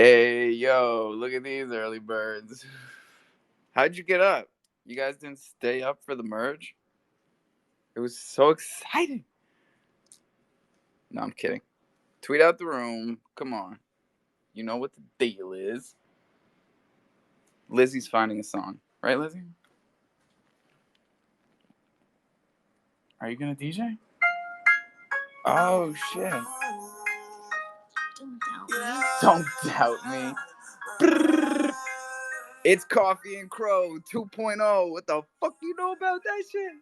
Hey, yo, look at these early birds. How'd you get up? You guys didn't stay up for the merge? It was so exciting. No, I'm kidding. Tweet out the room. Come on. You know what the deal is. Lizzie's finding a song. Right, Lizzie? Are you gonna DJ? Oh, shit. Don't doubt me. Brrr. It's Coffee and Cro 2.0. What the fuck you know about that shit?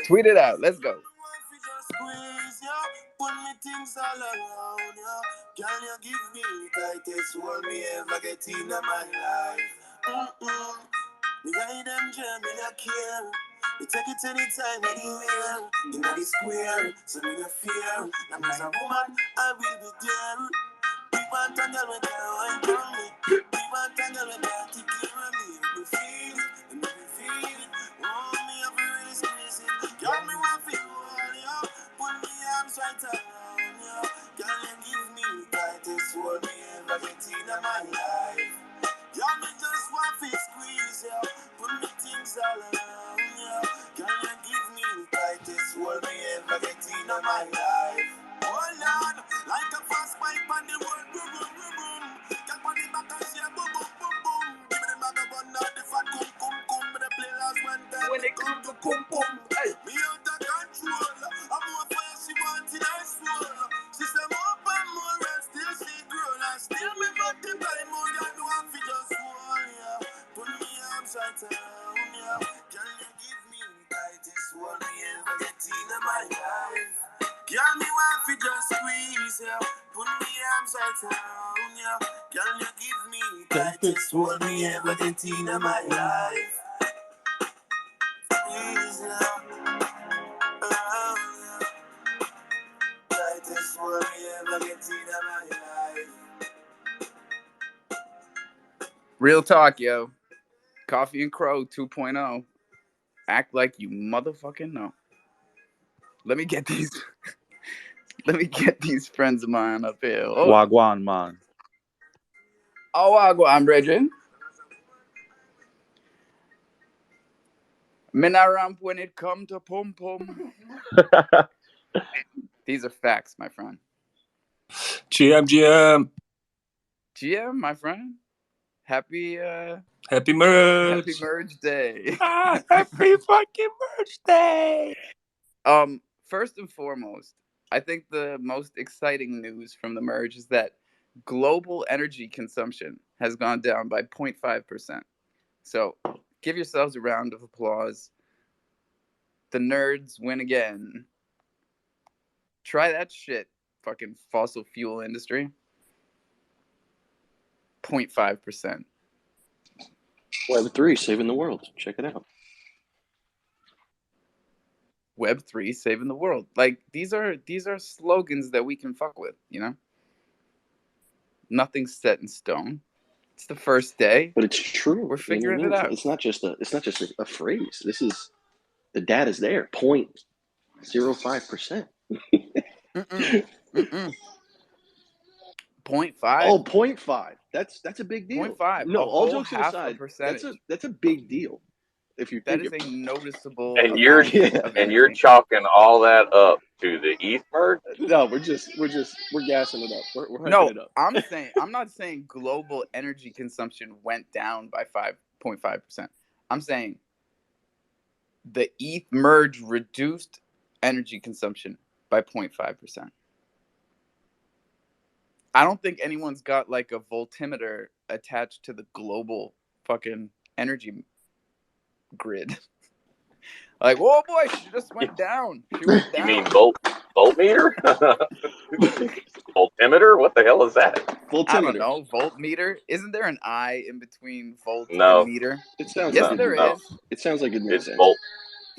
Tweet it out. Let's go. You take it anytime, anywhere. In the square, so me no fear. I'm as a woman, I will be there. We want to know when I'm me. We want to know when I'm take care of me. Me feel it, and me feel it. Oh, me have a really crazy. Girl, me want to feel all you. Put me arms right around you. Girl, you give me the tightest hold me ever get in my life. Y'all me just want to squeeze you. Put me things all around you. Can you give me the tightest hold me ever get in my life? Oh Lord, like a fast pipe on the road, boom, boom, boom, boom. Get on the back and say boom, boom, boom, boom. Give me the bag of bun, not the fat cum, cum, cum. Me the play last one time when they come to cum, cum. Hey, me out of control. I'm more fire, she want in her soul. She say more and more and still she grow. And still me multiply more than one for just one, yeah. Put me arms right around, yeah. Can you give me the tightest hold me ever get in my life? Girl, me want fi just squeeze ya. Put me arms right around ya. Girl, you give me the tightest hold me ever get in my life. Squeeze ya, around ya. Tightest hold me ever get in my life. Real talk, yo. Coffee and Cro 2.0. Act like you motherfucking know. Let me get these. Let me get these friends of mine up here. Oh, Wagwan, man. I'm Reggie. Me na ramp when it come to pum pum. These are facts, my friend. GM. GM, my friend. Happy merge day. happy fucking merge day. First and foremost, I think the most exciting news from the merge is that global energy consumption has gone down by 0.5%. So give yourselves a round of applause. The nerds win again. Try that shit, fucking fossil fuel industry. 0.5%. Web3 saving the world. Check it out. Web3 saving the world. Like these are slogans that we can fuck with, you know? Nothing's set in stone. It's the first day. But it's true. We're figuring it out. It's not just a phrase. This is the data's there. 0.05%. 0.5. Oh, 0.5. That's a big deal. 0.5. No, all jokes aside, that's a big deal. If you that think is a noticeable and you're chalking all that up to the ETH merge? No, we're gassing it up. We're hyping it up. I'm not saying global energy consumption went down by 5.5%. I'm saying the ETH merge reduced energy consumption by 0.5%. I don't think anyone's got like a voltimeter attached to the global fucking energy grid. Like, whoa, boy, she just went down. You mean voltmeter? Voltimeter? What the hell is that? Voltimeter. I don't know. Voltmeter? Isn't there an I in between volt and meter? It sounds yes, there is. It sounds like it makes sense. Volt.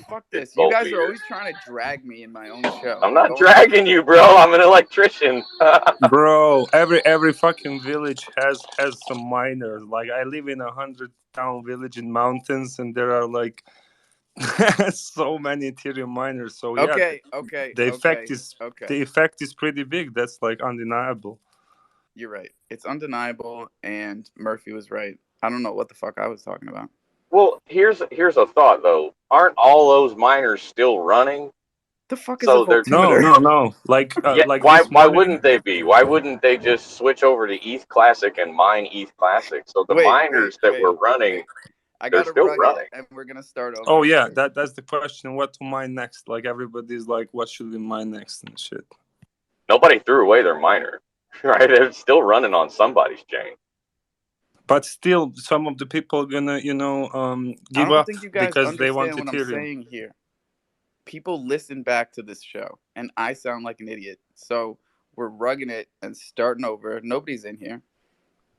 Fuck this. You guys are always trying to drag me in my own show. I'm not dragging you, bro. I'm an electrician. Bro, every fucking village has some miners. Like I live in a 100-town village in mountains, and there are like So many Ethereum miners. So yeah, Okay, okay, the effect okay, is okay. the effect is pretty big. That's like undeniable. You're right. It's undeniable, and Murphy was right. I don't know what the fuck I was talking about. Well, here's a thought though. Aren't all those miners still running? The fuck is a So they're No, voltimeter? no, no. yeah. Like Why this why morning. wouldn't they be? Why wouldn't they just switch over to ETH Classic and mine ETH Classic? So the Wait, wait, miners that wait, were running, wait. I they're gotta still rug it, running. and we're gonna start Oh over. yeah, that's the question. What to mine next? Like everybody's like, what should we mine next and shit. Nobody threw away their miner, right? They're still running on somebody's chain. But still, some of the people gonna, I give don't up think you guys because they want understand what I'm Ethereum. saying here. People listen back to this show, and I sound like an idiot. So we're rugging it and starting over. Nobody's in here.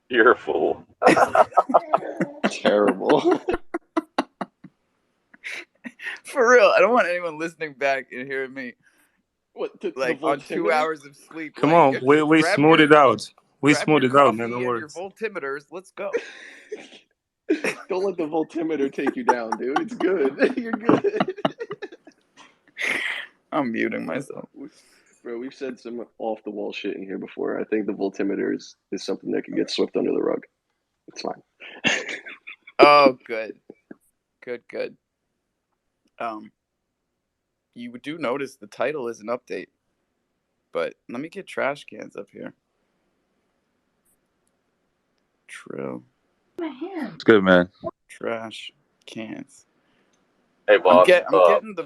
You're a fool. Terrible. For real, I don't want anyone listening back and hearing me What, the like on two voltimeter? hours of sleep. Come Like, on, we smooth it out. We grab smooth your it out, man. No coffee and your worries. voltimeters. Let's go. Don't let the voltimeter take you down, dude. It's good. You're good. I'm muting myself. Bro, we've said some off the wall shit in here before. I think the voltimeter is something that can get swept under the rug. It's fine. Oh, good, good, good. Um, you do notice the title is an update, but let me get trash cans up here. True. It's good, man. Trash cans. Hey, boss. I'm getting the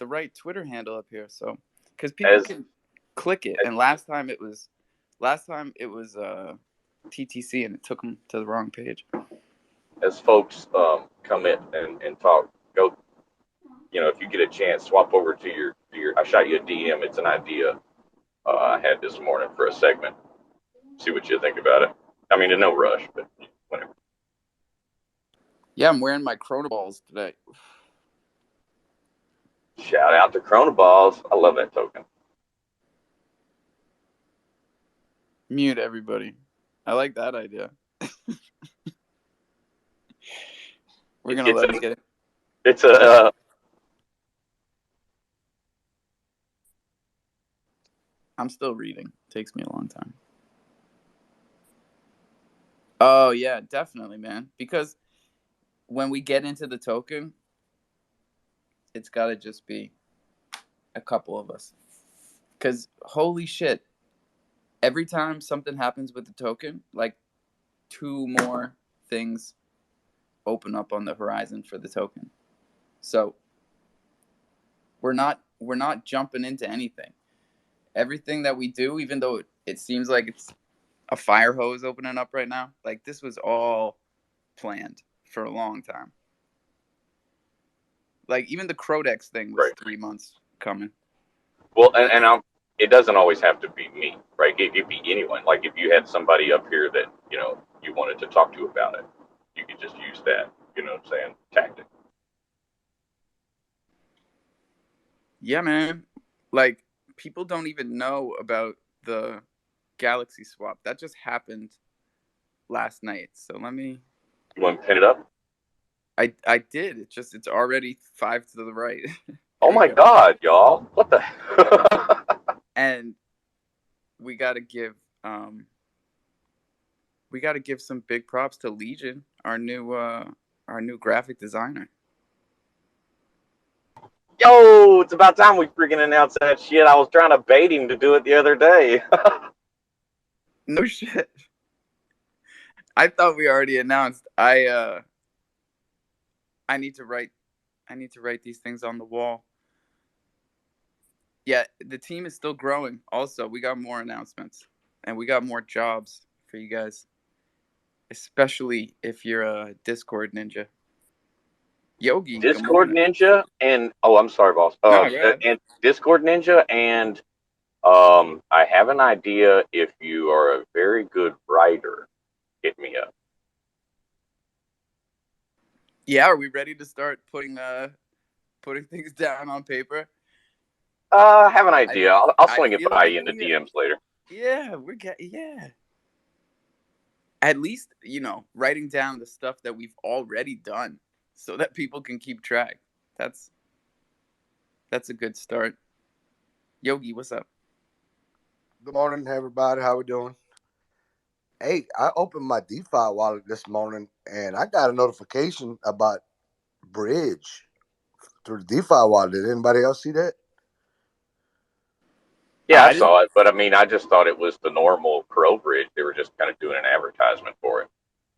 right Twitter handle up here, so because people As can click it. And last time it was TTC, and it took them to the wrong page. as folks come in and talk, go. If you get a chance, swap over to your. I shot you a DM. It's an idea I had this morning for a segment. See what you think about it. I mean, no rush, but whatever. Yeah, I'm wearing my Corona balls today. Shout out to Corona Balls. I love that token. Mute everybody. I like that idea. We're gonna let him get it. It's a. I'm still reading. Takes me a long time. Oh yeah, definitely, man. Because when we get into the token, it's gotta just be a couple of us. Because holy shit, every time something happens with the token, like 2 more things open up on the horizon for the token. So we're not jumping into anything. Everything that we do, even though it seems like it's a fire hose opening up right now, like this was all planned for a long time. Like even the Crodex thing was Right. 3 months coming. Well, and it doesn't always have to be me, right? It could be anyone. Like if you had somebody up here that you wanted to talk to about it, you could just use that. You know what I'm saying? Tactic. Yeah, man. Like people don't even know about the Galaxy swap. That just happened last night. So let me. You want to pin it up? I did. It's already 5 to the right. Oh my God, y'all! What the? And we gotta give some big props to Legion, our new graphic designer. Yo, it's about time we freaking announce that shit. I was trying to bait him to do it the other day. No shit. I thought we already announced. I need to write these things on the wall. Yeah, the team is still growing. Also, we got more announcements and we got more jobs for you guys, especially if you're a Discord ninja. Yogi, good Discord morning. Ninja and I'm sorry, boss. No, go ahead. And Discord Ninja and I have an idea. If you are a very good writer, hit me up. Yeah, are we ready to start putting things down on paper? I have an idea. I'll swing it feel by like you in the DMs later. Yeah, At least, writing down the stuff that we've already done. so that people can keep track. That's a good start. Yogi, what's up? Good morning, everybody. How we doing? Hey, I opened my DeFi wallet this morning, and I got a notification about Bridge through the DeFi wallet. Did anybody else see that? Yeah, I I didn't. saw it, but I mean, I just thought it was the normal Crow bridge. They were just kind of doing an advertisement for it.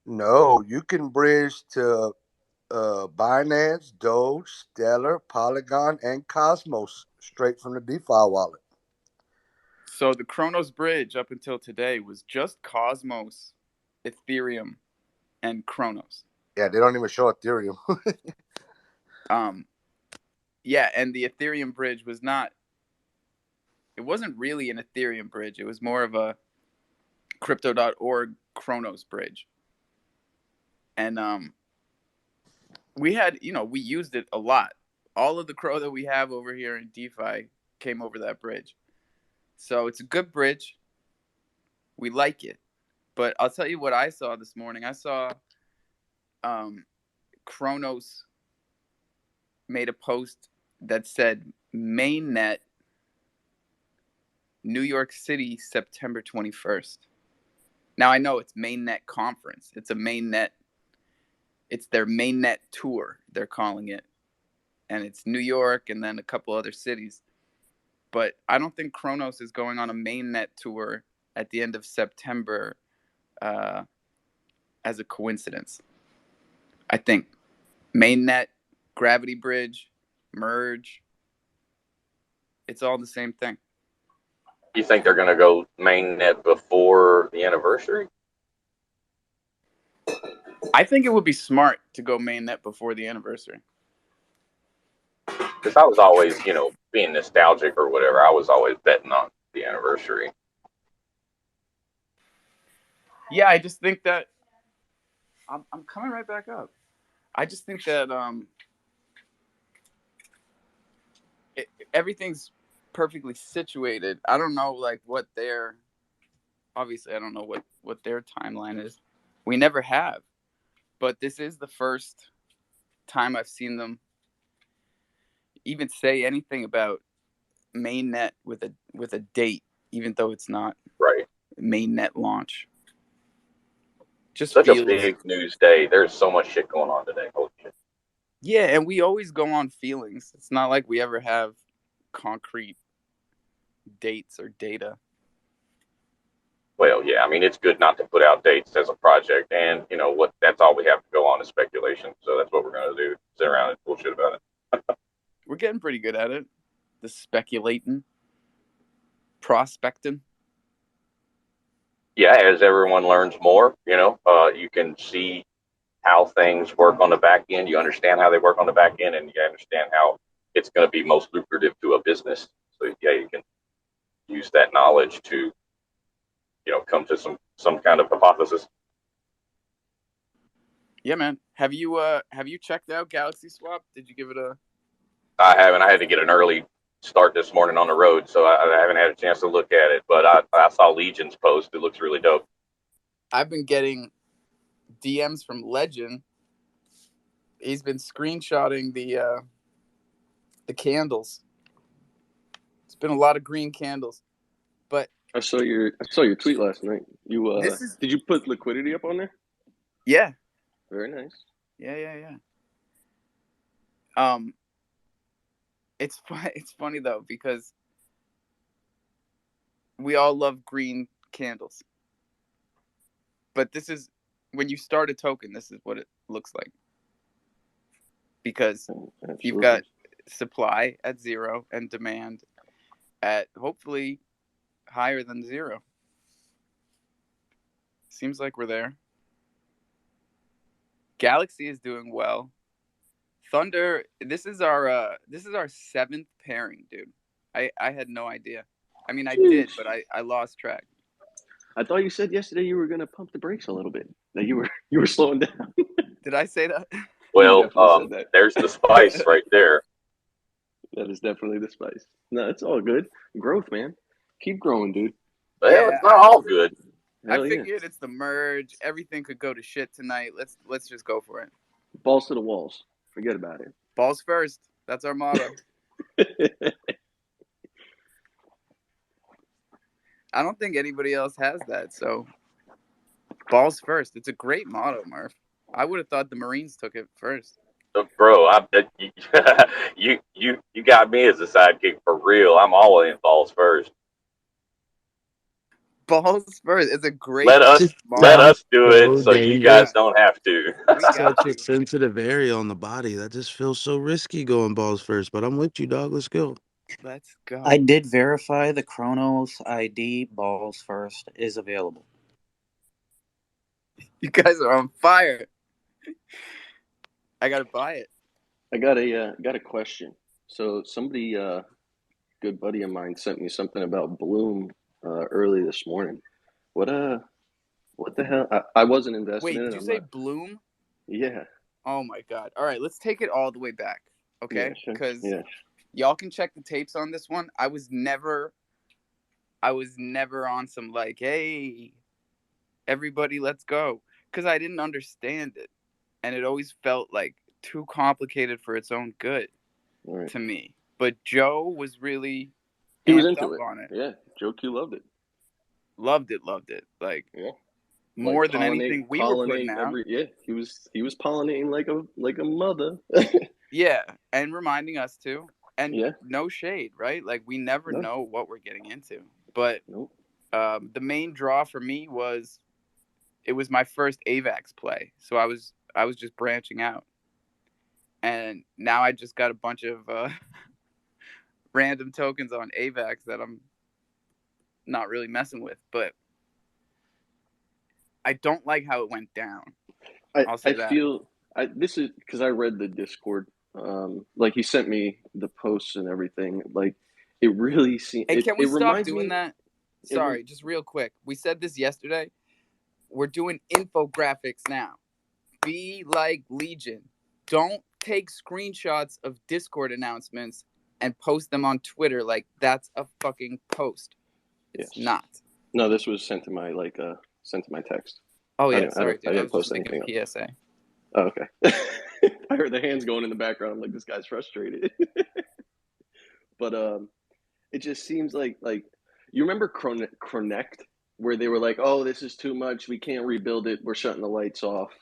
No, you can bridge to Binance, Doge, Stellar, Polygon, and Cosmos straight from the DeFi wallet. So the Kronos bridge up until today was just Cosmos, Ethereum, and Kronos. Yeah, they don't even show Ethereum. Um, yeah, and the Ethereum bridge was not. It wasn't really an Ethereum bridge. It was more of a Crypto.org Kronos bridge, and we had, we used it a lot. All of the Crow that we have over here in DeFi came over that bridge. So it's a good bridge. We like it. But I'll tell you what I saw this morning. I saw Kronos made a post that said mainnet New York City September 21st. Now I know it's mainnet conference. It's their mainnet tour, they're calling it. And it's New York and then a couple other cities. But I don't think Kronos is going on a mainnet tour at the end of September as a coincidence. I think mainnet, Gravity Bridge, Merge, it's all the same thing. You think they're going to go mainnet before the anniversary? I think it would be smart to go mainnet before the anniversary. Because I was always, being nostalgic or whatever, I was always betting on the anniversary. Yeah, I just think that I'm coming right back up. I just think that everything's perfectly situated. I don't know what their obviously I don't know what their timeline is. We never have, but this is the first time I've seen them even say anything about mainnet with a date, even though it's not Right. mainnet launch. Just Such a feels big news day. There's so much shit going on today. Holy shit. Yeah, and we always go on feelings. It's not like we ever have concrete dates or data. Well, yeah, I mean, it's good not to put out dates as a project, and that's all we have to go on is speculation. So that's what we're going to do: sit around and bullshit about it. We're getting pretty good at it. The speculating, prospecting. Yeah, as everyone learns more, you can see how things work on the back end. You understand how they work on the back end, and you understand how it's going to be most lucrative to a business. So yeah, you can use that knowledge to, come to some kind of hypothesis. Yeah, man. Have you checked out Galaxy Swap? Did you give it a? I haven't. I had to get an early start this morning on the road, so I haven't had a chance to look at it. But I saw Legion's post. It looks really dope. I've been getting DMs from Legend. He's been screenshotting the candles. It's been a lot of green candles, but I saw your tweet last night. Did you put liquidity up on there? Yeah. Very nice. Yeah. It's funny though, because we all love green candles, but this is when you start a token. This is what it looks like, because Absolutely. you've got supply at 0 and demand at hopefully higher than 0. Seems like we're there. Galaxy is doing well. Thunder, this is our 7th pairing, dude. I had no idea. I mean, I did, but I lost track. I thought you said yesterday you were gonna pump the brakes a little bit. That you were slowing down. Did I say that? Well, definitely said that. there's the spice right there. That is definitely the spice. No, it's all good. Growth, man. Keep growing, dude. Well, Yeah, it's not all good. Hell I figured yeah. it's the merge. Everything could go to shit tonight. Let's just go for it. Balls to the walls. Forget about it. Balls first. That's our motto. I don't think anybody else has that. So balls first. It's a great motto, Murph. I would have thought the Marines took it first. So, bro, you got me as a sidekick for real. I'm all in balls first. Balls first. It's a great Let us Just let motto. sounds us do it, so so you Yeah, guys dangerous. don't have to. we got Such a you. sensitive area on the body. That just feels so risky going balls first. But I'm with you, dog. Let's go. Let's I go. did verify the Chronos ID balls first is available. You guys are on fire. I gotta buy it. I got a question. So somebody, good buddy of mine, sent me something about Bloom early this morning. What what the hell? I wasn't invested Wait, in did it. you I'm say not. Bloom? Yeah, Oh my god. All right, let's take it all the way back, yeah, okay? sure. Because Yeah, y'all can check the tapes on this one. I was never on some like, hey, everybody, let's go. Because I didn't understand it, and it always felt like too complicated for its own good all right. to me. But Joe was really He was amped up into it. on it. Yeah, Joe Q loved it. Loved it, loved it. Like Yeah, like more than anything we were putting pollinate out. every. Yeah, he was pollinating like a mother. Yeah, and reminding us to. And Yeah, no shade, right? Like we never no, know what we're getting into. But nope. the main draw for me was it was my first AVAX play, so I was just branching out, and now I just got a bunch of random tokens on AVAX that I'm not really messing with. But I don't like how it went down. I'll I say that. feel this is because I read the Discord. Like he sent me the posts and everything. Like it really seemed. Hey, can we It stop reminds doing me. that? It Sorry, just real quick. We said this yesterday. We're doing infographics now. Be like Legion. Don't take screenshots of Discord announcements and post them on Twitter like that's a fucking post. It's Yes. not. No, this was sent to my sent to my text. Oh I yeah, didn't I sorry, don't I dude. I didn't was just post making anything up. a PSA. Oh, okay. I heard the hands going in the background. I'm like, this guy's frustrated. But it just seems like you remember Connect, where they were like, oh, this is too much. We can't rebuild it. We're shutting the lights off.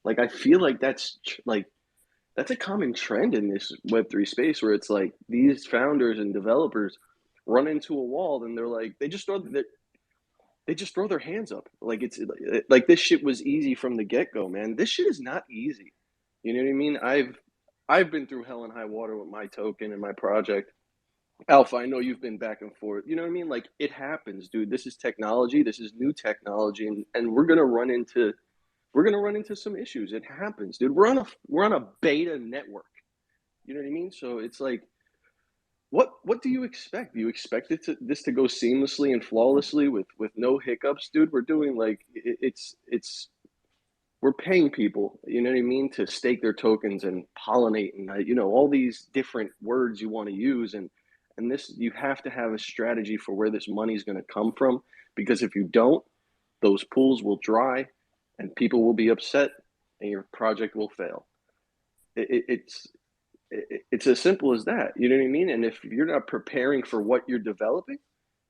Like I feel like that's a common trend in this Web3 space where it's like these founders and developers run into a wall and they're like they just throw their hands up like it's like this shit was easy from the get-go, man. This shit is not easy. You know what I mean? I've been through hell and high water with my token and my project. Alpha, I know you've been back and forth. You know what I mean? Like it happens, dude. This is technology. This is new technology, and we're gonna run into some issues. It happens, dude. We're on a beta network. You know what I mean? So it's like, what do you expect? Do you expect this to go seamlessly and flawlessly with no hiccups, dude? We're doing like it's we're paying people. You know what I mean, to stake their tokens and pollinate and all these different words you want to use and this you have to have a strategy for where this money is going to come from because if you don't, those pools will dry and people will be upset and your project will fail. It's it's as simple as that. You know what I mean? And if you're not preparing for what you're developing,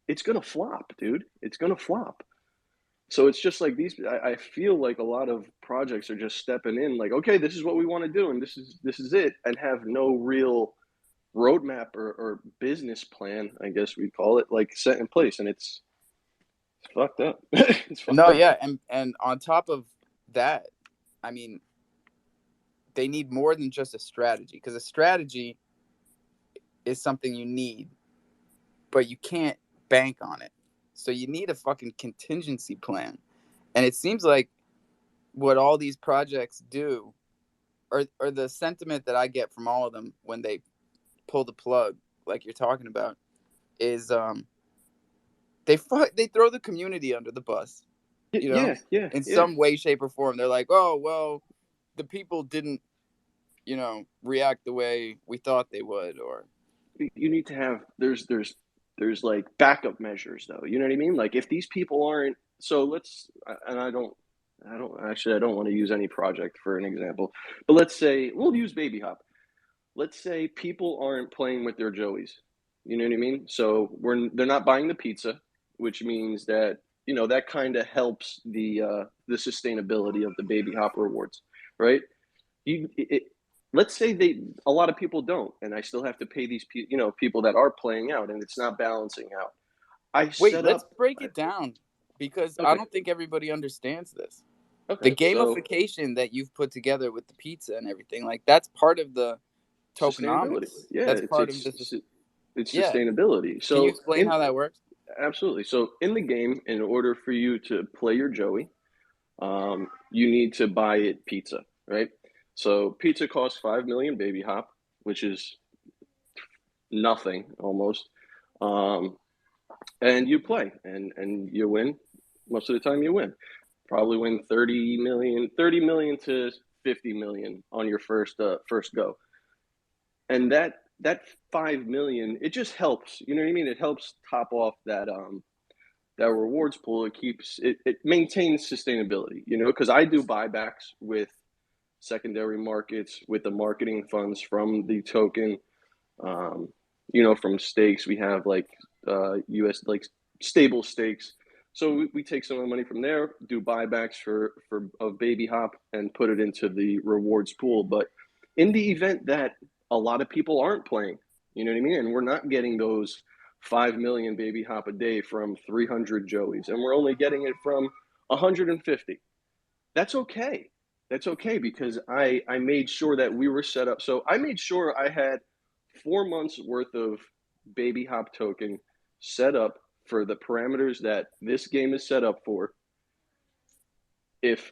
it's gonna flop, dude. It's gonna flop. So it's just like these. I feel like a lot of projects are just stepping in, like, okay, this is what we want to do, and this is it, and have no real roadmap or business plan, I guess we'd call it, like set in place, and it's fucked up. It's fucked No, up. yeah, and on top of that, I mean, they need more than just a strategy because a strategy is something you need, but you can't bank on it. So you need a fucking contingency plan. And it seems like what all these projects do, or the sentiment that I get from all of them when they pull the plug, like you're talking about, is they throw the community under the bus, you know, Yeah, yeah, in yeah. some way, shape, or form. They're like, oh well, the people didn't, react the way we thought they would, or You need to have there's like backup measures though. You know what I mean? Like if these people aren't, so let's, and I don't I don't want to use any project for an example, but let's say we'll use Baby Hop. Let's say people aren't playing with their Joeys. You know what I mean? So they're not buying the pizza, which means that that kind of helps the sustainability of the Baby Hop rewards, right? Let's say a lot of people don't, and I still have to pay these people that are playing out, and it's not balancing out. I Wait, set let's up. break it down because I Okay. don't think everybody understands this. The Okay. So gamification that you've put together with the pizza and everything, like that's part of the sustainability. tokenomics. Yeah, That's part of this. it's Yeah. sustainability. Can you So explain how that works? absolutely. So in the game, in order for you to play your Joey, you need to buy it pizza, right? So pizza costs 5 million Baby Hop, which is nothing almost. Um, and you play and you win. Most of the time you win. Probably win 30 million to 50 million on your first go. And that 5 million, it just helps. You know what I mean? It helps top off that rewards pool. It maintains sustainability, because I do buybacks with secondary markets with the marketing funds from the token. Um, from stakes, we have like US like stable stakes. So we take some of the money from there, do buybacks for of Baby Hop, and put it into the rewards pool. But in the event that a lot of people aren't playing, you know what I mean, and we're not getting those 5 million Baby Hop a day from 300 Joeys, and we're only getting it from 150. That's okay. That's okay because I made sure that we were set up. So I made sure I had 4 months worth of Baby Hop token set up for the parameters that this game is set up for if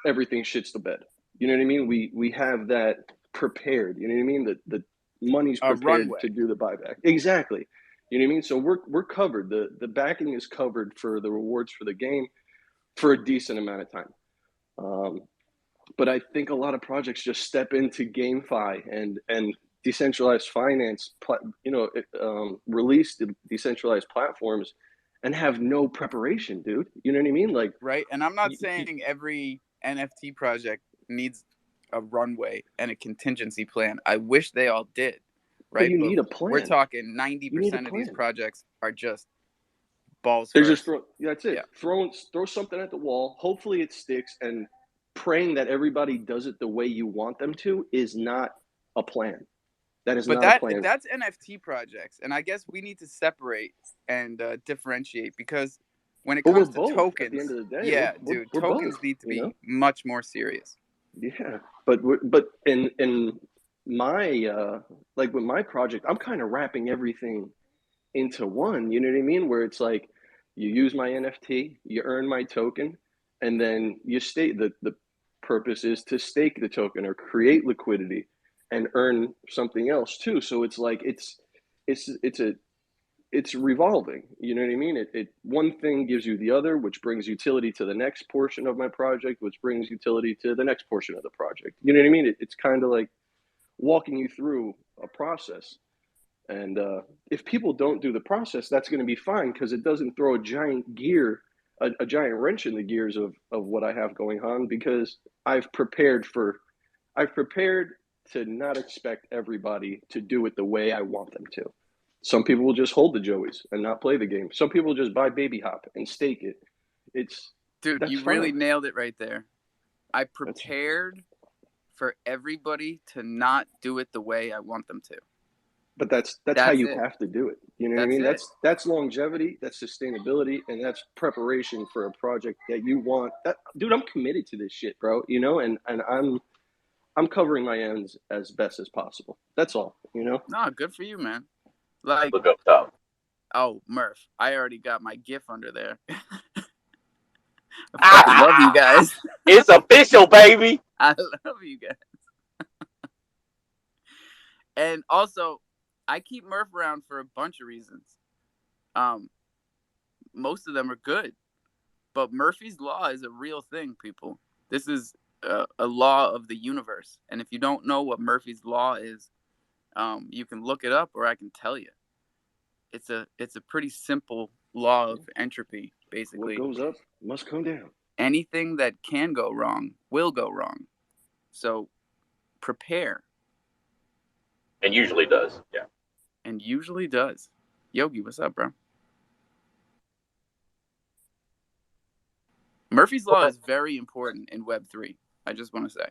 everything shits the bed. You know what I mean? We have that prepared. You know what I mean? The money's A prepared runway. to do the buyback. Exactly. You know what I mean? So we're covered. The backing is covered for the rewards for the game for a decent amount of time. But I think a lot of projects just step into GameFi and decentralized finance, release the decentralized platforms, and have no preparation, dude. You know what I mean? Like, Right. And I'm not saying every NFT project needs a runway and a contingency plan. I wish they all did. but Right. you But need a we're plan. talking You need a 90% of these plan. projects are just balls They're just first. throwing. Yeah, that's it. Yeah. Throw something at the wall. Hopefully it sticks. And praying that everybody does it the way you want them to is not a plan. That is But not a plan. that's NFT projects. And I guess we need to separate and differentiate because when it But we're comes to both at the end tokens, of the day. yeah, We're dude, we're both. tokens need to You know. be much more serious. Yeah, but in my like with my project, I'm kind of wrapping everything into one. You know what I mean? Where it's like you use my NFT, you earn my token, and then you stake. The purpose is to stake the token or create liquidity and earn something else too. So it's like it's revolving. You know what I mean? It one thing gives you the other, which brings utility to the next portion of my project, which brings utility to the next portion of the project. You know what I mean? It's kind of like walking you through a process. And if people don't do the process, that's going to be fine because it doesn't throw a giant a giant wrench in the gears of what I have going on because I've prepared to not expect everybody to do it the way I want them to. Some people will just hold the Joeys and not play the game. Some people just buy Baby Hop and stake it. It's Dude, that's you really fine. nailed it right there. I That's prepared for everybody to not do it the way I want them to. but that's how That's you it. have to do it. You know what I That's mean? it. That's longevity, that's sustainability, and that's preparation for a project that you want. Dude, I'm committed to this shit, bro. And I'm covering my ends as best as possible. That's all. No, good for you, man. Like, Look up top. oh, Murph, I already got my GIF under there. I fucking love you guys. It's official, baby. I love you guys. And also, I keep Murph around for a bunch of reasons. Most of them are good, but Murphy's Law is a real thing, people. This is a law of the universe, and if you don't know what Murphy's Law is, you can look it up, or I can tell you. It's a pretty simple law of entropy, basically. What goes up must come down. anything that can go wrong will go wrong. So prepare. And usually does. Yeah. And usually does. Yogi, what's up, bro? Murphy's Law is very important in Web3. I just want to say.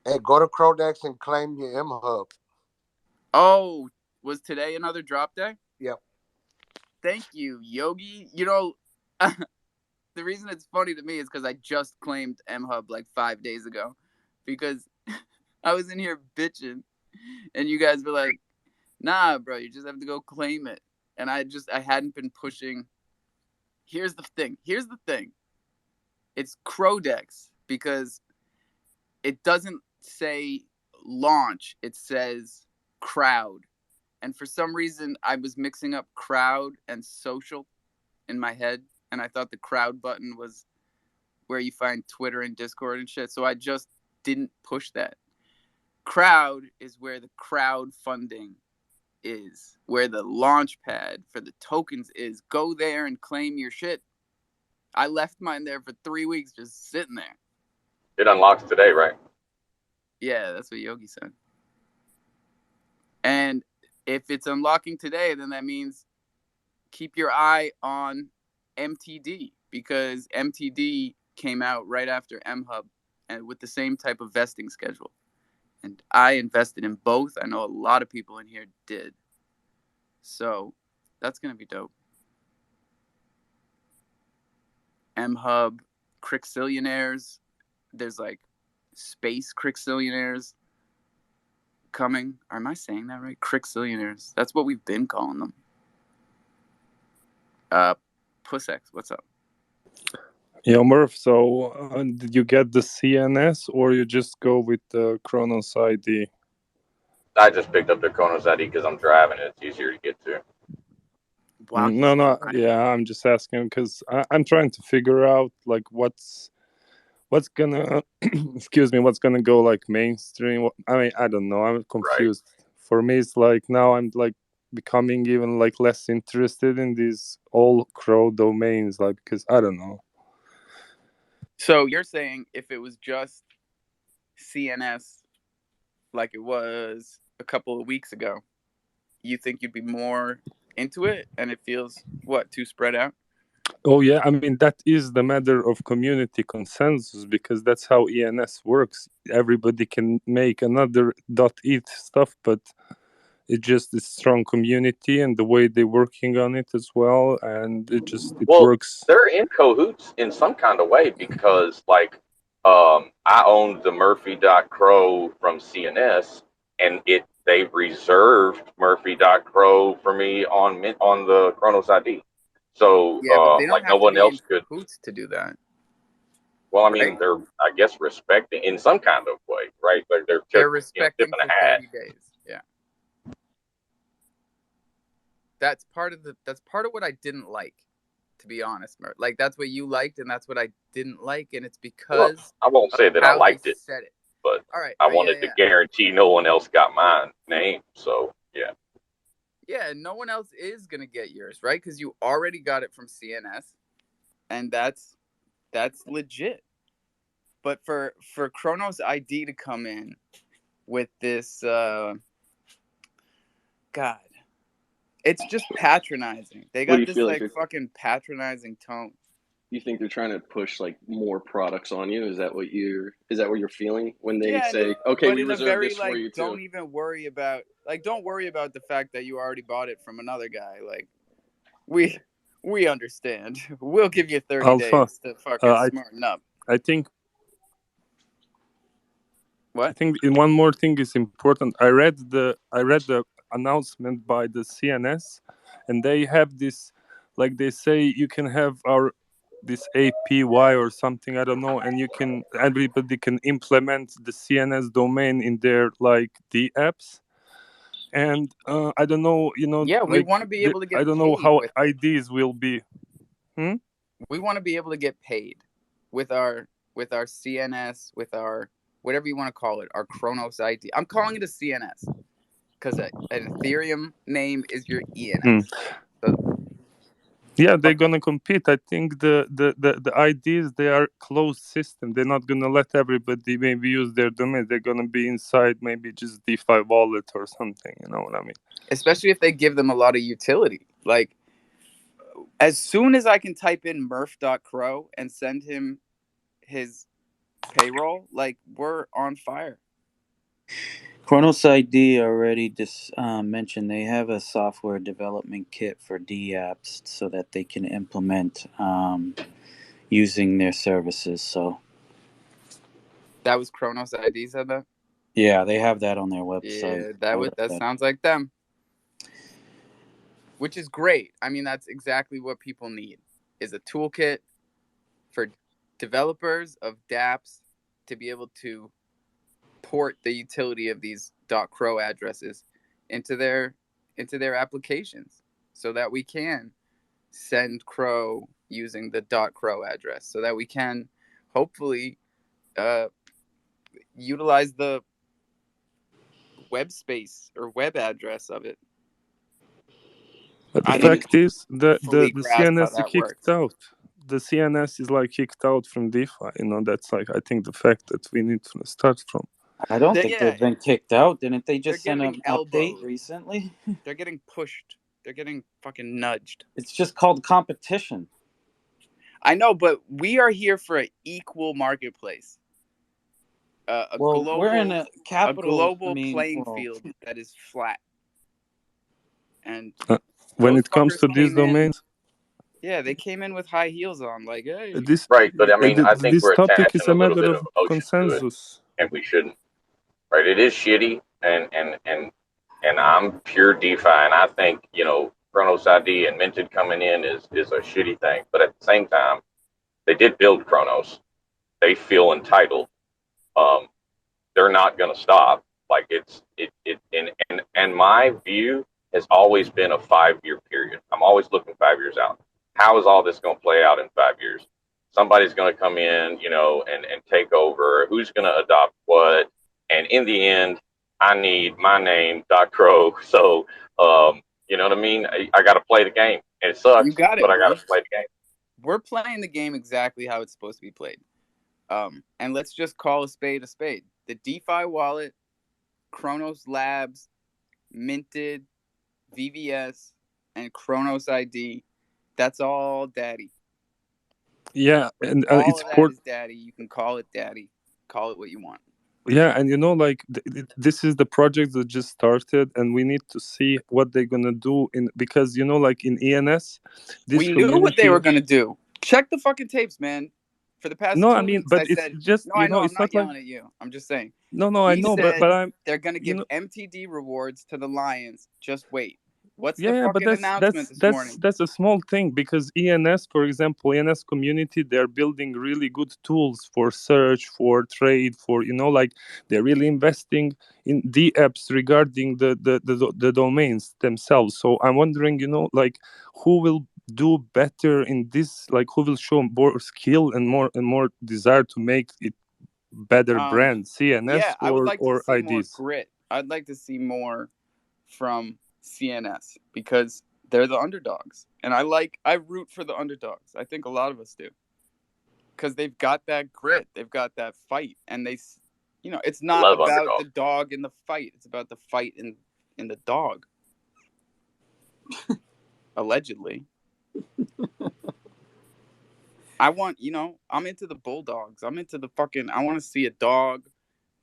Hey, go to Crodex and claim your M Hub. Oh, was today another drop day? Yep. Thank you, Yogi. You know, the reason it's funny to me is because I just claimed M Hub like 5 days ago, because I was in here bitching, and you guys were like, "Nah, bro, you just have to go claim it." And I hadn't been pushing. Here's the thing. It's Crodex, because it doesn't say launch. It says crowd. And for some reason, I was mixing up crowd and social in my head. And I thought the crowd button was where you find Twitter and Discord and shit. So I just didn't push that. Crowd is where the crowdfunding is, where the launch pad for the tokens is. Go there and claim your shit. I left mine there for 3 weeks just sitting there. It unlocks today, right? Yeah, that's what Yogi said. And if it's unlocking today, then that means keep your eye on MTD, because MTD came out right after MHub and with the same type of vesting schedule. And I invested in both. I know a lot of people in here did. So that's going to be dope. MHub, Crixillionaires. There's like space Crixillionaires coming. Am I saying that right? Crixillionaires. That's what we've been calling them. Pussex, what's up? Yeah, Murph, so did you get the CNS or you just go with the Kronos ID? I just picked up the Kronos ID because I'm driving. It's easier to get to. Wow. No, yeah, I'm just asking because I'm trying to figure out like what's gonna excuse me, what's gonna go like mainstream. I mean, I don't know, I'm confused. Right. For me, it's like now I'm like becoming even like less interested in these all Cro domains, like, because I don't know. So you're saying if it was just CNS like it was a couple of weeks ago, you think you'd be more into it, and it feels too spread out? Oh yeah, I mean that is the matter of community consensus, because that's how ENS works. Everybody can make another .eth stuff, but it's just a strong community and the way they're working on it as well, and it works. They're in cahoots in some kind of way, because like I owned the Murphy.Cro from CNS, and they reserved Murphy.Cro for me on the Kronos ID. So yeah, but they don't like have no one else could to do that. Well, I mean, they're, I guess, respecting in some kind of way, right? Like they're respecting for 30 days. Yeah. That's part of what I didn't like, to be honest, Mert. Like, that's what you liked, and that's what I didn't like, and it's because I won't say that I liked it, said it. but all right, I wanted to guarantee no one else got my name. So yeah. Yeah, no one else is gonna get yours, right? Because you already got it from CNS, and that's legit. But for Kronos ID to come in with this, God, it's just patronizing. They got this like fucking patronizing tone. You think they're trying to push like more products on you? Is that what you're feeling when they say, okay, we reserve this for you too? Don't even worry about don't worry about the fact that you already bought it from another guy. Like, we understand. We'll give you 30 days to fucking smarten up. I think one more thing is important. I read the announcement by the CNS, and they have this, like, they say you can have this APY or something, I don't know, and everybody can implement the CNS domain in their like D apps. And I don't know, yeah, we want to be able to get I don't know how IDs will be. We want to be able to get paid with our CNS, with our whatever you want to call it, our Kronos ID. I'm calling it a CNS because an Ethereum name is your ENS. So Yeah, they're gonna compete. I think the ideas, they are closed system. They're not gonna let everybody maybe use their domain. They're gonna be inside maybe just DeFi wallet or something. You know what I mean? Especially if they give them a lot of utility. Like, as soon as I can type in murph.cro and send him his payroll, like, we're on fire. Chronos ID already mentioned they have a software development kit for D apps so that they can implement using their services. So That was Kronos ID said that. yeah, they have that on their website. Yeah, that sounds like them. Which is great. I mean, that's exactly what people need, is a toolkit for developers of dApps to be able to port the utility of these .cro addresses into their applications, so that we can send Cro using the .cro address, so that we can hopefully utilize the web space or web address of it. But the I didn't fact is, fully the grasp how CNS is that kicked works. out. The CNS is like kicked out from DeFi. You know, that's like, I think, the fact that we need to start from. I don't think Yeah, they've been kicked out. Didn't they they're just send getting an update elbowed. recently? They're getting pushed. They're getting fucking nudged. It's just called competition. I know, but we are here for an equal marketplace. Well, we're in a capital. I global mean, playing well, field that is flat. And When those it comes fuckers to these came in. domains, Yeah, they came in with high heels on, like, hey. this Right, but I mean, I think this we're topic attaching is a a little matter bit of of emotion to it, consensus. and we shouldn't. Right, it is shitty, and I'm pure DeFi, and I think Chronos ID and Minted coming in is a shitty thing. But at the same time, they did build Chronos. They feel entitled. Um, they're not going to stop. Like and my view has always been a 5 year period. I'm always looking 5 years out. How is all this going to play out in 5 years? Somebody's going to come in, and take over. Who's going to adopt what? And in the end, I need my name, Doc Crow. So, you know what I mean? I got to play the game. And it You sucks, got but it, I got man. to play the game. We're playing the game exactly how it's supposed to be played. And let's just call a spade a spade. The DeFi wallet, Chronos Labs, Minted, VVS, and Chronos ID. That's all daddy. Yeah, and All it's of that port. is daddy. You can call it daddy. Call it what you want. Yeah, and like this is the project that just started, and we need to see what they're gonna do because like in ENS, this We knew what they community. were gonna do. Check the fucking tapes, man. For the past No, I 2 mean, weeks, I but it's said, just no, I know, I'm it's not not like. yelling at you. I'm just saying. No, I We know, said but I'm they're gonna give MTD rewards to the Lions. Just wait. What's the yeah, but fucking announcement this morning? that's a small thing because ENS, for example, ENS community, they're building really good tools for search, for trade, for like they're really investing in the apps regarding the domains themselves. So I'm wondering, like who will do better in this, like who will show more skill and more desire to make it better brand, Yeah, CNS I would like to or see more IDs. grit. I'd like to see more from CNS because they're the underdogs, and I root for the underdogs. I think a lot of us do because they've got that grit, they've got that fight, and it's I not love about the underdog. dog in the fight; it's about the fight in the dog. Allegedly, I want I'm into the bulldogs. I'm into the fucking. I want to see a dog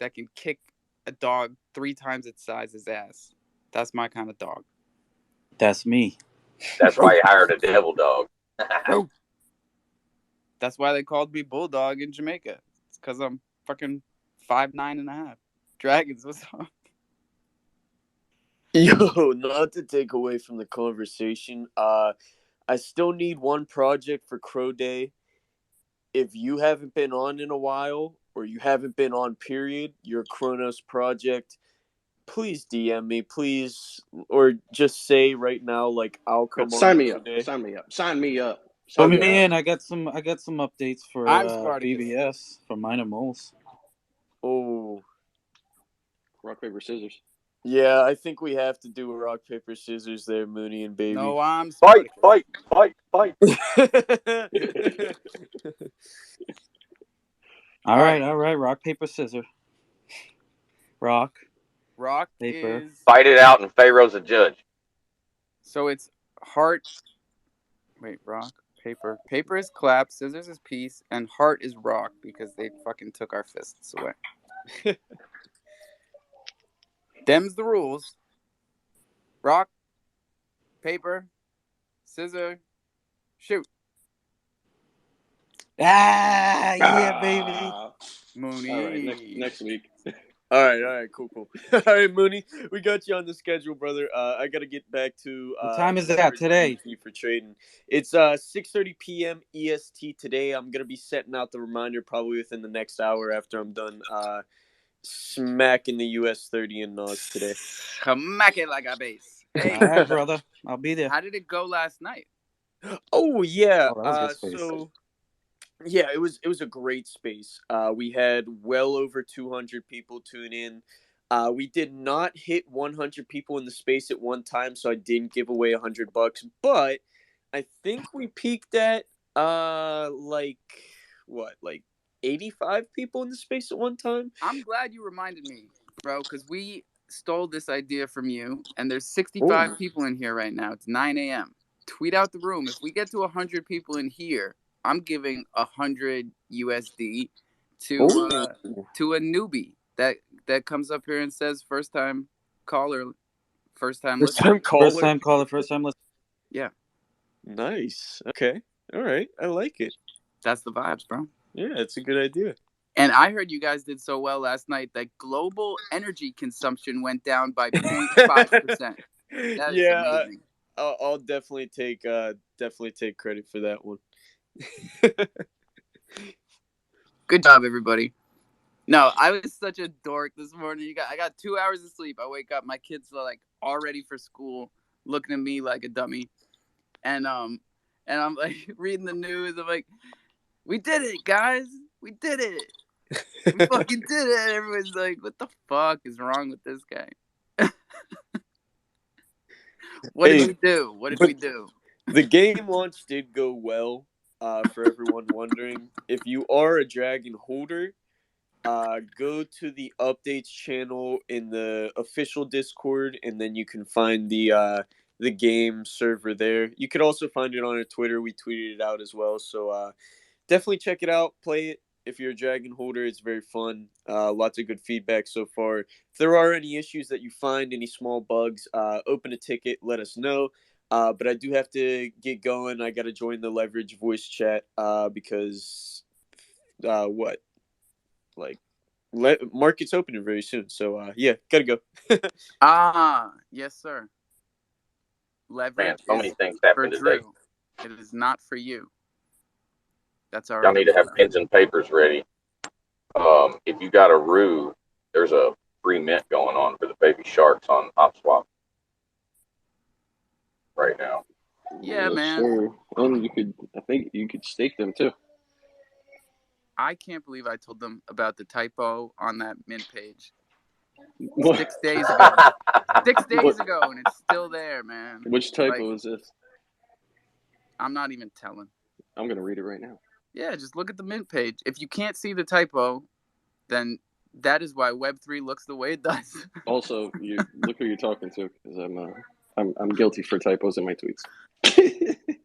that can kick a dog 3 times its size's ass. That's my kind of dog. that's me. That's why he hired a devil dog. That's why they called me Bulldog in Jamaica. It's because I'm fucking 5'9.5". Dragons, what's up? Yo, not to take away from the conversation, I still need one project for Crow Day. If you haven't been on in a while, or you haven't been on, period, your Kronos project, please DM me, please, or just say right now, like, I'll come on Sign me Crow up. Day. Sign me up. Sign me up. Put Sign me me up. in. I got some updates for I'm Spartacus. BBS for Minor Moles. Oh, Rock, paper, scissors. Yeah, I think we have to do a rock paper scissors there, Mooney and baby. No, I'm Fight, Spartacus. fight, fight, fight. All right. Rock, paper, scissors. Rock, Rock paper. is Fight it out, and Pharaoh's a judge. so it's heart. Wait, rock, paper. Paper is clap, scissors is peace, and heart is rock because they fucking took our fists away. Them's the rules. Rock, paper, scissor, shoot. Yeah, baby. Mooney. All right, next week. All right, cool. All right, Mooney, we got you on the schedule, brother. I got to get back to What time is it leverage today? VT for trading. It's 6:30 p.m. EST today. I'm gonna be setting out the reminder probably within the next hour after I'm done smacking the US 30 in Nas today. Smack it like a bass. Hey, All right, brother. I'll be there. how did it go last night? Oh yeah. Oh, that was good space. So yeah, it was a great space. We had well over 200 people tune in. We did not hit 100 people in the space at one time, so I didn't give away $100. But I think we peaked at like 85 people in the space at one time. I'm glad you reminded me, bro, because we stole this idea from you, and there's 65 people in here right now. It's 9 a.m. Tweet out the room. If we get to 100 people in here, I'm giving 100 USD to a newbie that comes up here and says first time caller, first time listener. First time caller, first time listener. Yeah. Nice. Okay. All right. I like it. That's the vibes, bro. Yeah, it's a good idea. And I heard you guys did so well last night that global energy consumption went down by 0.5%. That is amazing. I'll definitely take credit for that one. Good job, everybody. No, I was such a dork this morning. I got 2 hours of sleep. I wake up, my kids are like all ready for school, looking at me like a dummy, and I'm like reading the news. I'm like, we did it, guys. We did it. We fucking did it. Everyone's like, what the fuck is wrong with this guy? What did we do? What did we do? The game launch did go well. For everyone wondering, if you are a Dragon holder, go to the updates channel in the official Discord, and then you can find the game server there. You could also find it on our Twitter. We tweeted it out as well. So definitely check it out. Play it. If you're a Dragon holder, it's very fun. Lots of good feedback so far. If there are any issues that you find, any small bugs, open a ticket. Let us know. But I do have to get going. I got to join the Leverage voice chat because market's opening very soon. So yeah, gotta go. Yes, sir. Man, Leverage so many is things for happened today. Drew. It is not for you. That's all Y'all right. need to have pens and papers ready. If you got a Rue, there's a free mint going on for the baby sharks on HopSwap right now. Yeah, man. Sure. And I think you could stake them too. I can't believe I told them about the typo on that mint page. What? 6 days ago. 6 days ago, and it's still there, man. Which typo is this? I'm not even telling. I'm gonna read it right now. Yeah, just look at the mint page. If you can't see the typo, then that is why Web3 looks the way it does. Also, you look who you're talking to, because I'm guilty for typos in my tweets.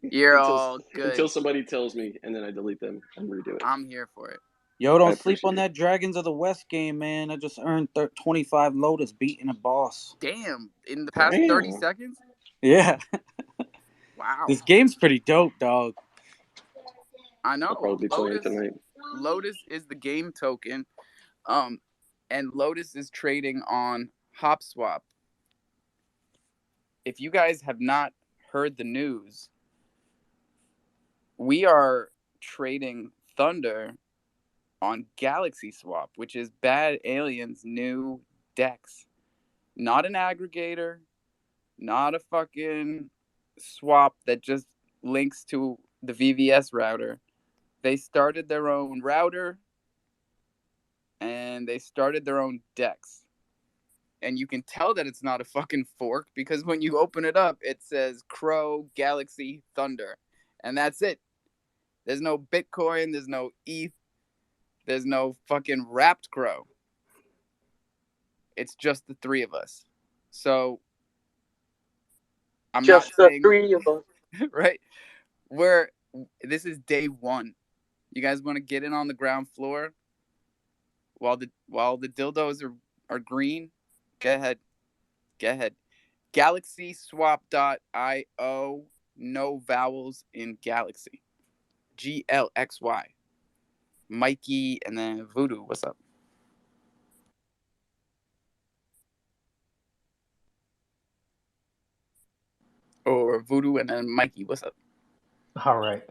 You're all good. Until somebody tells me, and then I delete them and redo it. I'm here for it. Yo, don't sleep on that Dragons of the West game, man. I just earned 25 Lotus beating a boss. Damn, in the past 30 seconds? Yeah. Wow. This game's pretty dope, dog. I know. I'll probably be playing tonight. Lotus is the game token, and Lotus is trading on HopSwap. If you guys have not heard the news, we are trading Thunder on Galaxy Swap, which is Bad Alien's new DEX. Not an aggregator, not a fucking swap that just links to the VVS router. They started their own router, and they started their own DEX. and you can tell that it's not a fucking fork because when you open it up, it says Crow Galaxy Thunder, and that's it. There's no Bitcoin. There's no ETH. There's no fucking wrapped Crow. It's just the three of us. So I'm Just not the saying three of us. right. This is day one. You guys want to get in on the ground floor while the dildos are green? Go ahead. Go ahead. GalaxySwap.io. No vowels in Galaxy. GLXY. Mikey and then Voodoo. What's up? Or Voodoo and then Mikey. What's up? All right.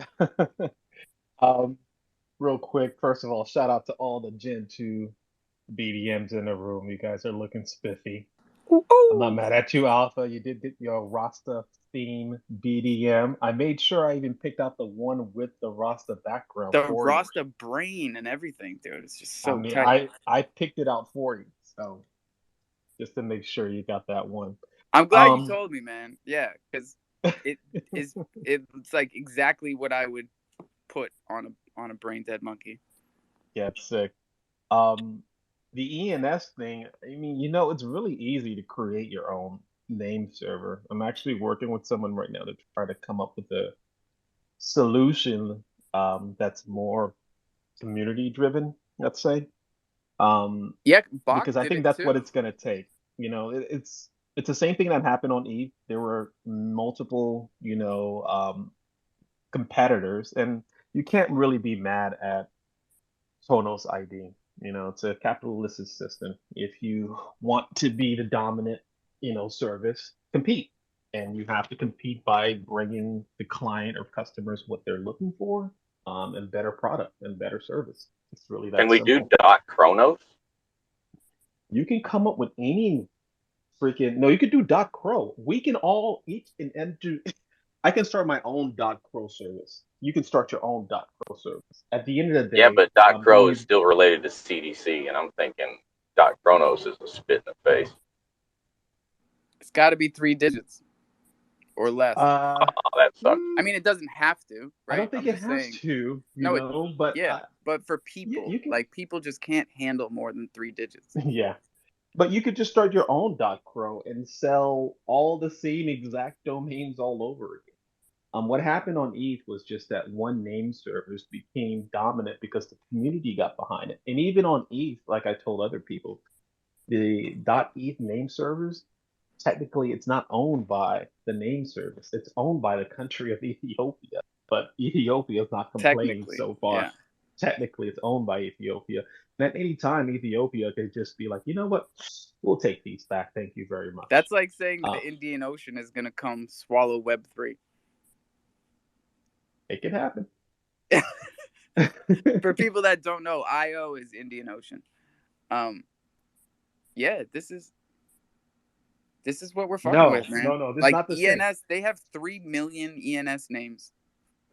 Real quick, first of all, shout out to all the Gen 2 BDMs in the room. You guys are looking spiffy. I'm not mad at you, Alpha. You did your Rasta theme BDM. I made sure I even picked out the one with the Rasta background The for you. Rasta brain and everything, dude. It's just I so mean, tight. I picked it out for you, so just to make sure you got that one. I'm glad you Um, told me, man. Yeah, because it is it's like exactly what I would put on a brain dead monkey. yeah, it's sick. Um, the ENS thing, I mean, it's really easy to create your own name server. I'm actually working with someone right now to try to come up with a solution that's more community driven, let's say. Yeah, Bach Because I did think it that's what too. it's gonna take. It's the same thing that happened on Eve. There were multiple, competitors, and you can't really be mad at Sonos ID. It's a capitalist system. If you want to be the dominant, service, compete. And you have to compete by bringing the client or customers what they're looking for, and better product and better service. It's really Can that we do simple. dot Chronos? You can come up with any freaking no, you could do dot crow. We can all each and do I can start my own dot crow service. You can start your own dot crow service. At the end of the Yeah, day, but dot all Crow is you still related to CDC, and I'm thinking dot Chronos is a spit in the face. It's got to be 3 digits or less. uh Oh, that sucks. I mm, mean, it doesn't have to, I right? don't think I'm it just has saying. to, No, it. but Yeah, but for you, people, you can like people just can't handle more than 3 digits. yeah. But you could just start your own dot crow and sell all the same exact domains all over again. What happened on ETH was just that one name servers became dominant because the community got behind it. And even on ETH, like I told other people, the .eth name servers, technically it's not owned by the name service. It's owned by the country of Ethiopia. But Ethiopia is not complaining Technically, so far. yeah. Technically, it's owned by Ethiopia. And at any time, Ethiopia could just be like, you know what? We'll take these back. Thank you very much. That's like saying Uh, the Indian Ocean is gonna come swallow Web3. it could happen. For people that don't know, IO is Indian Ocean. Um, yeah, this is what we're fucking No, with, man. no, no. This is Like not the same. ENS, they have 3 million ENS names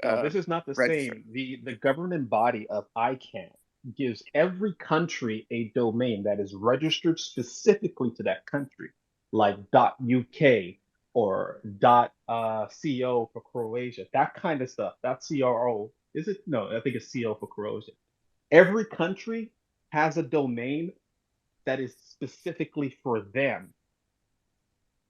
No, this is not the registered. same. The governing body of ICANN gives every country a domain that is registered specifically to that country, like .uk or .co for Croatia, that kind of stuff. .cro is it? No, I think it's co for Croatia. Every country has a domain that is specifically for them.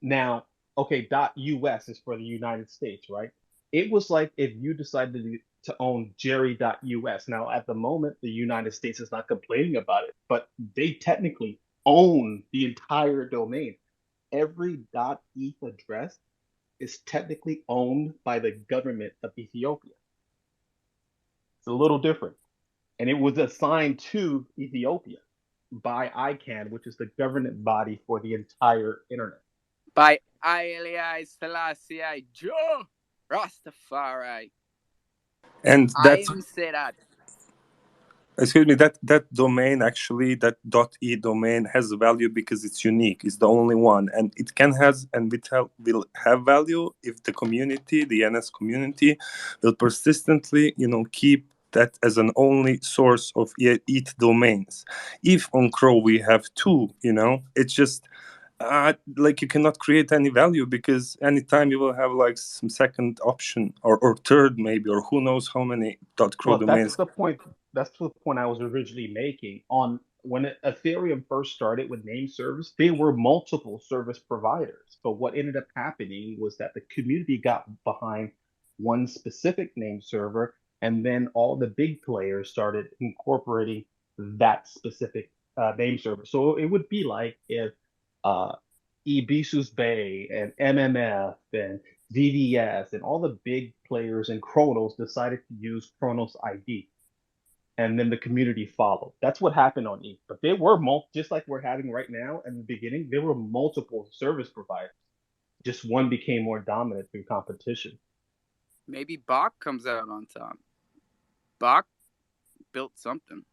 Now, okay, .us is for the United States, right? It was like if you decided to own Jerry.us. Now, at the moment, the United States is not complaining about it, but they technically own the entire domain. Every .eth address is technically owned by the government of Ethiopia. It's a little different. And it was assigned to Ethiopia by ICANN, which is the government body for the entire internet. By Haile Selassie Joe Rastafari. And I that's am Serat. excuse me, that domain, actually, that .e domain has value because it's unique. It's the only one, and it can has and will have value if the community, the NS community, will persistently, keep that as an only source of ETH domains. If on Crow we have two, it's just like you cannot create any value, because anytime you will have like some second option or third maybe, or who knows how many .cro Well, that's domains. the point. That's the point I was originally making. On when Ethereum first started with name service, there were multiple service providers. But what ended up happening was that the community got behind one specific name server, and then all the big players started incorporating that specific name server. So it would be like if uh, Ibisus Bay and MMF and VVS and all the big players in Chronos decided to use Chronos ID, and then the community followed. That's what happened on ETH. But there were just like we're having right now in the beginning, there were multiple service providers. Just one became more dominant through competition. Maybe Bach comes out on top. Bach built something.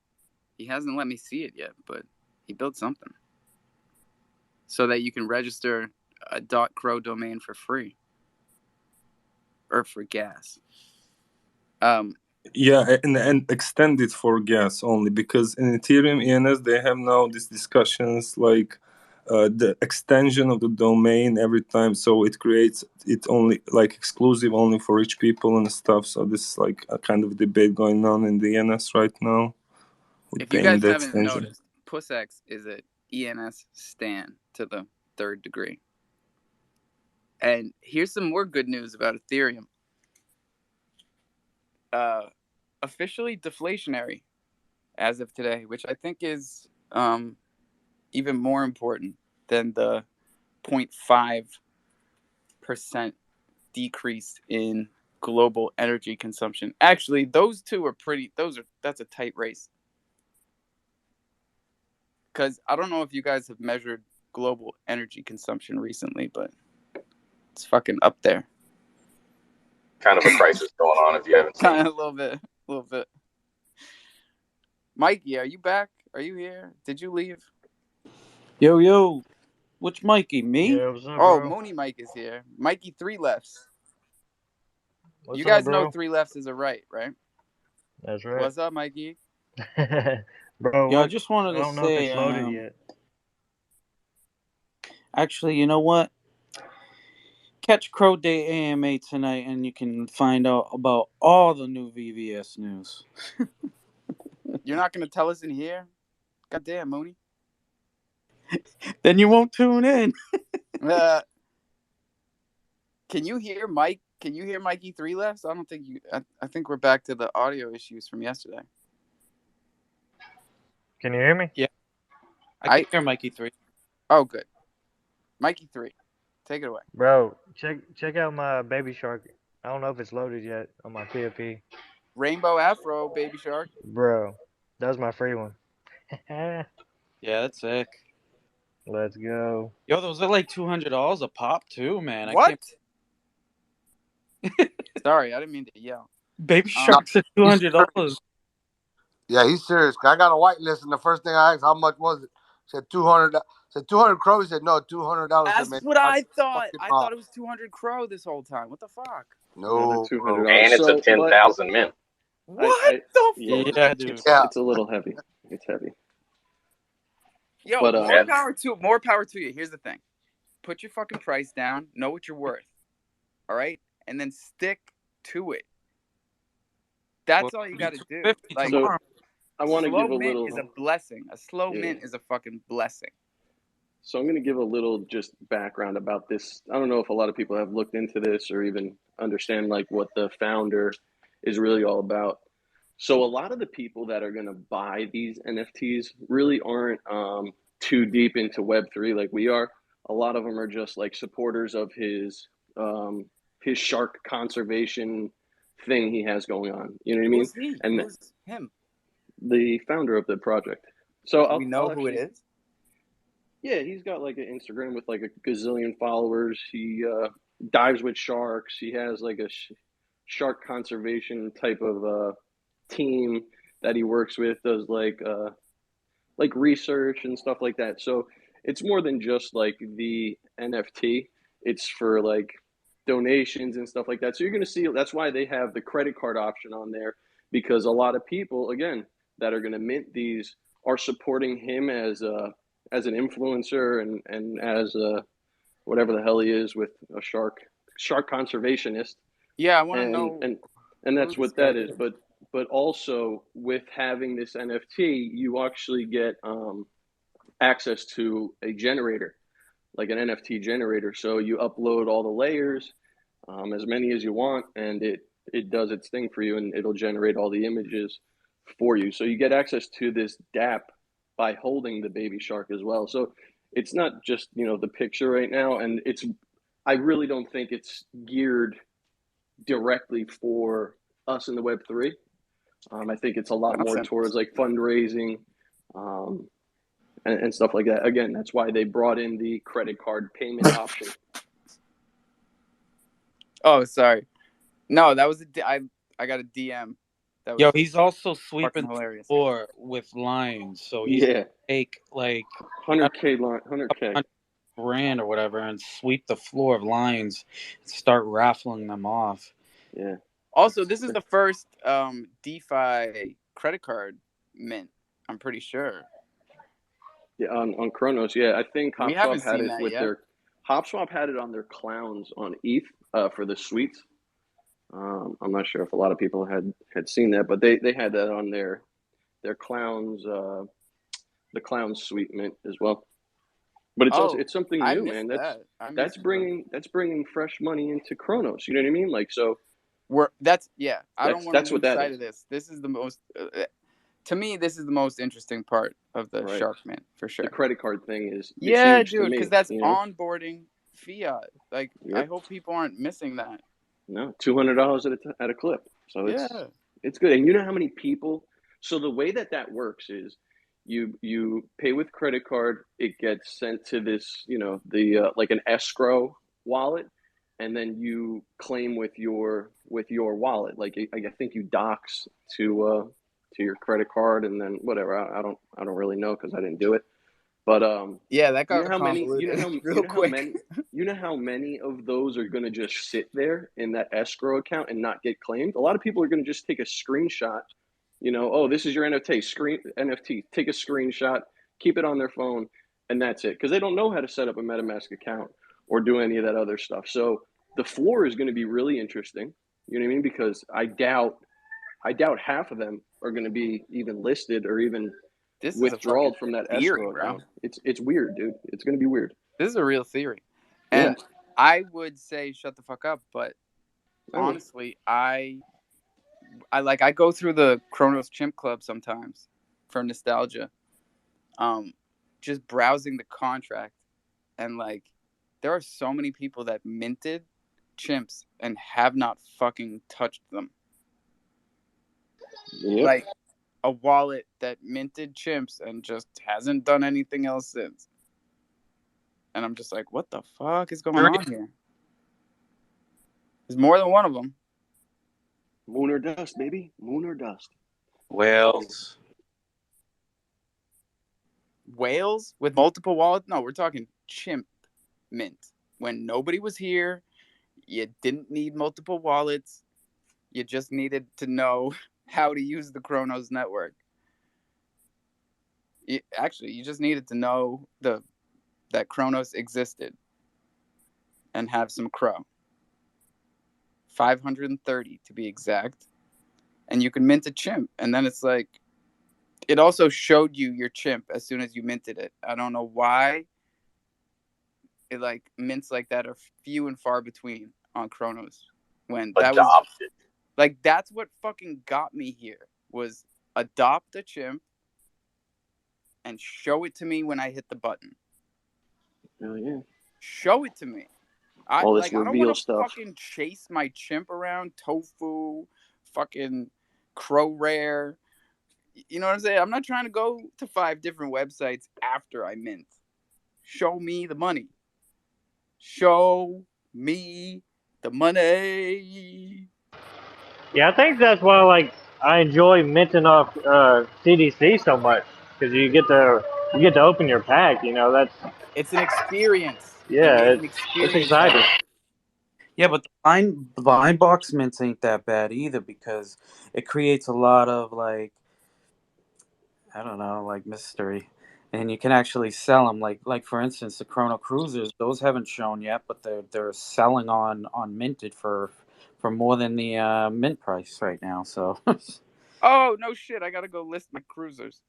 He hasn't let me see it yet, but he built something so that you can register a .cro domain for free or for gas. Yeah, and extend it for gas only, because in Ethereum ENS they have now these discussions like the extension of the domain every time, so it creates it only like exclusive only for rich people and stuff. So this is like a kind of debate going on in the ENS right now with If you paying guys the haven't extension. noticed, PussX is a ENS stan to the third degree. And here's some more good news about Ethereum. Officially deflationary as of today, which I think is even more important than the 0.5% decrease in global energy consumption. Actually, those two are that's a tight race. Because I don't know if you guys have measured global energy consumption recently, but it's fucking up there. Kind of a crisis going on if you haven't seen. Kind of a little bit. Mikey, are you back? Are you here? Did you leave? Yo, which Mikey? Me? Yeah, what's up, Oh, bro? Mooney Mike is here. Mikey 3 lefts. What's You up, guys know bro? 3 lefts is a right? That's right. What's up, Mikey? Bro, Yeah, I what? just I wanted to don't know if say, it's loaded yet. actually, you know what? Catch Crow Day AMA tonight, and you can find out about all the new VVS news. You're not gonna tell us in here? Goddamn, Mooney. Then you won't tune in. Can you hear Mike? Can you hear Mikey 3 lefts? I don't think you. I think we're back to the audio issues from yesterday. Can you hear me? Yeah, I can hear Mikey 3. Oh, good. Mikey 3, take it away. Bro, check out my Baby Shark. I don't know if it's loaded yet on my PFP. Rainbow Afro, Baby Shark. Bro, that was my free one. Yeah, that's sick. Let's go. Yo, those are like $200 a pop too, man. What? I can't... Sorry, I didn't mean to yell. Baby Sharks are $200. Yeah, he's serious. I got a whitelist, and the first thing I asked, how much was it? Said 200. Said 200 Cro. He said no, $200. That's what I thought. I thought it was 200 Cro this whole time. What the fuck? No, $200. And it's a 10,000 mint. What the fuck? Yeah, dude. It's a little heavy. It's heavy. Yo, But, more power to you. Here's the thing. Put your fucking price down. Know what you're worth. All right? And then stick to it. That's all you got to do. Like, so I want to give a mint little. is a blessing. A slow mint is a fucking blessing. So I'm going to give a little just background about this. I don't know if a lot of people have looked into this or even understand like what the founder is really all about. So a lot of the people that are going to buy these NFTs really aren't too deep into Web3 like we are. A lot of them are just like supporters of his shark conservation thing he has going on. You know what I mean? Who's he? And Who's him? The founder of the project. So Do we know who it is? Yeah, he's got like an Instagram with like a gazillion followers. He dives with sharks. He has like a shark conservation type of team that he works with. Does like research and stuff like that. So it's more than just like the NFT. It's for like donations and stuff like that. So you're gonna see. That's why they have the credit card option on there, because a lot of people, again, that are gonna mint these are supporting him as as an influencer and as whatever the hell he is with a shark conservationist, Yeah, I want to and know and who that's this what guy that is. is. But also with having this NFT, you actually get access to a generator, like an NFT generator. So you upload all the layers, as many as you want, and it does its thing for you, and it'll generate all the images for you. So you get access to this DApp by holding the baby shark as well. So it's not just the picture right now, and I really don't think it's geared directly for us in the Web3. I think it's a lot more Nonsense. towards like fundraising, um, and stuff like that. Again, that's why they brought in the credit card payment option. Oh, sorry. No, that was I got a DM. That Yo, was he's also fucking sweeping the hilarious. floor with lines, so he's Yeah, take like 100K line, 100K. $100,000 or whatever and sweep the floor of lines and start raffling them off. Yeah. Also, this is the first DeFi creddet card mint. I'm pretty sure. Yeah, on Kronos, yeah. I think We haven't HopSwap had seen it that with yet. their HopSwap had it on their clowns on ETH for the suites. I'm not sure if a lot of people had seen that, but they had that on their clowns the clowns suite mint as well. But Oh, it's something I new, missed man. that. I That's missed the. bringing fresh money into Kronos. You know what I mean? Like so That's yeah. I don't want to that's what lose that sight is, of this. This is the most. To me, this is the most interesting part of the right? Shark Mint for The sure. credit card thing is Yeah, huge to dude, because me. that's You know? onboarding fiat. Like, I Yep. hope people aren't missing that. No, $200 at a clip. So Yeah. it's good. And you know how many people? So the way that works is you pay with credit card. It gets sent to this, the like an escrow wallet, and then you claim with your wallet. Like I think you docs to your credit card, and then whatever. I don't really know because I didn't do it. But Yeah, that you know got how many convoluted real quick. you know how many of those are going to just sit there in that escrow account and not get claimed? A lot of people are going to just take a screenshot. Oh, this is your NFT. Take a screenshot, keep it on their phone, and that's it. Because they don't know how to set up a MetaMask account or do any of that other stuff. So the floor is going to be really interesting. You know what I mean? Because I doubt half of them are going to be even listed or even This is a fucking withdrawal from that theory, escrow bro. account. It's weird, dude. It's going to be weird. This is a real theory. Yeah. And I would say shut the fuck up, but I know. honestly, I go through the Kronos Chimp Club sometimes for nostalgia. Just browsing the contract, and like there are so many people that minted chimps and have not fucking touched them. Yep. Like a wallet that minted chimps and just hasn't done anything else since. And I'm just like, what the fuck is going on here? There's more than one of them. Moon or dust, baby. Moon or dust. Whales. Whales with multiple wallets? No, we're talking chimp mint. When nobody was here, you didn't need multiple wallets. You just needed to know how to use the Kronos network. You just needed to know that Kronos existed and have some Cro. 530 to be exact. And you can mint a chimp. And then it's like, it also showed you your chimp as soon as you minted it. I don't know why it like mints like that are few and far between on Kronos. When that was Adopted. like, that's what fucking got me here was adopt a chimp and show it to me when I hit the button. Oh yeah. Show it to me. All this I don't reveal want to stuff. fucking chase my chimp around tofu, fucking Crow Rare. You know what I'm saying? I'm not trying to go to 5 different websites after I mint. Show me the money. Show me the money. Yeah, I think that's why like I enjoy minting off CDC so much because you get to open your pack. It's an experience. You Yeah, get an it's experience out exciting. of it. Yeah, but the blind box mints ain't that bad either because it creates a lot of like I don't know, like mystery. and you can actually sell them. Like for instance, the Chrono Cruisers. Those haven't shown yet, but they're selling on Minted for more than the mint price right now. So Oh no shit! I gotta go list my cruisers.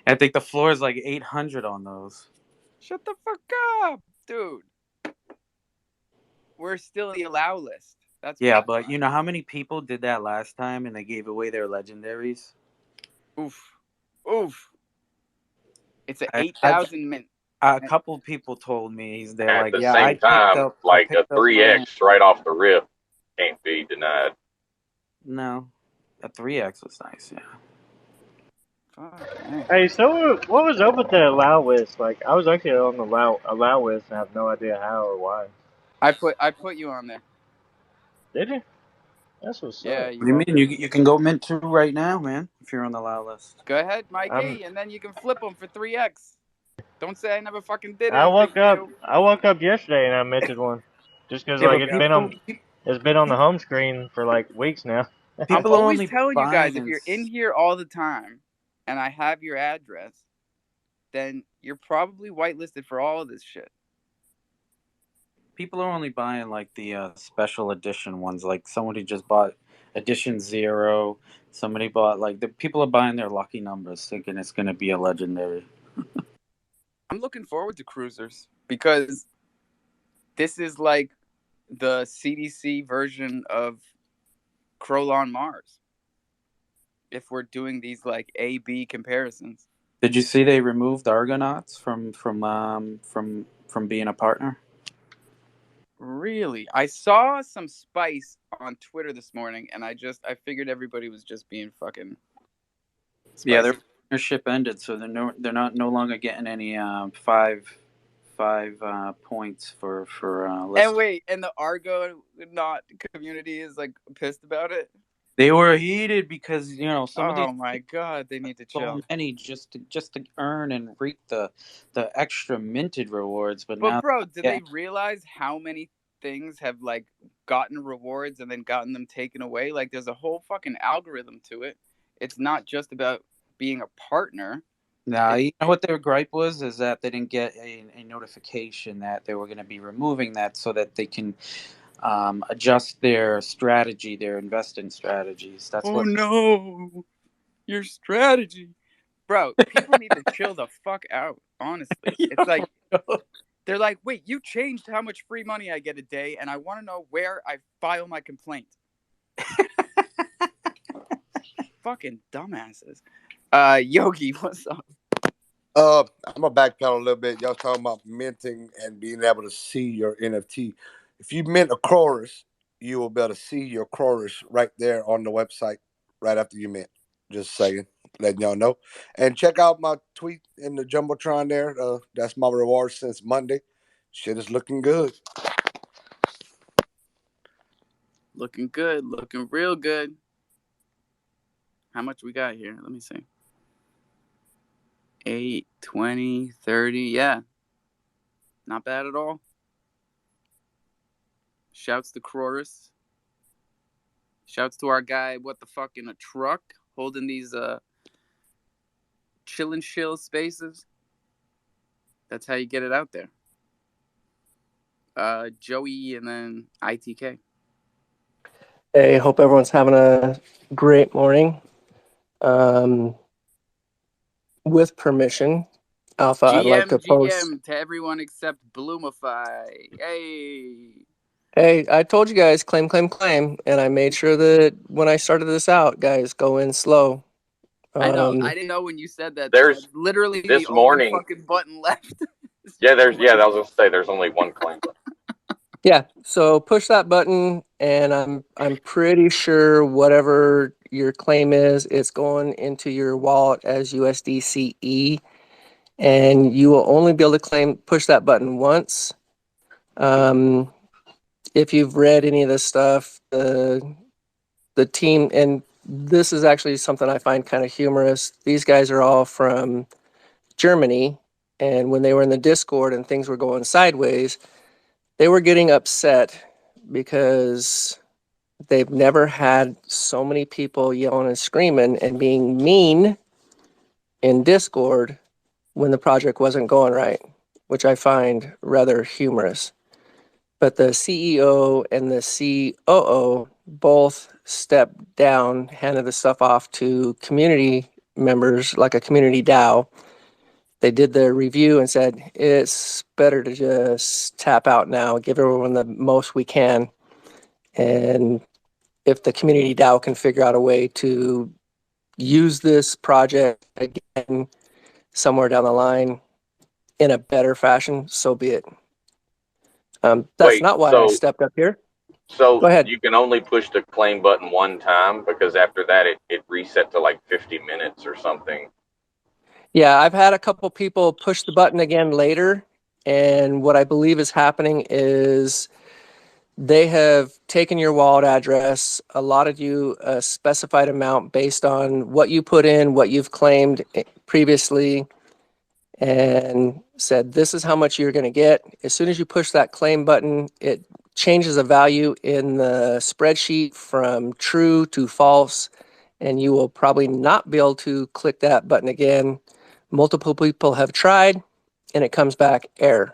I think the floor is like 800 on those. Shut the fuck up, dude. We're still the allow list. That's Yeah, why. but you know how many people did that last time and they gave away their legendaries? Oof, oof. It's a I've 8,000 mint. a couple people told me they're At like, the yeah, same time, I like a picked up land. 3x right off the rip can't be denied. No, a 3x was nice. Yeah. Fucking Hey, so what was up with the allow list? Like, I was actually on the allow list and I have no idea how or why. I put you on there. Did you? That's what's Yeah, up. What do you you are. mean? You can go mint two right now, man. If you're on the allow list. Go ahead, I'm. Mikey, and then you can flip them for 3x. Don't say I never fucking did it, big deal. I woke up yesterday and I minted one, just because Yeah, like but it's been on the home screen for like weeks now. I'm people are always only telling you guys, buying if and you're in here all the time and I have your address, then you're probably whitelisted for all of this shit. people are only buying like the special edition ones. Like somebody just bought edition 0. Somebody bought like the people are buying their lucky numbers, thinking it's going to be a legendary. I'm looking forward to cruisers because this is like the CDC version of Kroll on Mars. If we're doing these like A/B comparisons. Did you see they removed Argonauts from being a partner? Really? I saw some spice on Twitter this morning and I figured everybody was just being fucking Yeah, their spicy. partnership ended, so they're not no longer getting any five points for And listing. wait, and the Argo not community is like pissed about it? They were heated because some of these Oh my god, they need to so chill. many just to earn and reap the extra minted rewards, but But now bro, do yeah, they realize how many things have like gotten rewards and then gotten them taken away? Like there's a whole fucking algorithm to it. It's not just about being a partner. now It's you know what their gripe was is that they didn't get a notification that they were going to be removing that so that they can adjust their strategy, their investing strategies. That's oh what. no, your strategy. Bro, people need to chill the fuck out, honestly. It's like they're like, "Wait, you changed how much free money I get a day and I want to know where I file my complaint." Fucking dumbasses. Yogi, what's up? I'm gonna backpedal a little bit. Y'all talking about minting and being able to see your NFT. If you mint a chorus, you will be able to see your chorus right there on the website right after you mint. Just saying, letting y'all know. And check out my tweet in the jumbotron there. That's my reward since Monday. Shit is looking good. Looking good, looking real good. How much we got here? Let me see. 8, 20, 30. Yeah. Not bad at all. Shouts to Chorus. Shouts to our guy, what the fuck, in a truck holding these chill and chill spaces. That's how you get it out there. Joey and then ITK. Hey, hope everyone's having a great morning. With permission, Alpha, I'd like to post. GM to everyone except Bloomify. Hey. Hey, I told you guys, claim, and I made sure that when I started this out, guys, go in slow. I know. I didn't know when you said that. That's There's literally the this only morning. fucking button left. Yeah, I was gonna say there's only one claim. Yeah, so push that button, and I'm pretty sure whatever your claim is, it's going into your wallet as USDCE, and you will only be able to push that button once. If you've read any of this stuff, the team, and this is actually something I find kind of humorous. These guys are all from Germany, and when they were in the Discord and things were going sideways, they were getting upset because they've never had so many people yelling and screaming and being mean in Discord when the project wasn't going right, which I find rather humorous. But the CEO and the COO both stepped down, handed the stuff off to community members, like a community DAO. They did the review and said, it's better to just tap out now, give everyone the most we can. And if the community DAO can figure out a way to use this project again somewhere down the line in a better fashion, so be it. That's Wait, not why I stepped up here. so Go ahead. you can only push the claim button one time because after that it reset to like 50 minutes or something. Yeah, I've had a couple people push the button again later, and what I believe is happening is they have taken your wallet address, allotted you a specified amount based on what you put in, what you've claimed previously, and said, this is how much you're going to get. As soon as you push that claim button, it changes a value in the spreadsheet from true to false, and you will probably not be able to click that button again. Multiple people have tried, and it comes back error.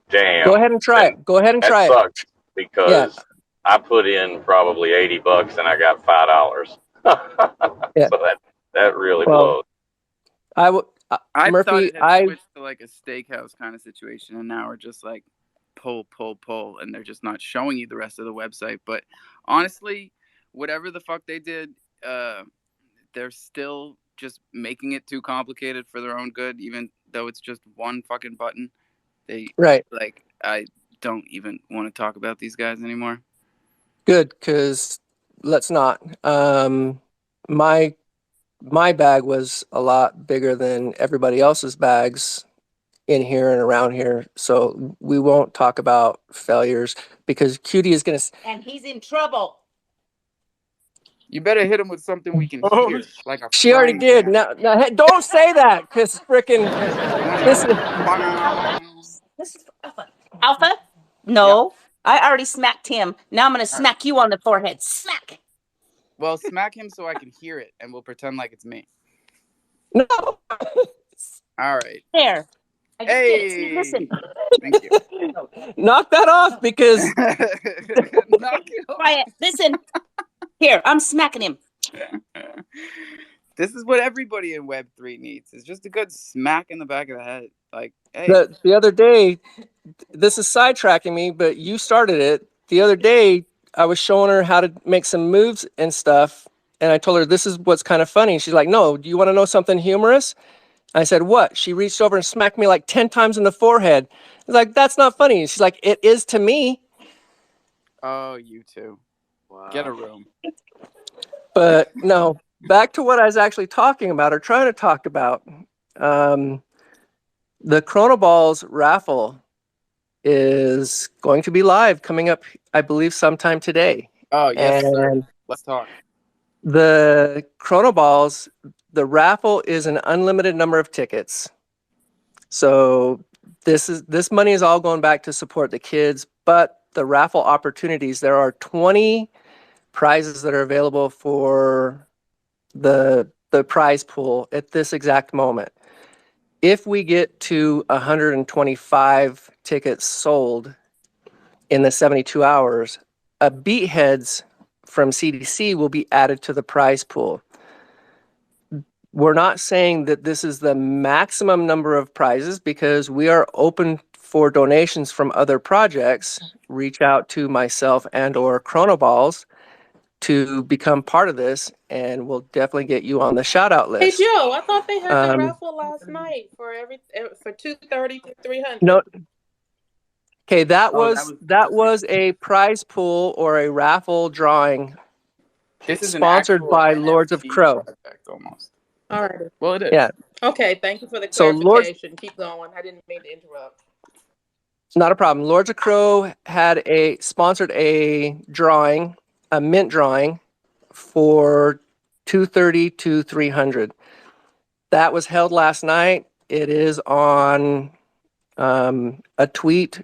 Damn. Go ahead and try it. Go ahead and try it. That sucks because I put in probably $80 and I got $5. Yeah. So that really blows. I Murphy, thought it had switched to like a steakhouse kind of situation, and now we're just like pull, and they're just not showing you the rest of the website. But honestly, whatever the fuck they did, they're still just making it too complicated for their own good, even though it's just one fucking button. Like, I don't even want to talk about these guys anymore. Good, because let's not. My bag was a lot bigger than everybody else's bags in here and around here, so we won't talk about failures because Cutie is gonna. And he's in trouble. You better hit him with something we can hear, like a. She already did. Now, hey, don't say that, because freaking this is Alpha. No, I already smacked him. Now I'm gonna smack you on the forehead. Smack. Well, smack him so I can hear it, and we'll pretend like it's me. No. All right. There. Hey. Listen. Thank you. Knock that off, because. Knock it off. Quiet. Listen. Here, I'm smacking him. This is what everybody in Web3 needs. It's just a good smack in the back of the head. Like, hey. The other day, this is sidetracking me, but you started it. The other day, I was showing her how to make some moves and stuff, and I told her, this is what's kind of funny. She's like, no, do you want to know something humorous? I said, what? She reached over and smacked me like 10 times in the forehead. I was like, that's not funny. She's like, it is to me. Oh, you too. Wow. Get a room. But no, back to what I was actually talking about or trying to talk about. The Chronoballs raffle is going to be live coming up, I believe, sometime today. Oh, yes, sir. Let's talk. The Chronoballs, the raffle is an unlimited number of tickets. So this money is all going back to support the kids, but the raffle opportunities, there are 20 prizes that are available for the prize pool at this exact moment. If we get to 125 tickets sold in the 72 hours, a Beatheads from CDC will be added to the prize pool. We're not saying that this is the maximum number of prizes because we are open for donations from other projects. Reach out to myself and or Chronoballs to become part of this, and we'll definitely get you on the shout out list. Hey Joe, I thought they had the raffle last night for $230 to $300. No. Okay, that was a prize pool or a raffle drawing. This is sponsored by Lords of Cro. Almost. All right. Well, it is. Yeah. Okay, thank you for the clarification. Keep going. I didn't mean to interrupt. Not a problem. Lords of Cro had sponsored a drawing, a mint drawing for $230 to $300. That was held last night. It is on a tweet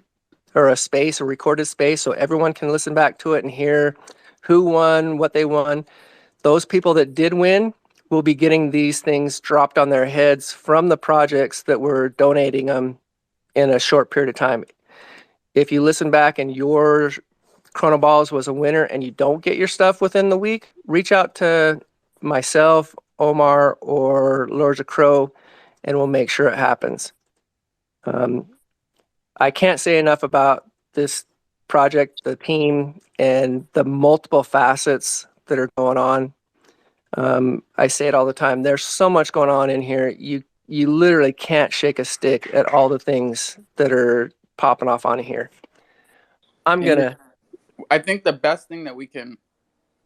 or a space, a recorded space, so everyone can listen back to it and hear who won, what they won. Those people that did win will be getting these things dropped on their heads from the projects that were donating them in a short period of time. If you listen back and your Chronoballs was a winner and you don't get your stuff within the week, reach out to myself, Omar, or Lords of Crow, and we'll make sure it happens. I can't say enough about this project, the team, and the multiple facets that are going on. I say it all the time. There's so much going on in here. You literally can't shake a stick at all the things that are popping off on here. I think the best thing that we can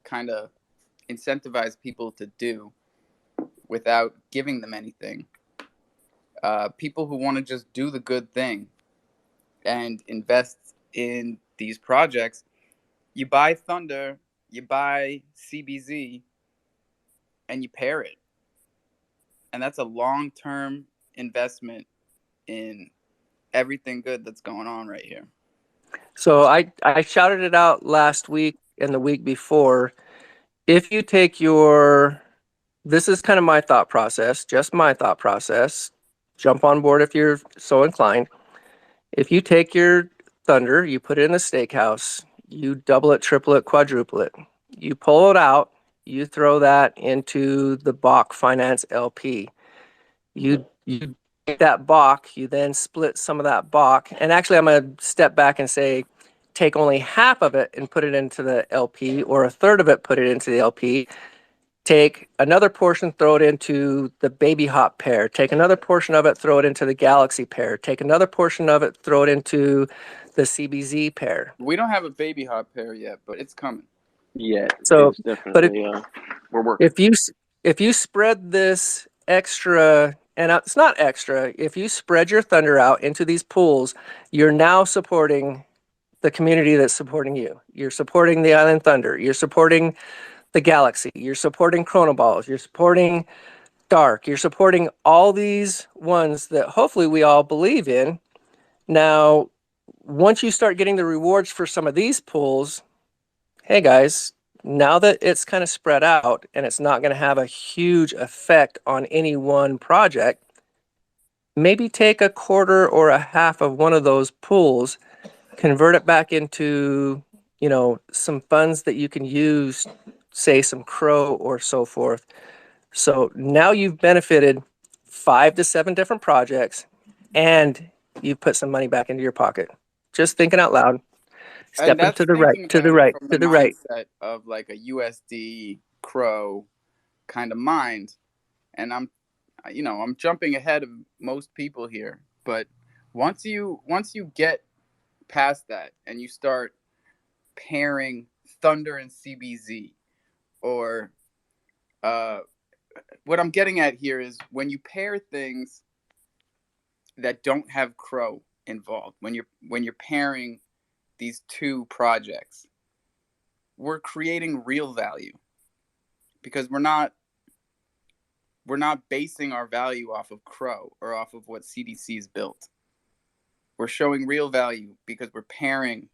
kind of incentivize people to do without giving them anything, people who want to just do the good thing and invest in these projects, you buy Thunder, you buy CBZ, and you pair it. And that's a long-term investment in everything good that's going on right here. So I shouted it out last week and the week before. If you take this is kind of my thought process, just my thought process. Jump on board if you're so inclined. If you take your Thunder, you put it in a steakhouse, you double it, triple it, quadruple it. You pull it out, you throw that into the Bach Finance LP. You take that Bach, you then split some of that Bach. And actually, I'm going to step back and say, take only half of it and put it into the LP, or a third of it, put it into the LP. Take another portion, throw it into the Baby Hop pair. Take another portion of it, throw it into the Galaxy pair. Take another portion of it, throw it into the CBZ pair. We don't have a Baby Hop pair yet, but it's coming. Yeah, So, it's definitely, we're working. If you spread this extra, and it's not extra, if you spread your Thunder out into these pools, you're now supporting the community that's supporting you. You're supporting the Island Thunder. You're supporting the Galaxy. You're supporting Chronoballs. You're supporting Dark. You're supporting all these ones that hopefully we all believe in. Now, once you start getting the rewards for some of these pools, hey guys, now that it's kind of spread out and it's not going to have a huge effect on any one project, maybe take a quarter or a half of one of those pools, convert it back into, some funds that you can use, say some Crow or so forth. So now you've benefited 5 to 7 different projects and you've put some money back into your pocket. Just thinking out loud. And Stepping that's to the right, thinking to the about it right, from the to the right. mindset of like a USD Crow kind of mind. And I'm jumping ahead of most people here, but once you get past that and you start pairing Thunder and CBZ, or what I'm getting at here is when you pair things that don't have Crow involved, when you're pairing these two projects, we're creating real value, because we're not basing our value off of Crow or off of what CDC's built. We're showing real value because we're pairing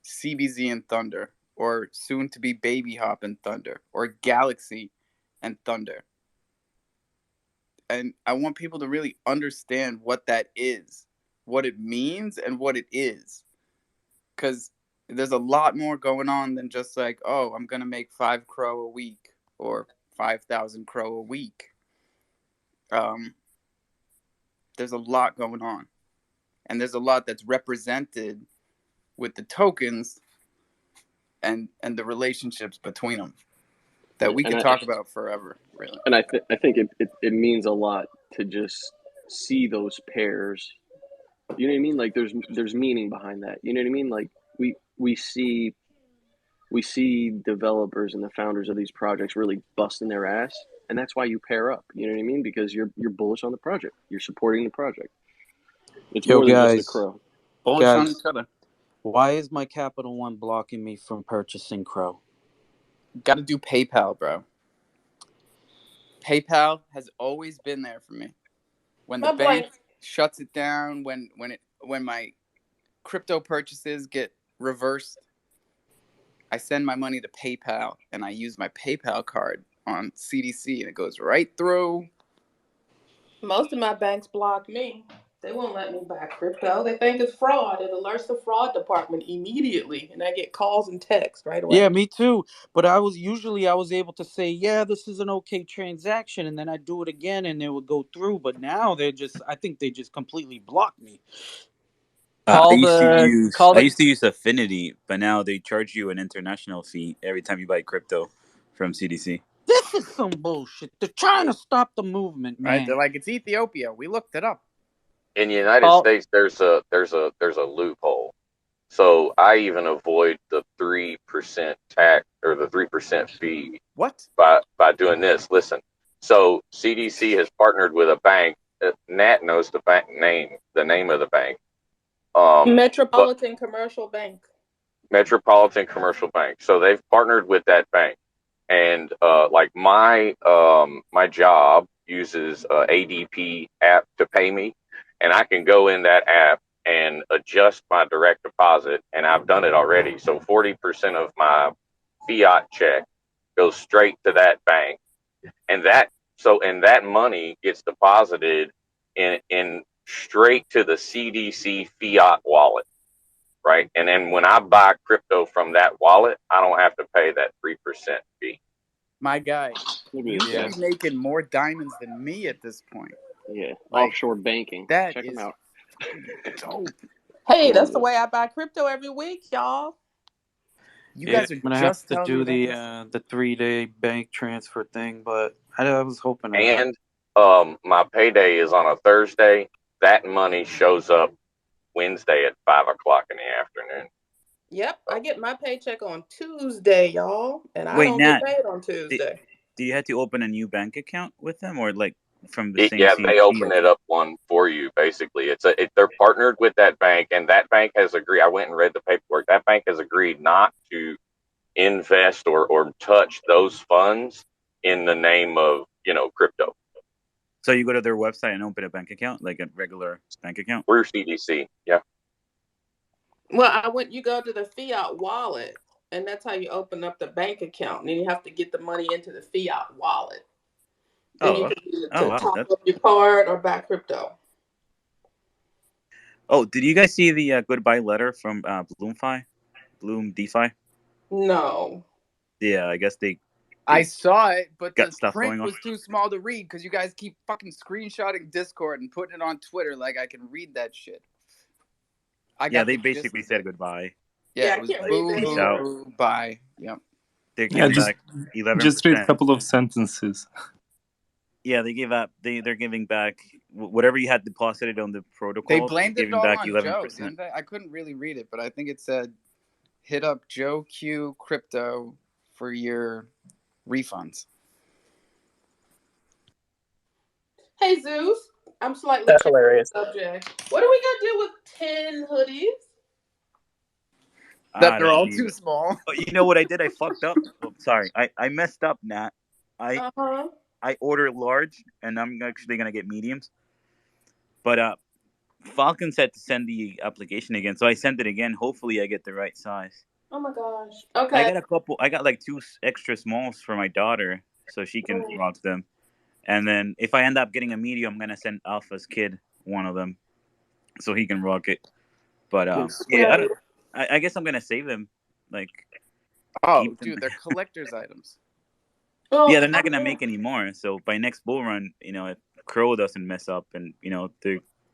CBZ and Thunder, or soon to be Baby Hop and Thunder, or Galaxy and Thunder. And I want people to really understand what that is, what it means, and what it is. Because there's a lot more going on than just like, oh, I'm going to make 5 Crow a week or 5,000 Crow a week. There's a lot going on. And there's a lot that's represented with the tokens and the relationships between them that we could talk about forever, really. And I think it means a lot to just see those pairs. You know what I mean? Like there's meaning behind that. You know what I mean? Like we see developers and the founders of these projects really busting their ass, and that's why you pair up. You know what I mean? Because you're bullish on the project. You're supporting the project. It's more than just a Crow. Bullish on each other. Why is my Capital One blocking me from purchasing Crow? Got to do PayPal, bro. PayPal has always been there for me. When the bank shuts it down, when my crypto purchases get reversed, I send my money to PayPal and I use my PayPal card on CDC, and it goes right through. Most of my banks block me. They won't let me buy crypto. They think it's fraud. It alerts the fraud department immediately, and I get calls and texts right away. Yeah, me too. But I was able to say, yeah, this is an okay transaction, and then I do it again, and it would go through. But now I think they just completely block me. Call the I used to use Affinity, but now they charge you an international fee every time you buy crypto from CDC. This is some bullshit. They're trying to stop the movement, Right? man. They're like, it's Ethiopia. We looked it up. In the United call States, there's a loophole. So I even avoid the 3% tax or the 3% fee What? by doing this. Listen, so CDC has partnered with a bank. Nat knows the bank name, the name of the bank. But Metropolitan Commercial Bank. Metropolitan Commercial Bank. So they've partnered with that bank, and like my job uses ADP app to pay me, and I can go in that app and adjust my direct deposit, and I've done it already. So 40% of my fiat check goes straight to that bank, and that money gets deposited in straight to the CDC fiat wallet, right? And then when I buy crypto from that wallet, I don't have to pay that 3% fee. My guy, Maybe you a should Yeah. be making more diamonds than me at this point. Yeah, Like, offshore banking. that Check them is out. fucking dope. Hey, that's the way I buy crypto every week, y'all. You Yeah, guys are I'm gonna have just to telling me do about this. the 3-day bank transfer thing, but I was hoping I. And my payday is on a Thursday. That money shows up Wednesday at 5 o'clock in the afternoon. Yep, I get my paycheck on Tuesday, y'all, and I Wait, don't get Nat, paid on do, Tuesday. do you have to open a new bank account with them, or like from the same Yeah, they CDC open it account? up one for you. Basically, they're partnered with that bank, and that bank has agreed. I went and read the paperwork. That bank has agreed not to invest or touch those funds in the name of crypto So you go to their website and open a bank account, like a regular bank account. through CDC. Yeah. Well, you go to the fiat wallet, and that's how you open up the bank account. And then you have to get the money into the fiat wallet. Then you Oh, can use it oh to wow, top that's. up your card or buy crypto. Oh, did you guys see the goodbye letter from Bloom DeFi? No. Yeah, I guess they I saw it, but got the stuff print going on. was too small to read because you guys keep fucking screenshotting Discord and putting it on Twitter like I can read that shit. I Yeah, got they the gist basically of said it. goodbye. Yeah, Yeah, it I was can't read boo, that Peace boo, out. either. boo, bye. Yep. They're Yeah, giving back just read a 11%. couple of sentences. Yeah, they give up. They're giving back whatever you had deposited on the They protocol. They're blamed it giving all back on Joe, 11%. didn't they? I couldn't really read it, but I think it said hit up Joe Q Crypto for your refunds. Hey, Zeus. I'm slightly That's changing hilarious. the subject. What are we going to do with 10 hoodies? That I they're don't all even. too small. Oh, you know what I did? I fucked up. Oh, sorry, I messed up, Nat. I Uh-huh. I ordered large, and I'm actually gonna get mediums. But Falcon said to send the application again, so I sent it again. Hopefully, I get the right size. Oh, my gosh. I Okay. got a couple. I got like two extra smalls for my daughter, so she can Mm. rock them. And then if I end up getting a medium, I'm gonna send Alpha's kid one of them, so he can rock it. But yeah, Sweet. I guess I'm gonna save them, like Oh, keep them. dude, they're collector's items. Yeah, Well, they're not gonna make any more. So by next bull run, if Crow doesn't mess up and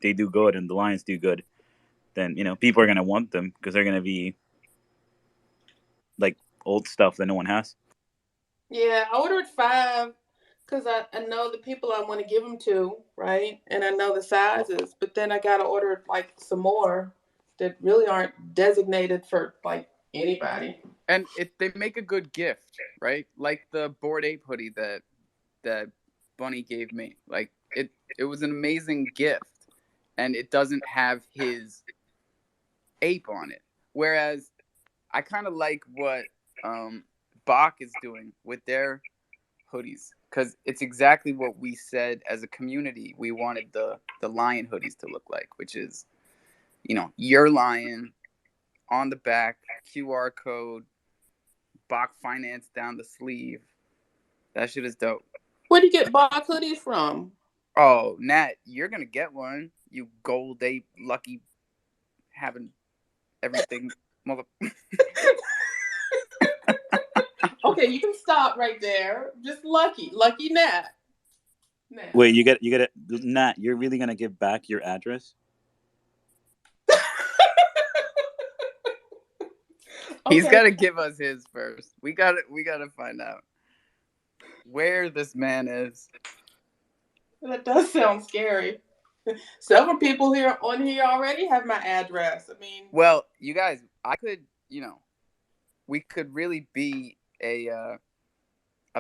they do good and the Lions do good, then people are gonna want them because they're gonna be like old stuff that no one has. yeah, I ordered 5 because I know the people I want to give them to, right? And I know the sizes, but then I got to order like some more that really aren't designated for like anybody. And they make a good gift, right? Like the Bored Ape hoodie that Bunny gave me. Like it was an amazing gift, and it doesn't have his ape on it. Whereas I kind of like what Bach is doing with their hoodies because it's exactly what we said as a community we wanted the lion hoodies to look like, which is your lion on the back, QR code, Bach Finance down the sleeve, That shit is dope. Where do you get bog hoodies from? Oh, Nat, you're gonna get one. You gold ape lucky having everything mother. Okay, you can stop right there. Just lucky Nat. Wait, you get Nat. You're really gonna give back your address? He's Okay. got to give us his first. We got to find out where this man is. That does sound scary. Several people here already have my address. I mean, Well, you guys, I could, we could really be a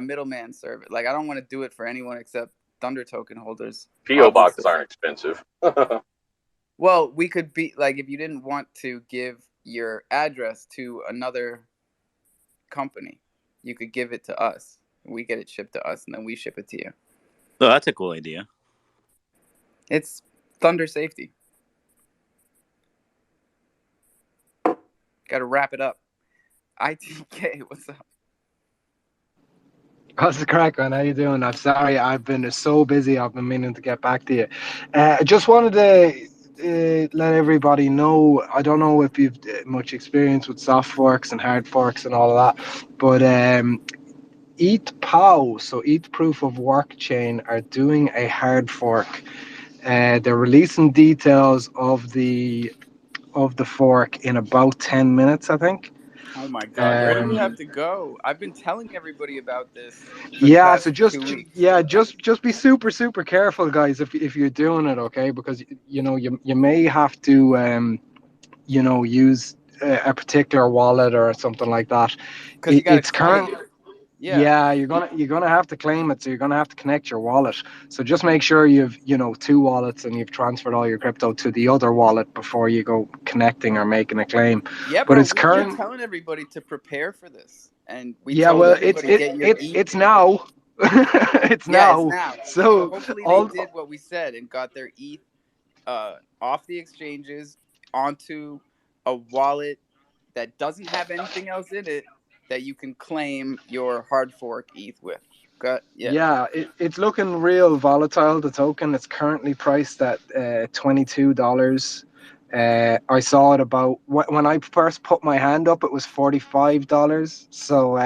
middleman service. Like, I don't want to do it for anyone except Thunder token holders. PO boxes Obviously. aren't expensive. Well, we could be like, if you didn't want to give your address to another company, you could give it to us. We get it shipped to us, and then we ship it to you. Oh, that's a cool idea. It's Thunder safety. Got to wrap it up. ITK, what's up? How's the crack, man? How you doing? I'm sorry, I've been so busy. I've been meaning to get back to you. I just wanted to let everybody know. I don't know if you've much experience with soft forks and hard forks and all of that, but Eat POW, so Eat Proof of Work Chain, are doing a hard fork. They're releasing details of the fork in about 10 minutes, I think. Oh my God, where do we have to go? I've been telling everybody about this for the Yeah, past so just 2 weeks. just be super careful, guys, if you're doing it, okay? Because you may have to use a particular wallet or something like that. Because you got to It's claim current. it. Yeah, you're gonna have to claim it, so you're gonna have to connect your wallet. So just make sure you've 2 wallets and you've transferred all your crypto to the other wallet before you go connecting or making a claim. Yeah, But bro, it's we've been current. telling everybody to prepare for this, and we Yeah, told well, it's everybody it, get your it ETH. it's now. It's Yeah, it's now. now. So So hopefully they all did what we said and got their ETH off the exchanges onto a wallet that doesn't have anything else in it that you can claim your hard fork ETH with. Got Yeah, it's looking real volatile. The token is currently priced at $22. I saw it about when I first put my hand up, it was $45. So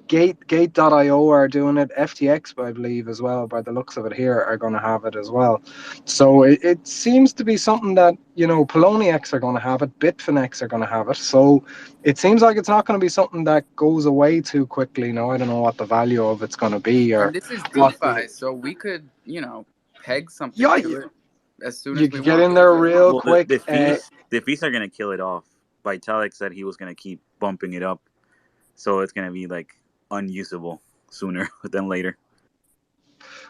Gate.io are doing it. FTX, I believe, as well, by the looks of it here, are going to have it as well. So it seems to be something that, Poloniex are going to have it, Bitfinex are going to have it. So it seems like it's not going to be something that goes away too quickly. I don't know what the value of it's going to be or and this is what DeFi, so we could, peg something yeah, to it as soon you as we could get want. in there real Well, quick. the fees are gonna kill it off. Vitalik said he was gonna keep bumping it up, so it's gonna be like unusable sooner than later.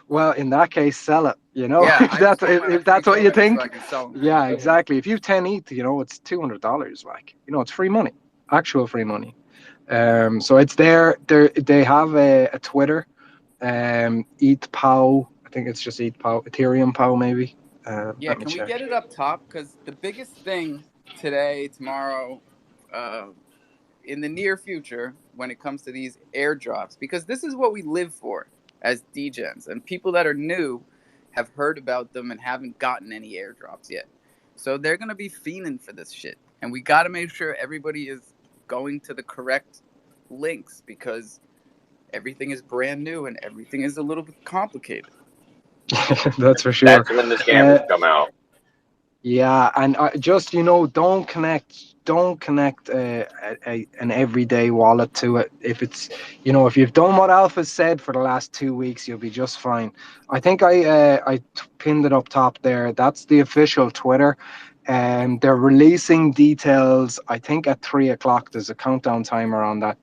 Well, in that case, sell it. Yeah, If I just want my if free that's what you token so I think. can sell them. Yeah, exactly. If you've 10 ETH, it's $200. Like, it's free money, actual free money. So it's there. They have a Twitter. ETH POW. I think it's just ETH POW. Ethereum POW, maybe. Yeah, Let me can we check. get it up top? Because the biggest thing today, tomorrow, in the near future, when it comes to these airdrops, because this is what we live for as degens, and people that are new have heard about them and haven't gotten any airdrops yet. So they're going to be fiending for this shit. And we got to make sure everybody is going to the correct links because everything is brand new and everything is a little bit complicated. That's for sure. That's when the scammers come out. Yeah, and just don't connect an everyday wallet to it. If it's if you've done what Alpha said for the last 2 weeks, you'll be just fine. I think I pinned it up top there. That's the official Twitter, and they're releasing details. I think at 3 o'clock. There's a countdown timer on that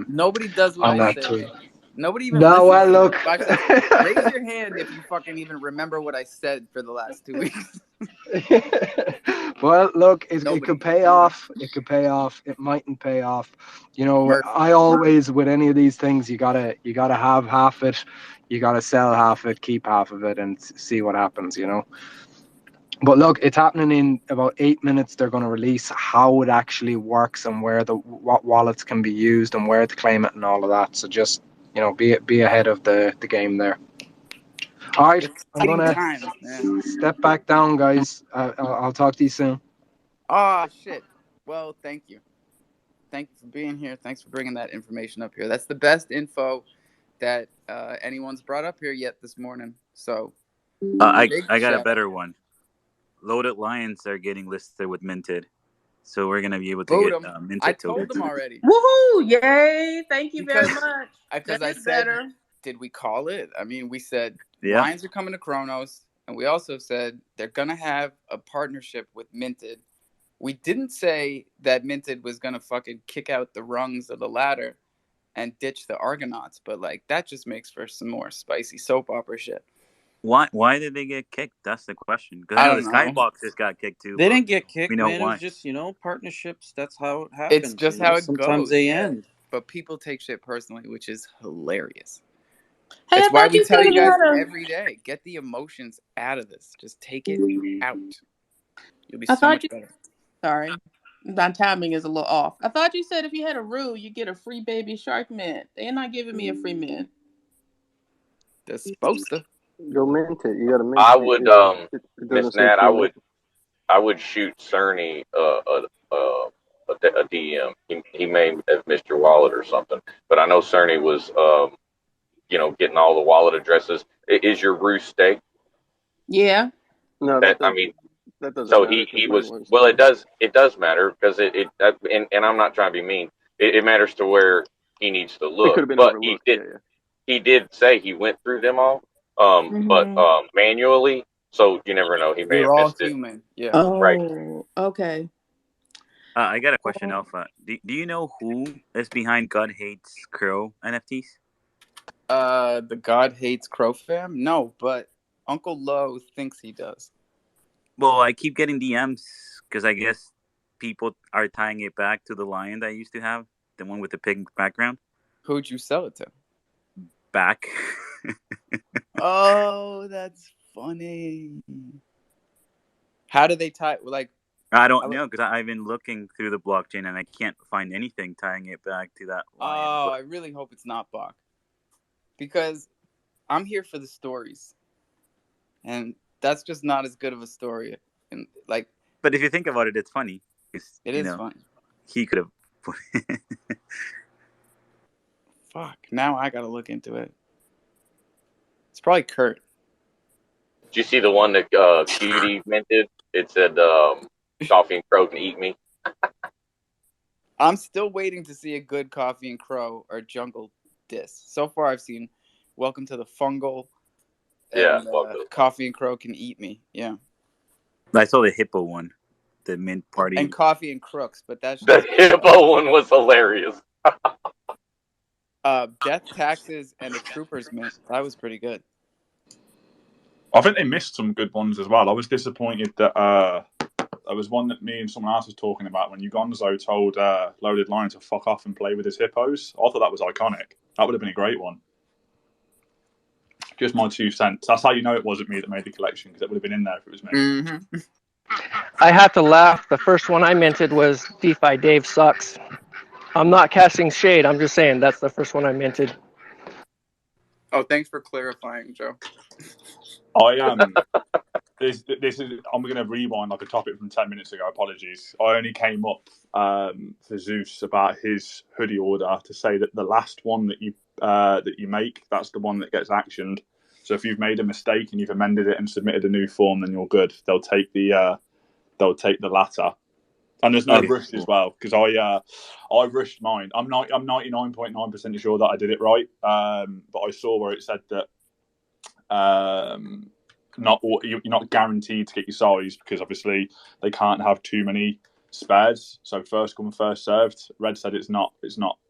Nobody does what on I that say. tweet. Nobody even No, listens well, to look. it. Watch this. Raise your hand if you fucking even remember what I said for the last 2 weeks. Well, look, it Nobody. could pay off. It could pay off. It mightn't pay off. Murph. I always, with any of these things, you gotta have half it. You gotta sell half it, keep half of it, and see what happens. But look, it's happening in about 8 minutes. They're going to release how it actually works and what wallets can be used and where to claim it and all of that. So just be ahead of the game there. All right, I'm Exciting gonna times, man. step back down, guys. I'll talk to you soon. Oh shit. Well, thank you. Thank you for being here. Thanks for bringing that information up here. That's the best info that anyone's brought up here yet this morning. So, big I got a shout out. better one. Loaded lions are getting listed with minted, so we're gonna be able to Boot get 'em. I minted told tokens. them already Woohoo! Yay! Thank you very because much. because That I is said, better. did we call it? I mean, we said Yeah. Lions are coming to Kronos, and we also said they're gonna have a partnership with Minted. We didn't say that Minted was gonna fucking kick out the rungs of the ladder and ditch the Argonauts, but like that just makes for some more spicy soap opera shit. Why did they get kicked? That's the question. Because I I know the don't know. skyboxes got kicked too, They but didn't get we kicked, know man. It was why. just, partnerships. That's how it It's happens. just how it Sometimes goes, they yeah. end. But people take shit personally, which is hilarious. Hey, I It's why thought we you said tell you if you guys had a. every day, get the emotions out of this. Just take it out. You'll be I so thought much you. better. Sorry, my timing is a little off. I thought you said if you had a roo, you get a free baby shark mint. They're not giving me a free mint. They're supposed to. Go mint it. You got to mint I it. would, It Miss doesn't say Nat, free mint. I would shoot Cerny a DM. He may have missed your wallet or something, but I know Cerny was, getting all the wallet addresses. Is your roost steak? Yeah. No, That I mean, that doesn't so matter because he mine was. was Well, too. it does matter because and I'm not trying to be mean. It matters to where he needs to It could look, have been but overlooked. Yeah, yeah. he did say he went through them all, but Mm-hmm. manually. So you never know. He may have We're all missed it. human. Yeah. Right. Oh, okay. I got a question, Alpha. Do you know who is behind God Hates Crow NFTs? The God hates crofam? No, but Uncle Lo thinks he does. Well, I keep getting DMs because I guess people are tying it back to the lion that I used to have, the one with the pink background. Who'd you sell it to? Back. Oh, that's funny. How do they tie? Like, I don't know because I've been looking through the blockchain and I can't find anything tying it back to that lion. oh, But I really hope it's not Bach, because I'm here for the stories, and that's just not as good of a story. And like, if you think about it, it's funny. It's, it is funny. he could have put Fuck. Now I gotta look into it. It's probably Kurt. Did you see the one that Cutie minted? It said, "Coffee and Cro can eat me." I'm still waiting to see a good Coffee and Cro or Jungle diss. So far, I've seen Welcome to the Fungal Yeah. and Welcome. Coffee and Cro can eat me. Yeah. I saw the hippo one, the mint party. And Coffee and Crooks, but that's The just hippo one was hilarious. Death Taxes and the Troopers Mint. That was pretty good. I think they missed some good ones as well. I was disappointed that there was one that me and someone else was talking about when Ugonzo told Loaded Lion to fuck off and play with his hippos. I thought that was iconic. That would have been a great one. Just my 2 cents. That's how you know it wasn't me that made the collection, because it would have been in there if it was me. Mm-hmm. I have to laugh. The first one I minted was DeFi Dave Sucks. I'm not casting shade. I'm just saying that's the first one I minted. Oh, thanks for clarifying, Joe. I am. This is. I'm going to rewind like a topic from 10 minutes ago. Apologies. I only came up for Zeus about his hoodie order to say that the last one that you make, that's the one that gets actioned. So if you've made a mistake and you've amended it and submitted a new form, then you're good. They'll take the latter. And there's no rush as well, because I rushed mine. I'm 99.9% sure that I did it right, but I saw where it said that you're not guaranteed to get your size, because obviously they can't have too many spares. So first come first served. Red said it's not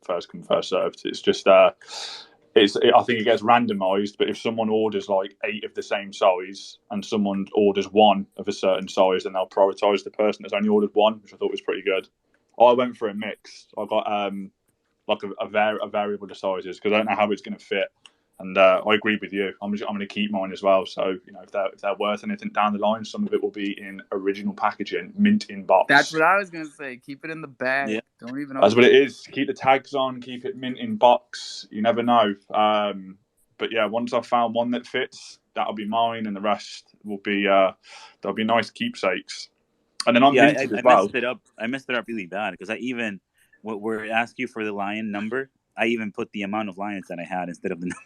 first come first served. It's just I think it gets randomized, but if someone orders like 8 of the same size and someone orders 1 of a certain size, then they'll prioritize the person that's only ordered 1, which I thought was pretty good. I went for a mix. I got like a variable of sizes because I don't know how it's going to fit, And I agree with you. I'm going to keep mine as well. So if they're worth anything down the line, some of it will be in original packaging, mint in box. That's what I was gonna say. Keep it in the bag. Yeah. Don't even. That's what it is. Keep the tags on. Keep it mint in box. You never know. But yeah, once I've found one that fits, that'll be mine, and the rest will be they'll be nice keepsakes. And then I'm minted as well. I messed it up really bad because I even where it asked you for the lion number, I even put the amount of lions that I had instead of the number.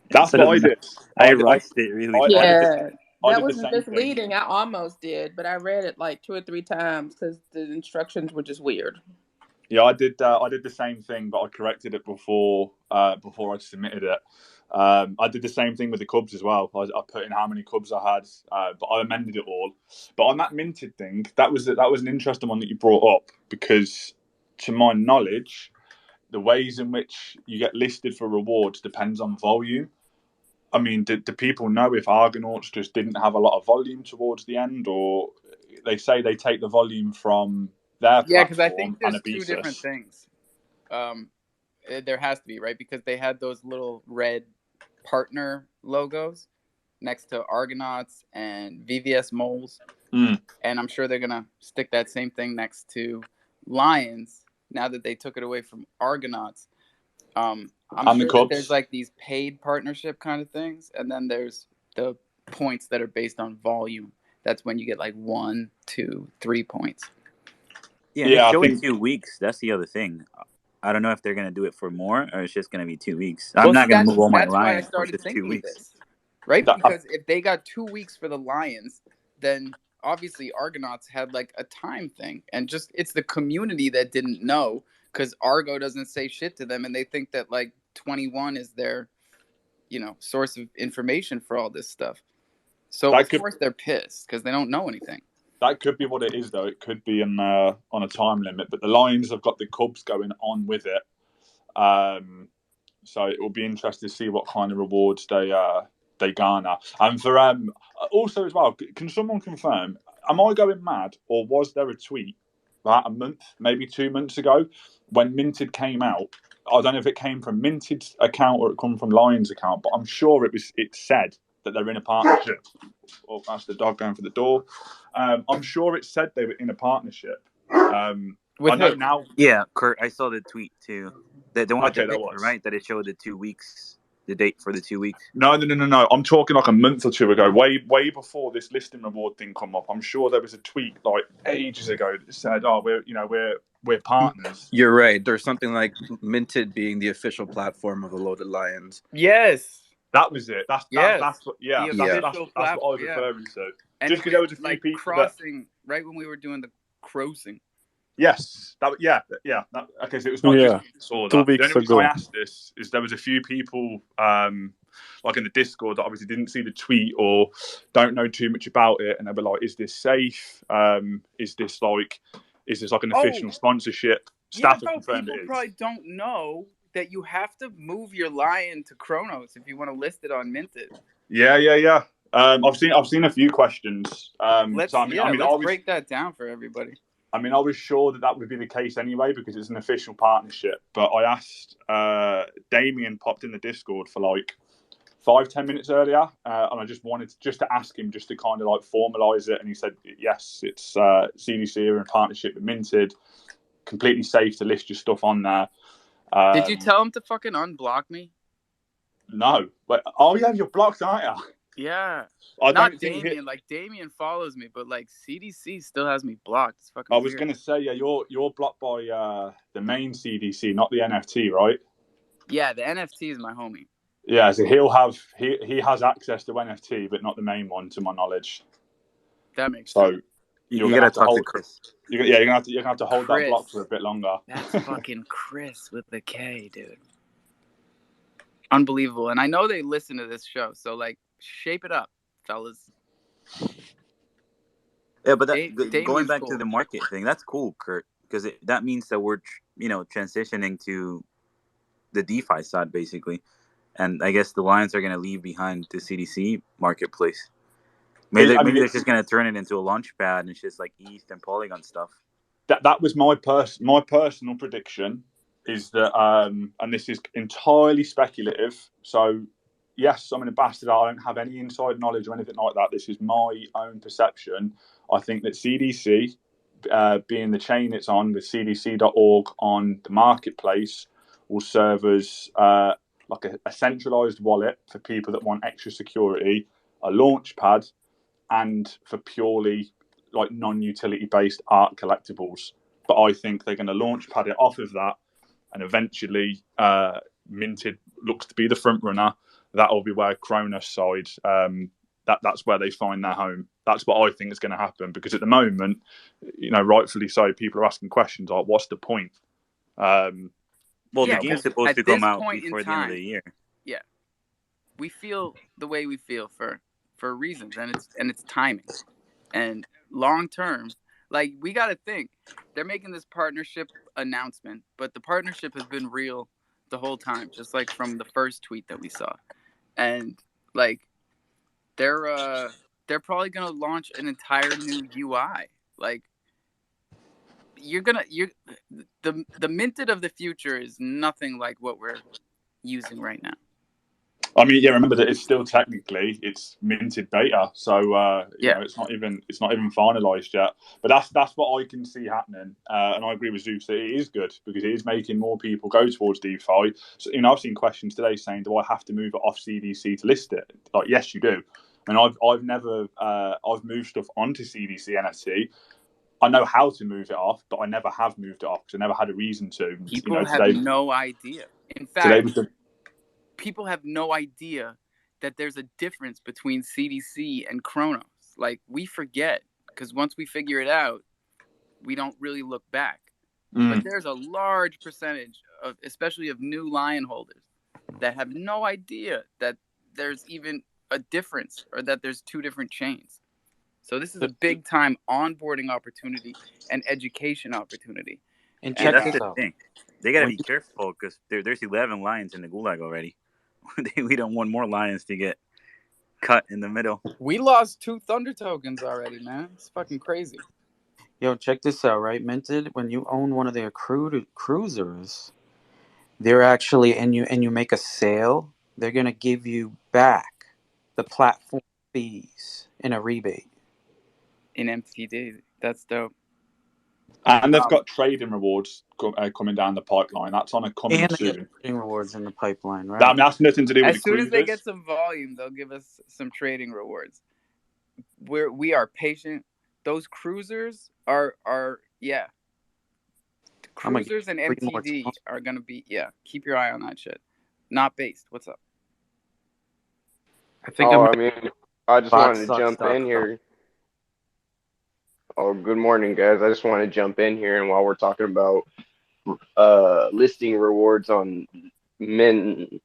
That's what I did. I rushed it really. Yeah, I that did the was same misleading. thing. I almost did, but I read it like 2 or 3 times because the instructions were just weird. Yeah, I did the same thing, but I corrected it before I submitted it. I did the same thing with the Cubs as well. I put in how many Cubs I had, but I amended it all. But on that minted thing, that was an interesting one that you brought up because, to my knowledge, the ways in which you get listed for rewards depends on volume. I mean, do people know if Argonauts just didn't have a lot of volume towards the end, or they say they take the volume from their Yeah, because I platform think and there's 2 different Abesis? things. There has to be, right? Because they had those little red partner logos next to Argonauts and VVS moles, and I'm sure they're gonna stick that same thing next to Lions now that they took it away from Argonauts. I'm And the sure that Cubs. there's like these paid partnership kind of things, and then there's the points that are based on volume. That's when you get like 1, 2, 3 points. Yeah, it's showing 2 weeks. That's the other thing. I don't know if they're gonna do it for more or it's just gonna be 2 weeks. I'm not gonna move all my That's why I lions for started just 2 thinking weeks. this, right? Because if they got 2 weeks for the Lions, then obviously Argonauts had like a time thing, and just it's the community that didn't know because Argo doesn't say shit to them, and they think that like 21 is their, source of information for all this stuff. So of course they're pissed because they don't know anything. That could be what it is, though. It could be on a time limit, but the Lions have got the Cubs going on with it. So it will be interesting to see what kind of rewards they garner. And for also as well, can someone confirm? Am I going mad, or was there a tweet about a month, maybe 2 months ago, when Minted came out? I don't know if it came from Minted's account or it come from Lions' account, but I'm sure it said that they're in a partnership. Oh, that's the dog going for the door. I'm sure it said they were in a partnership. I know now. Yeah, Kurt, I saw the tweet too. The one with the picture, was right? That it showed the 2 weeks, the date for the 2 weeks. No. I'm talking like a month or 2 ago, way before this listing reward thing come up. I'm sure there was a tweet like ages ago that said, "Oh, we're partners." You're right. There's something like Minted being the official platform of the Loaded Lions. Yes. That was it. That's what I was referring to. And just because there was a few like people crossing right when we were doing the crossing. Yes. Okay, so it was not just saw that. 2 weeks the only reason ago. I asked this is there was a few people like in the Discord that obviously didn't see the tweet or don't know too much about it, and they were like, "Is this safe? Is this like an official sponsorship?" Staff have confirmed people probably don't know that you have to move your lion to Kronos if you want to list it on Minted. Yeah. I've seen a few questions. Let's break that down for everybody. I mean, I was sure that would be the case anyway because it's an official partnership. But I asked Damien popped in the Discord for like 5-10 minutes earlier, and I just wanted to ask him just to kind of like formalise it, and he said yes, it's CDC are in partnership with Minted, completely safe to list your stuff on there. Did you tell him to fucking unblock me? No, but you're blocked, aren't you? Yeah, I not don't think Damien. Like Damien follows me, but like CDC still has me blocked. It's fucking. I was gonna say, yeah, you're blocked by the main CDC, not the NFT, right? Yeah, the NFT is my homie. Yeah, so he has access to NFT, but not the main one, to my knowledge. That makes sense. You gotta talk to Chris. You're gonna have to hold that block for a bit longer. That's fucking Chris with the K, dude. Unbelievable, and I know they listen to this show, so like. Shape it up, fellas. Yeah, but going back to the market thing, that's cool, Kurt, because that means that we're transitioning to the DeFi side basically, and I guess the Lions are going to leave behind the CDC marketplace. Maybe they're just going to turn it into a launch pad and it's just like ETH and Polygon stuff. That was my personal prediction is that, and this is entirely speculative, so yes, I'm an ambassador. I don't have any inside knowledge or anything like that. This is my own perception. I think that CDC, being the chain it's on, with cdc.org on the marketplace, will serve as like a centralized wallet for people that want extra security, a launch pad, and for purely like non-utility based art collectibles. But I think they're going to launch pad it off of that, and eventually Minted looks to be the front runner. That will be where Cronus side, that's where they find their home. That's what I think is going to happen, because at the moment, rightfully so, people are asking questions like, what's the point? Well, Yeah, the game's 'cause supposed at to come this out point in before the end of the time, year. yeah, we feel the way we feel for reasons, and it's timing. And long term, like, we got to think, they're making this partnership announcement, but the partnership has been real the whole time, just like from the first tweet that we saw. And like, they're probably gonna launch an entire new UI. Like, you're the Minted of the future is nothing like what we're using right now. I mean, yeah, remember that it's still technically it's minted beta, so Yeah, it's not even finalized yet. But that's what I can see happening, and I agree with Zeus that it is good because it is making more people go towards DeFi. So I've seen questions today saying, "Do I have to move it off CDC to list it?" Like, yes, you do. And I've never I've moved stuff onto CDC NFT. I know how to move it off, but I never have moved it off because I never had a reason to. people have Today no idea. In today fact, was the people have no idea that there's a difference between CDC and Chronos. Like, we forget, because once we figure it out, we don't really look back. But there's a large percentage of, especially of new Lion holders, that have no idea that there's even a difference, or that there's two different chains. So this is a big time onboarding opportunity and education opportunity. And And check That's this the out. thing. They got to When be careful because there's 11 lions in the gulag already. We don't want more lions to get cut in the middle. we lost 2 Thunder tokens already, man. It's fucking crazy. Yo, check this out, right? Minted, when you own one of their cruisers, they're actually and you make a sale, they're gonna give you back the platform fees in a rebate. In MTD. That's dope. And they've Um, got trading rewards coming down the pipeline. That's on a coming And they got soon. trading rewards in the pipeline, I right? mean, that's nothing to do with the as soon as they get cruisers. some volume, they'll give us some trading rewards. We are patient. Those cruisers are yeah. I'm gonna get Cruisers and 3 more MTD times. are gonna be, yeah. Keep your eye on that shit. Not based. What's up? I think I'm Oh, gonna I mean, I just wanted to jump in botsucks.com. here. Oh, good morning, guys. I just want to jump in here, and while we're talking about listing rewards on men,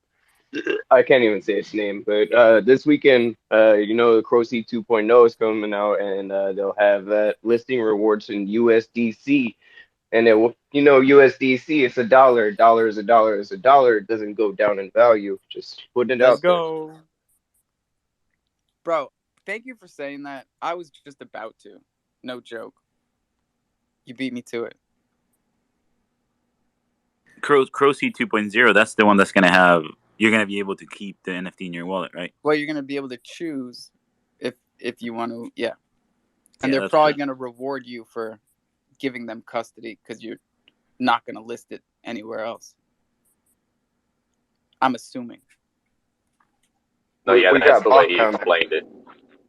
I can't even say its name, but this weekend, the Crow 2.0 is coming out, and they'll have that listing rewards in USDC. And it will, USDC, it's a dollar. A dollar is a dollar is a dollar. It doesn't go down in value. Just putting it Let's out there. go. Bro, thank you for saying that. I was just about to. No joke. You beat me to it. Crow C 2.0, that's the one that's going to have, you're going to be able to keep the NFT in your wallet, right? Well, you're gonna be able to choose if you want to, yeah. And Yeah, they're that's probably good. gonna reward you for giving them custody because you're not gonna list it anywhere else. I'm assuming. No, yeah, We that's got the way bot he count. explained it.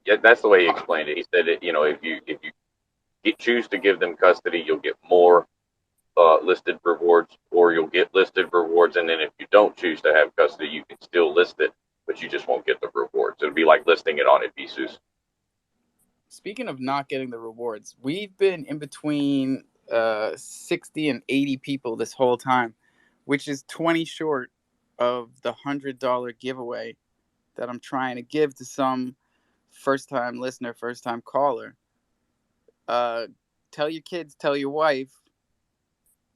Yeah, that's the way he explained it. He said that if you choose to give them custody, you'll get more listed rewards, or you'll get listed rewards, and then if you don't choose to have custody, you can still list it, but you just won't get the rewards. It'll be like listing it on Ibisus. Speaking of not getting the rewards, we've been in between 60 and 80 people this whole time, which is 20 short of the $100 giveaway that I'm trying to give to some first time listener, first time caller. Tell your kids, tell your wife.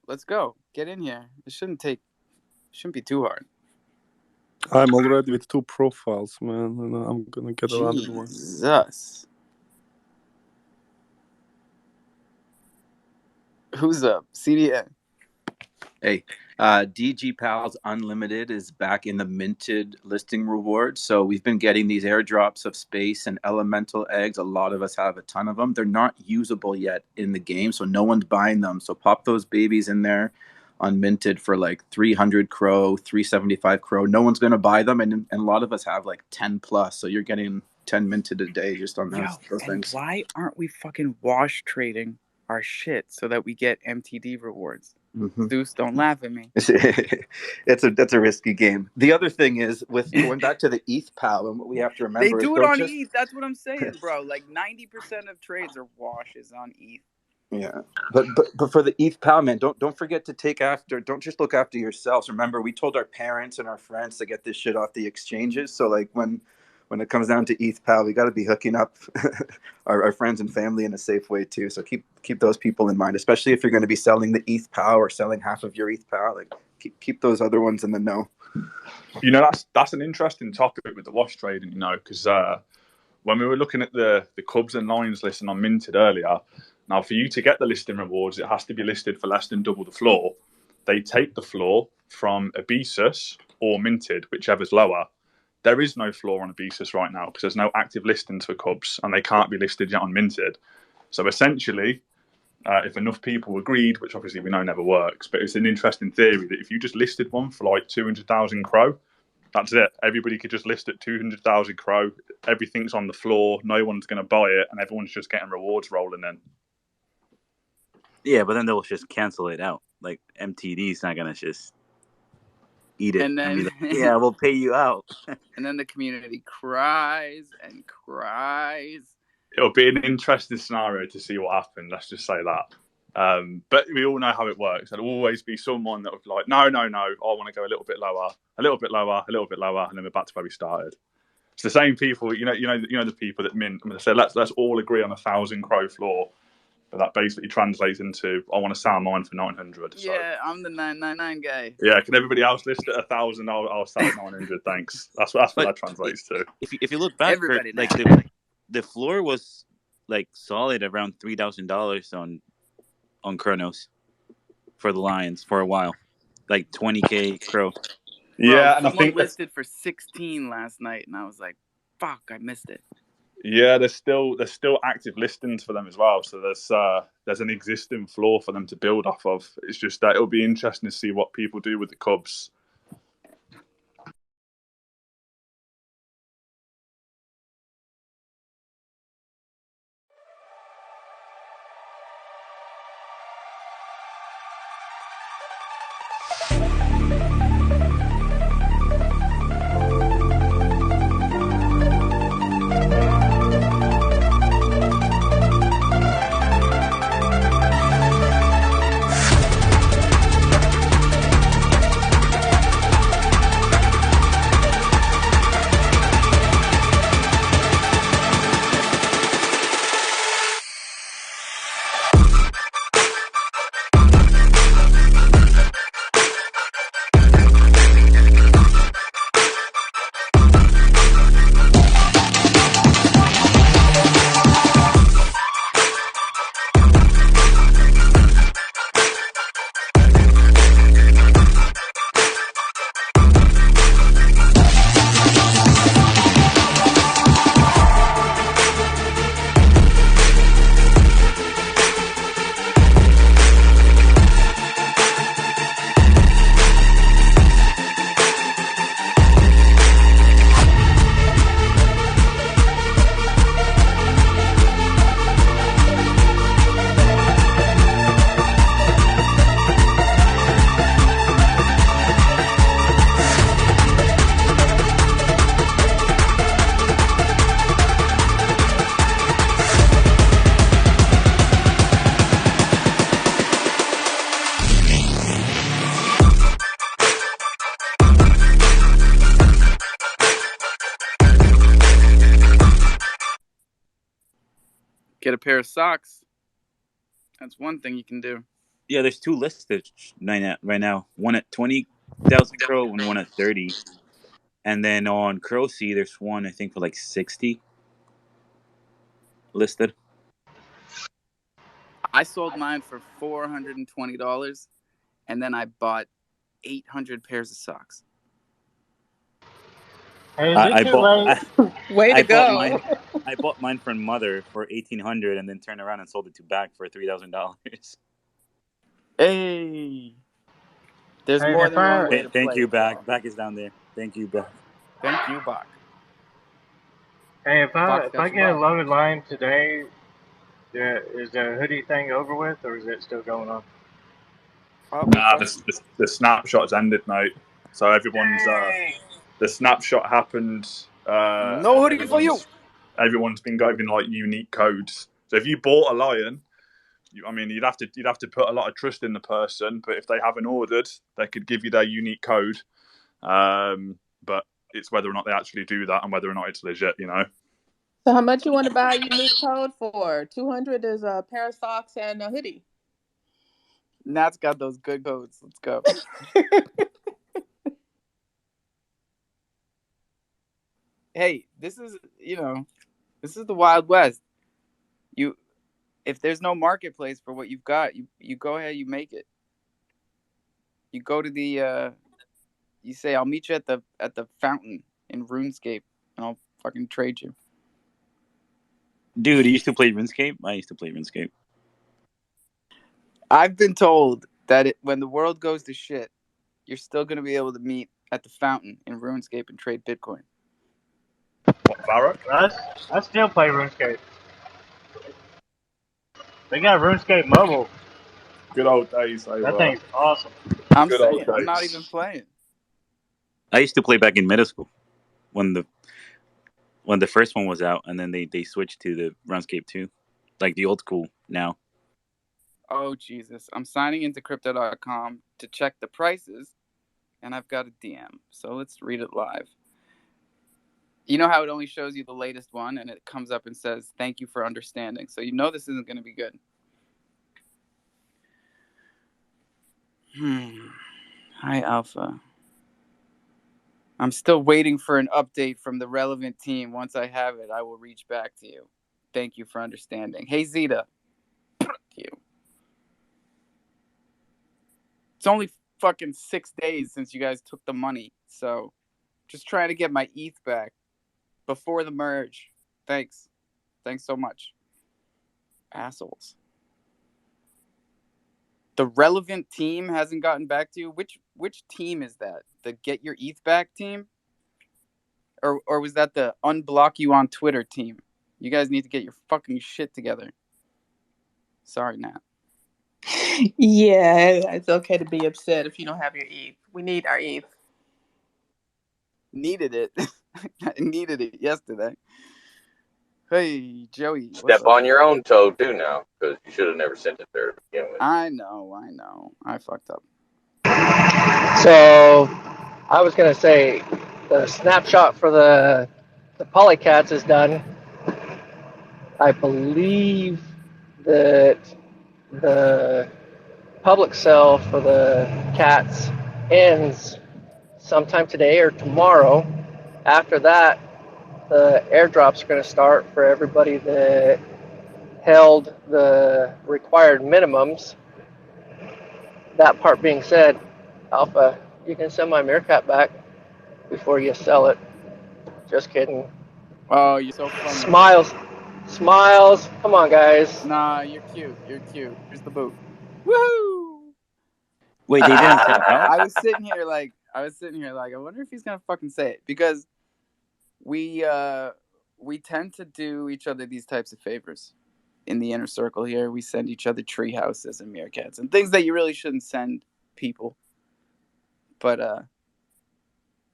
Let's go. Get in here. It shouldn't be too hard. I'm already with 2 profiles, man, and I'm gonna get another one. Jesus. Who's up? CDN. Hey, DG Pals Unlimited is back in the minted listing rewards. So we've been getting these airdrops of space and elemental eggs. A lot of us have a ton of them. They're not usable yet in the game, so no one's buying them. So pop those babies in there on minted for like 300 Cro, 375 Cro. No one's going to buy them, and a lot of us have like 10 plus. So you're getting 10 minted a day just on those and things. why aren't we fucking wash trading our shit so that we get MTD rewards? Zeus, don't laugh at me. That's a risky game. The other thing is, with going back to the ETH pal, and what we have to remember They is do it don't on just ETH. That's what I'm saying, bro. Like 90% of trades are washes on ETH. yeah, but for the ETH pal, man, don't forget to take after. Don't just look after yourselves. Remember, we told our parents and our friends to get this shit off the exchanges. So like when it comes down to ETH pal, we got to be hooking up our friends and family in a safe way too. So keep those people in mind, especially if you're going to be selling the ETH pal or selling half of your ETH pal. Like keep those other ones in the know. You know, that's an interesting topic with the wash trading. You know, because when we were looking at the Cubs and Lions listing on Minted earlier, now for you to get the listing rewards, it has to be listed for less than double the floor. They take the floor from Abesis or Minted, whichever's lower. There is no floor on Abesis right now because there's no active listings for Cubs and they can't be listed yet on Minted. So essentially, if enough people agreed, which obviously we know never works, but it's an interesting theory that if you just listed one for like 200,000 Cro, that's it. Everybody could just list at 200,000 Cro. Everything's on the floor. No one's going to buy it, and everyone's just getting rewards rolling in. Yeah, but then they'll just cancel it out. Like MTD's not gonna just eat it And then be like, yeah, we'll pay you out. And then the community cries and cries. It'll be an interesting scenario to see what happens. Let's just say that. But we all know how it works. There'll always be someone that will be like, no, I want to go a little bit lower, a little bit lower, a little bit lower, and then we're back to where we started. It's the same people, you know the people that mint. I mean, they say let's all agree on 1,000 Cro floor, but that basically translates into I want to sell mine for 900. Yeah, so, I'm the 999 guy. Yeah, can everybody else list at 1,000? I'll sell at 900. Thanks. That's what that translates to. If you look back, everybody like the floor was like solid around $3,000 on Kronos for the Lions for a while, like 20K Cro. Yeah, and someone listed for 16 last night, and I was like, "Fuck, I missed it." Yeah, there's still active listings for them as well. So there's an existing floor for them to build off of. It's just that it'll be interesting to see what people do with the Cubs. Get a pair of socks. That's one thing you can do. Yeah, there's two listed right now. One at 20,000 Cro and one at 30. And then on Crow-C, there's one I think for like 60 listed. I sold mine for $420, and then I bought 800 pairs of socks. Hey, is it I too bought late? Way to I bought go. mine. I bought mine from Mother for $1,800, and then turned around and sold it to Back for $3,000. Hey, there's Hey, more if than one I way to Thank play you, it, Back. y'all. Back is down there. Thank you, Back. Thank you, Bach. hey if I Bach's if got I your get a back. loaded line today, is the hoodie thing over with, or is it still going on? Probably Nah, going. the snapshot's ended, mate. So everyone's Dang. the snapshot happened, No and hoodie for you. everyone's been giving like unique codes. So if you bought a lion, I mean, you'd have to put a lot of trust in the person. But if they haven't ordered, they could give you their unique code. But it's whether or not they actually do that and whether or not it's legit. You know. So how much you want to buy a unique code for? 200 is a pair of socks and a hoodie. Nat's got those good codes. Let's go. Hey, this is this is the Wild West. You, if there's no marketplace for what you've got, you go ahead, you make it. You go to the you say, I'll meet you at the fountain in RuneScape, and I'll fucking trade you. Dude, you used to play RuneScape? I used to play RuneScape. I've been told that when the world goes to shit, you're still gonna be able to meet at the fountain in RuneScape and trade Bitcoin. What, Varrock? I still play RuneScape. They got RuneScape Mobile. Good old days, they That were. thing's awesome. I'm Good old saying, I'm not even days. playing. I used to play back in middle school when the first one was out, and then they switched to the RuneScape 2, like the old school now. Oh Jesus! I'm signing into Crypto.com to check the prices, and I've got a DM. So let's read it live. You know how it only shows you the latest one, and it comes up and says, "Thank you for understanding." So you know this isn't going to be good. Hi, Alpha. I'm still waiting for an update from the relevant team. Once I have it, I will reach back to you. Thank you for understanding. Hey, Zeta. You. It's only fucking 6 days since you guys took the money, so just trying to get my ETH back before the merge. Thanks. Thanks so much. Assholes. The relevant team hasn't gotten back to you. Which team is that? The Get Your ETH Back team? Or was that the Unblock You on Twitter team? You guys need to get your fucking shit together. Sorry, Nat. Yeah, it's okay to be upset if you don't have your ETH. We need our ETH. Needed it. I needed it yesterday. Hey, Joey. What's Step up? on your own toe too now, because you should have never sent it there to begin with. I know. I fucked up. So I was gonna say the snapshot for the polycats is done. I believe that the public sale for the cats ends sometime today or tomorrow. After that, the airdrops are going to start for everybody that held the required minimums. That part being said, Alpha, you can send my meerkat back before you sell it. Just kidding. Oh, you're so funny. Smiles. Smiles. Come on, guys. Nah, you're cute. You're cute. Here's the boot. Woohoo! Wait, they didn't sell out? I was sitting here like, I wonder if he's gonna fucking say it, because we tend to do each other these types of favors in the inner circle here. We send each other tree houses and meerkats and things that you really shouldn't send people. But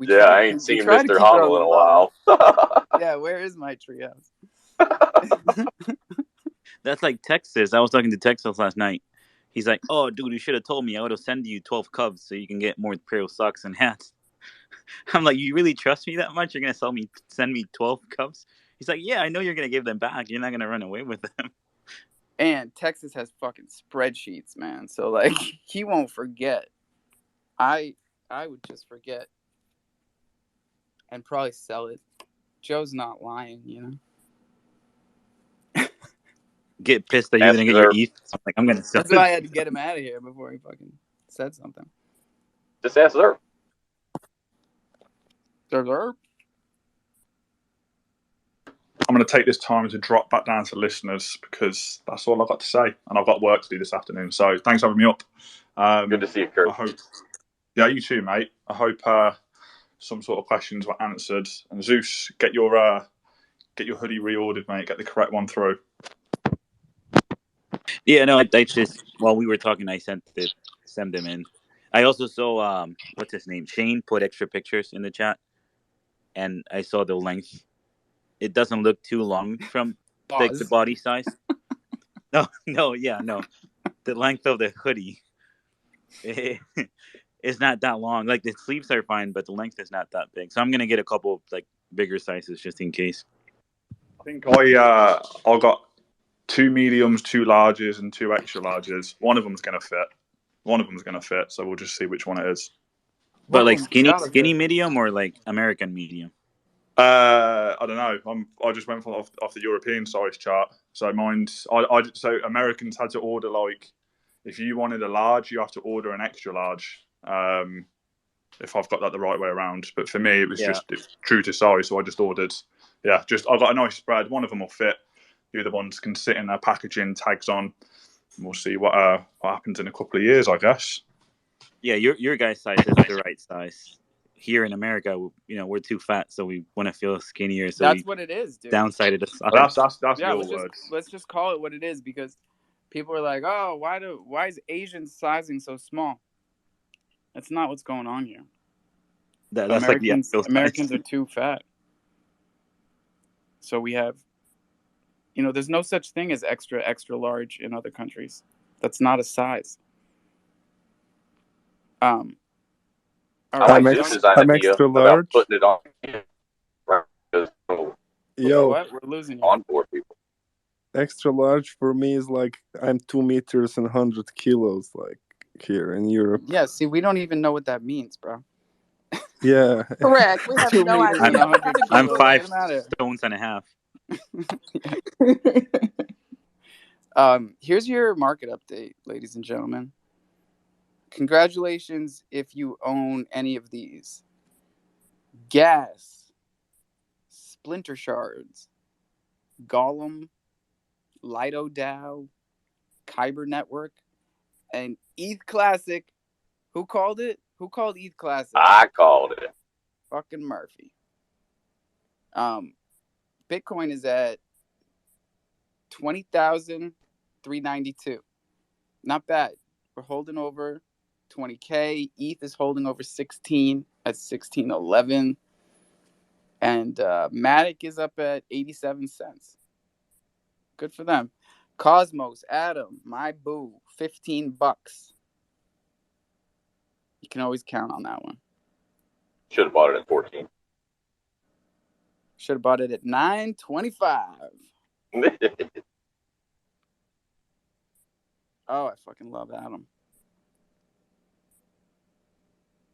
Yeah, I ain't we seen try to Mr. keep it on Hummel the in a low. while. Yeah, where is my treehouse? That's like Texas. I was talking to Texas last night. He's like, "Oh, dude, you should have told me. I would have sent you 12 cubs so you can get more pair of socks and hats." I'm like, "You really trust me that much? You're gonna send me 12 cubs?" He's like, "Yeah, I know you're gonna give them back. You're not gonna run away with them." And Texas has fucking spreadsheets, man. So like, he won't forget. I would just forget and probably sell it. Joe's not lying, you know. Get pissed that you Ask didn't get your her. ETH. So I'm like, I'm gonna sell That's it. why I had to get him out of here before he fucking said something. Just ask her. Sir. I'm going to take this time to drop back down to listeners because that's all I've got to say, and I've got work to do this afternoon. So thanks for having me up. Good to see you, Kurt. I hope, yeah, you too, mate. I hope some sort of questions were answered. And Zeus, get your hoodie reordered, mate. Get the correct one through. Yeah, no, I just while we were talking, I sent them in. I also saw what's his name? Shane put extra pictures in the chat, and I saw the length. It doesn't look too long from like the body size. No. The length of the hoodie is not that long. Like the sleeves are fine, but the length is not that big. So I'm gonna get a couple of like bigger sizes just in case. I think I got 2 mediums, 2 larges, and 2 extra larges. One of them's gonna fit. So we'll just see which one it is. But like skinny medium or like American medium. I don't know. I just went off the European size chart. So so Americans had to order like if you wanted a large, you have to order an extra large. If I've got that the right way around, but for me it was just true to size. So I just ordered. Yeah, I got a nice spread. One of them will fit. The other ones can sit in their packaging, tags on. And we'll see what happens in a couple of years, I guess. Yeah, your guy's size is the right size. Here in America, we're too fat, so we want to feel skinnier. So that's what it is, dude. Downside of the size. That's your words. Let's just call it what it is because people are like, oh, why is Asian sizing so small? That's not what's going on here. That's Americans are too fat. So we have, there's no such thing as extra large in other countries. That's not a size. I'm extra large. Putting it on. Yo, what? We're losing you. On board people. Extra large for me is like I'm 2 meters and 100 kilos, like here in Europe. Yeah, see, we don't even know what that means, bro. Yeah. Correct. We have 2 no meters idea. and 100 kilos. I'm 5 stones and a half. Here's your market update, ladies and gentlemen. Congratulations if you own any of these. Gas, Splinter Shards, Golem, Lido DAO, Kyber Network, and ETH Classic. Who called it? Who called ETH Classic? I called it. Fucking Murphy. Bitcoin is at 20,392. Not bad. We're holding over 20K. ETH is holding over 16 at 1611. And Matic is up at 87 cents. Good for them. Cosmos, Adam, my boo, $15. You can always count on that one. Should have bought it at 14. Should have bought it at 9.25. Oh, I fucking love Adam.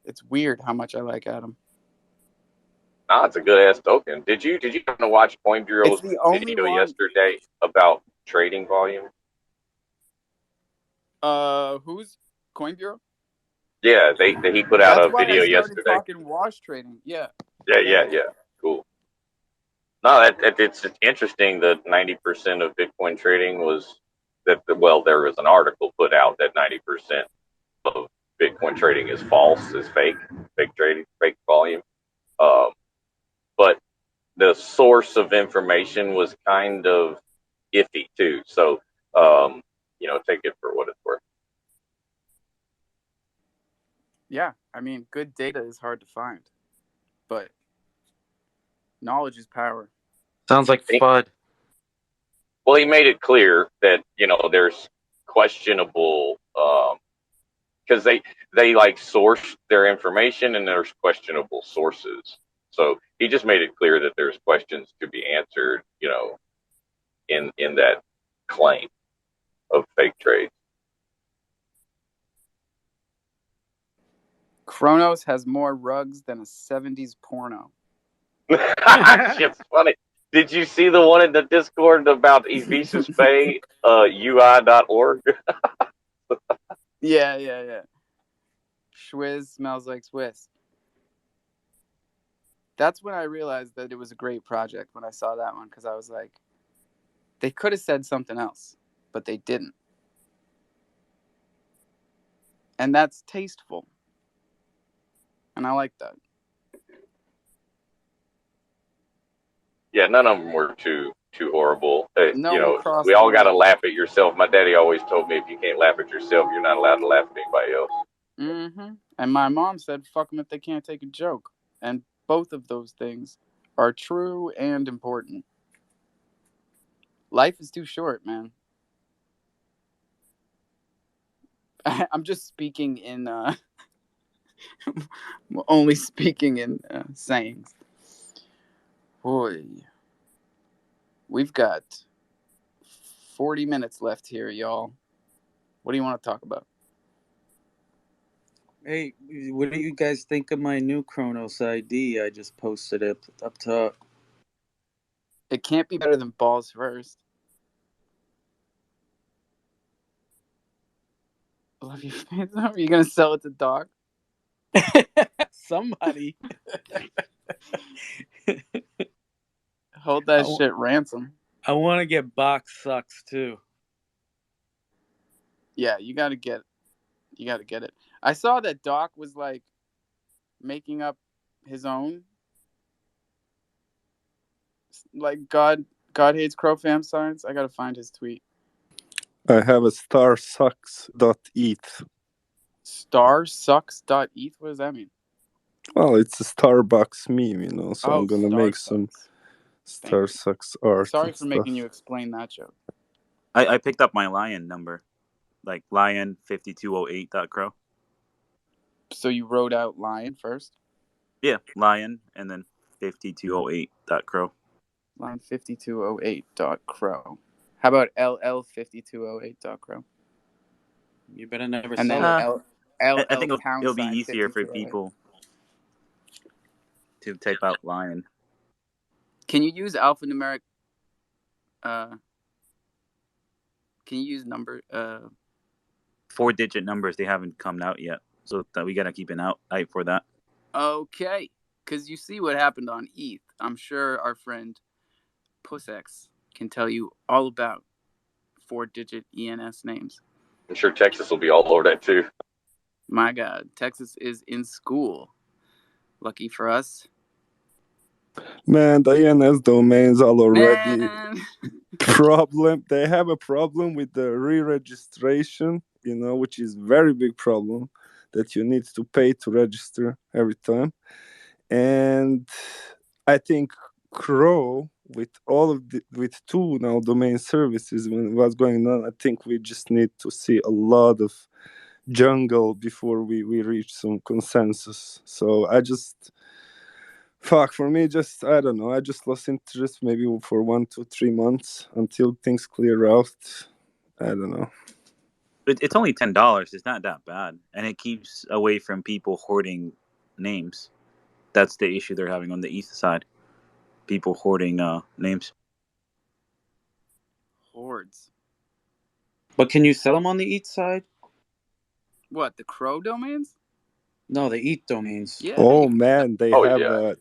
It's weird how much I like Adam. Nah, it's a good ass token. Did you happen to watch Coin Bureau's video yesterday about trading volume? Who's Coin Bureau? Yeah, he put out a video yesterday. Talking wash trading. Yeah. Yeah. Cool. No, it's interesting that 90% of Bitcoin trading was that. Well, there was an article put out that 90% of Bitcoin trading is false, is fake trading, fake volume. But the source of information was kind of iffy too. So, take it for what it's worth. Yeah, I mean, good data is hard to find, but knowledge is power. Sounds like FUD. Well, he made it clear that there's questionable because they like source their information and there's questionable sources. So he just made it clear that there's questions to be answered, in that claim of fake trades. Kronos has more rugs than a 70s porno. Shit's funny. Did you see the one in the Discord about Evisus Bay, UI.org? Yeah. Schwiz smells like Swiss. That's when I realized that it was a great project when I saw that one, because I was like, they could have said something else, but they didn't. And that's tasteful. And I like that. Yeah, none of them were too horrible. No You one know, crossed we the all got to line. laugh at yourself. My daddy always told me if you can't laugh at yourself, you're not allowed to laugh at anybody else. Mm-hmm. And my mom said, fuck them if they can't take a joke. And both of those things are true and important. Life is too short, man. I'm just speaking in, only speaking in sayings. Boy, we've got 40 minutes left here, y'all. What do you want to talk about? Hey, what do you guys think of my new Kronos ID? I just posted it up top. It can't be better than balls first. Love your face. Are you gonna sell it to Doc? Somebody. Hold that shit ransom. I want to get box sucks too. Yeah, you gotta get it. I saw that Doc was like making up his own, like God hates crofam signs. I gotta find his tweet. I have a starsucks.eth. Starsucks.eth. What does that mean? Well, it's a Starbucks meme, you know, so I'm gonna make some Thank you. Starsucks art Sorry and for making stuff. you explain that joke. I picked up my lion number, like lion 5208.crow. So you wrote out lion first? Yeah, lion and then 5208.crow. Line 5208.crow. How about LL5208.crow? You better never And then sell it. I LL think pound it'll be sign easier for 5208. people to type out lion. Can you use alphanumeric? Can you use number? 4-digit numbers, they haven't come out yet, so that we gotta keep an eye for that. Okay, because you see what happened on ETH. I'm sure our friend Pussex can tell you all about 4-digit ENS names. I'm sure Texas will be all over that too. My God, Texas is in school. Lucky for us. Man, the ENS domains are already Man. problem. They have a problem with the re-registration, you know, which is very big problem that you need to pay to register every time. And I think Crow with all of with two now domain services when what's going on, I think we just need to see a lot of jungle before we reach some consensus. So I just fuck for me just I don't know, I just lost interest maybe for 1 to 3 months until things clear out. I don't know. It's only $10. It's not that bad, and it keeps away from people hoarding names. That's the issue they're having on the east side. People hoarding names. Hordes. But can you sell them on the ETH side? What, the Crow domains? No, the ETH domains. Yeah. Oh man, they Oh have yeah.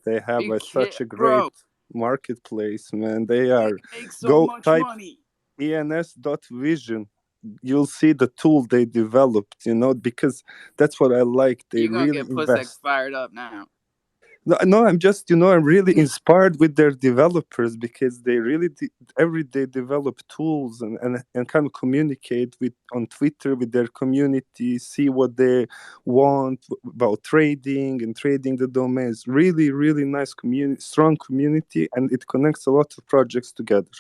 such a great Bro, marketplace, man. They they are make so go much type money. ens.vision. You'll see the tool they developed, you know, because that's what I like. They You're gonna really get Pussex invest. fired up now. No, I'm just, you know, I'm really inspired with their developers because they really every day develop tools and kind of communicate with on Twitter with their community, see what they want about trading and trading the domains. Really, really nice community, strong community, and it connects a lot of projects together.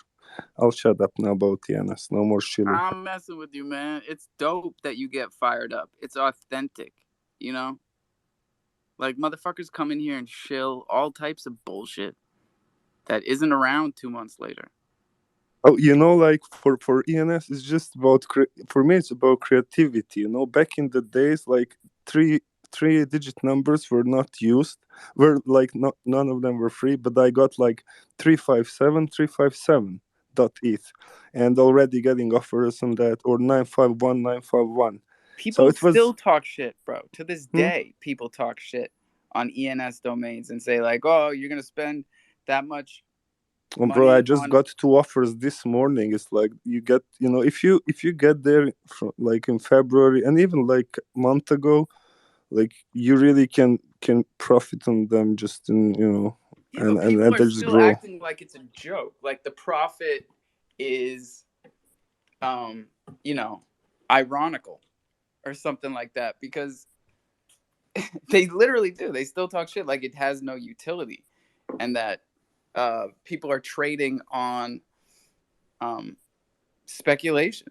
I'll shut up now about TNS. No more shilling. I'm messing with you, man. It's dope that you get fired up. It's authentic, you know? Like, motherfuckers come in here and shill all types of bullshit that isn't around 2 months later. Oh, you know, like for ENS, it's just about for me. It's about creativity. You know, back in the days, like three digit numbers were not used. Were like not none of them were free. But I got like 357 .eth, and already getting offers on that, or 951 951. People So it was. still talk shit, bro. To this day, people talk shit on ENS domains and say like, "Oh, you're gonna spend that much Oh, bro, I money just on." got two offers this morning. It's like you get, if you get there from like in February and even like a month ago, like you really can profit on them just in Yeah, but people and are they just still grow. acting like it's a joke. Like the profit is, um, you know, ironical or something like that because they literally do. They still talk shit like it has no utility, and that people are trading on speculation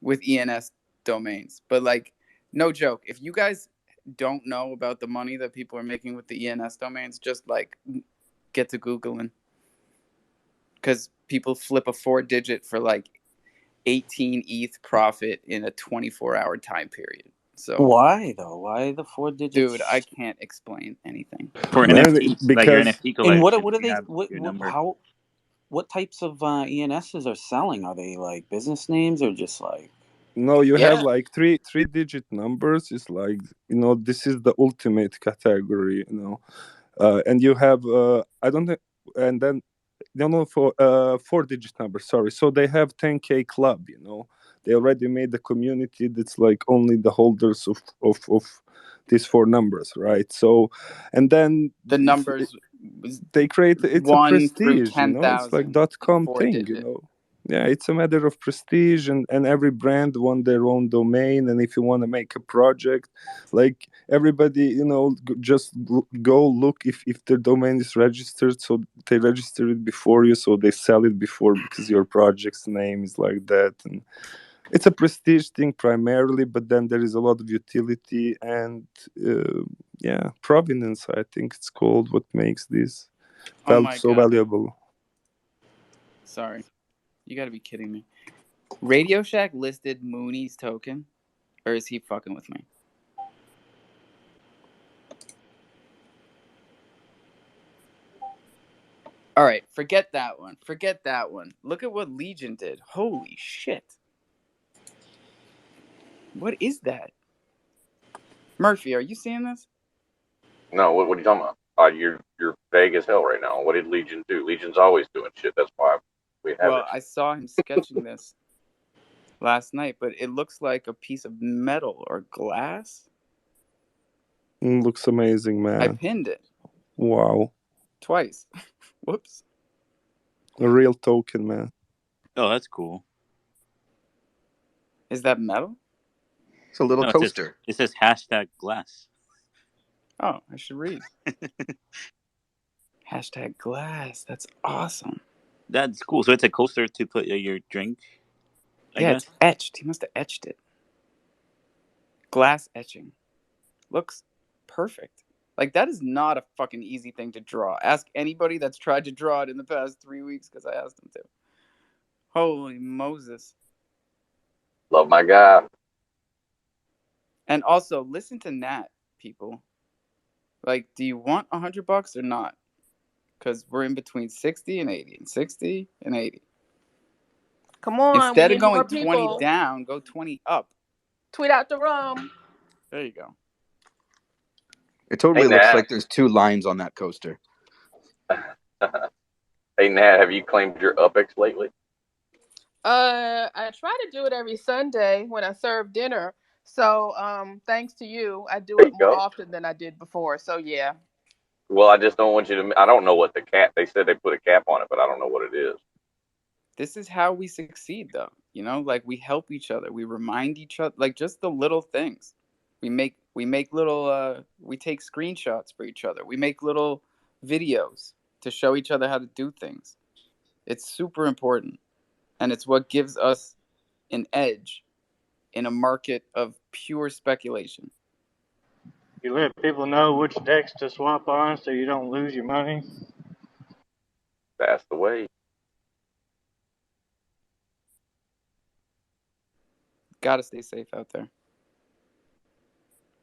with ENS domains. But like, no joke. If you guys don't know about the money that people are making with the ENS domains, just like get to Googling, because people flip a 4-digit for like 18 ETH profit in a 24-hour time period. So Why though? Why the 4 digits? dude, I can't explain anything. For Man, NFT, like your because NFT And what collection, are you they? have your number. What types of ENSs are selling? Are they like business names or just like? no, you have Yeah, like three-digit numbers. It's like this is the ultimate category. And you have I don't know, and then no for 4-digit number. Sorry, so they have 10K club. They already made the community that's like only the holders of these four numbers, right? So, and then the numbers was they create it's a 1 through prestige. It's like 10,000 in .com thing. 4-digit. Yeah, it's a matter of prestige, and every brand want their own domain. And if you want to make a project, like everybody, just go look if their domain is registered. So they register it before you, so they sell it before because your project's name is like that. And it's a prestige thing primarily, but then there is a lot of utility and provenance. I think it's called what makes this Oh my so god. valuable. Sorry. You gotta be kidding me. Radio Shack listed Mooney's token? Or is he fucking with me? Alright, forget that one. Forget that one. Look at what Legion did. Holy shit. What is that? Murphy, are you seeing this? No, what are you talking about? You're vague as hell right now. What did Legion do? Legion's always doing shit. That's why we have Well, it. I saw him sketching this last night, but it looks like a piece of metal or glass. Looks amazing, I man. pinned it Wow. twice. Whoops. A real token, man. Oh, that's cool. Is that metal? It's a little No, coaster. it says hashtag glass. Oh, I should read. Hashtag glass. That's awesome. That's cool. So it's a coaster to put your drink. I Yeah, guess. it's etched. He must have etched it. Glass etching. Looks perfect. Like, that is not a fucking easy thing to draw. Ask anybody that's tried to draw it in the past 3 weeks, because I asked them to. Holy Moses. Love my guy. And also, listen to Nat, people. Like, do you want $100 or not? Because we're in between 60 and 80, and 60 and 80. Come on, we Instead of need more going 20 people. down, go 20 up. Tweet out the room. There you go. It totally Hey looks Nat. like there's two lines on that coaster. Hey Nat, have you claimed your UPX lately? I try to do it every Sunday when I serve dinner. So, thanks to you, I do There it you more go. often than I did before. So, yeah. Well, I just don't want you to. I don't know what the cap. They said they put a cap on it, but I don't know what it is. This is how we succeed, though. Like, we help each other. We remind each other, like, just the little things. We make little, we take screenshots for each other. We make little videos to show each other how to do things. It's super important. And it's what gives us an edge in a market of pure speculation. You let people know which decks to swap on so you don't lose your money. That's the way. Gotta stay safe out there.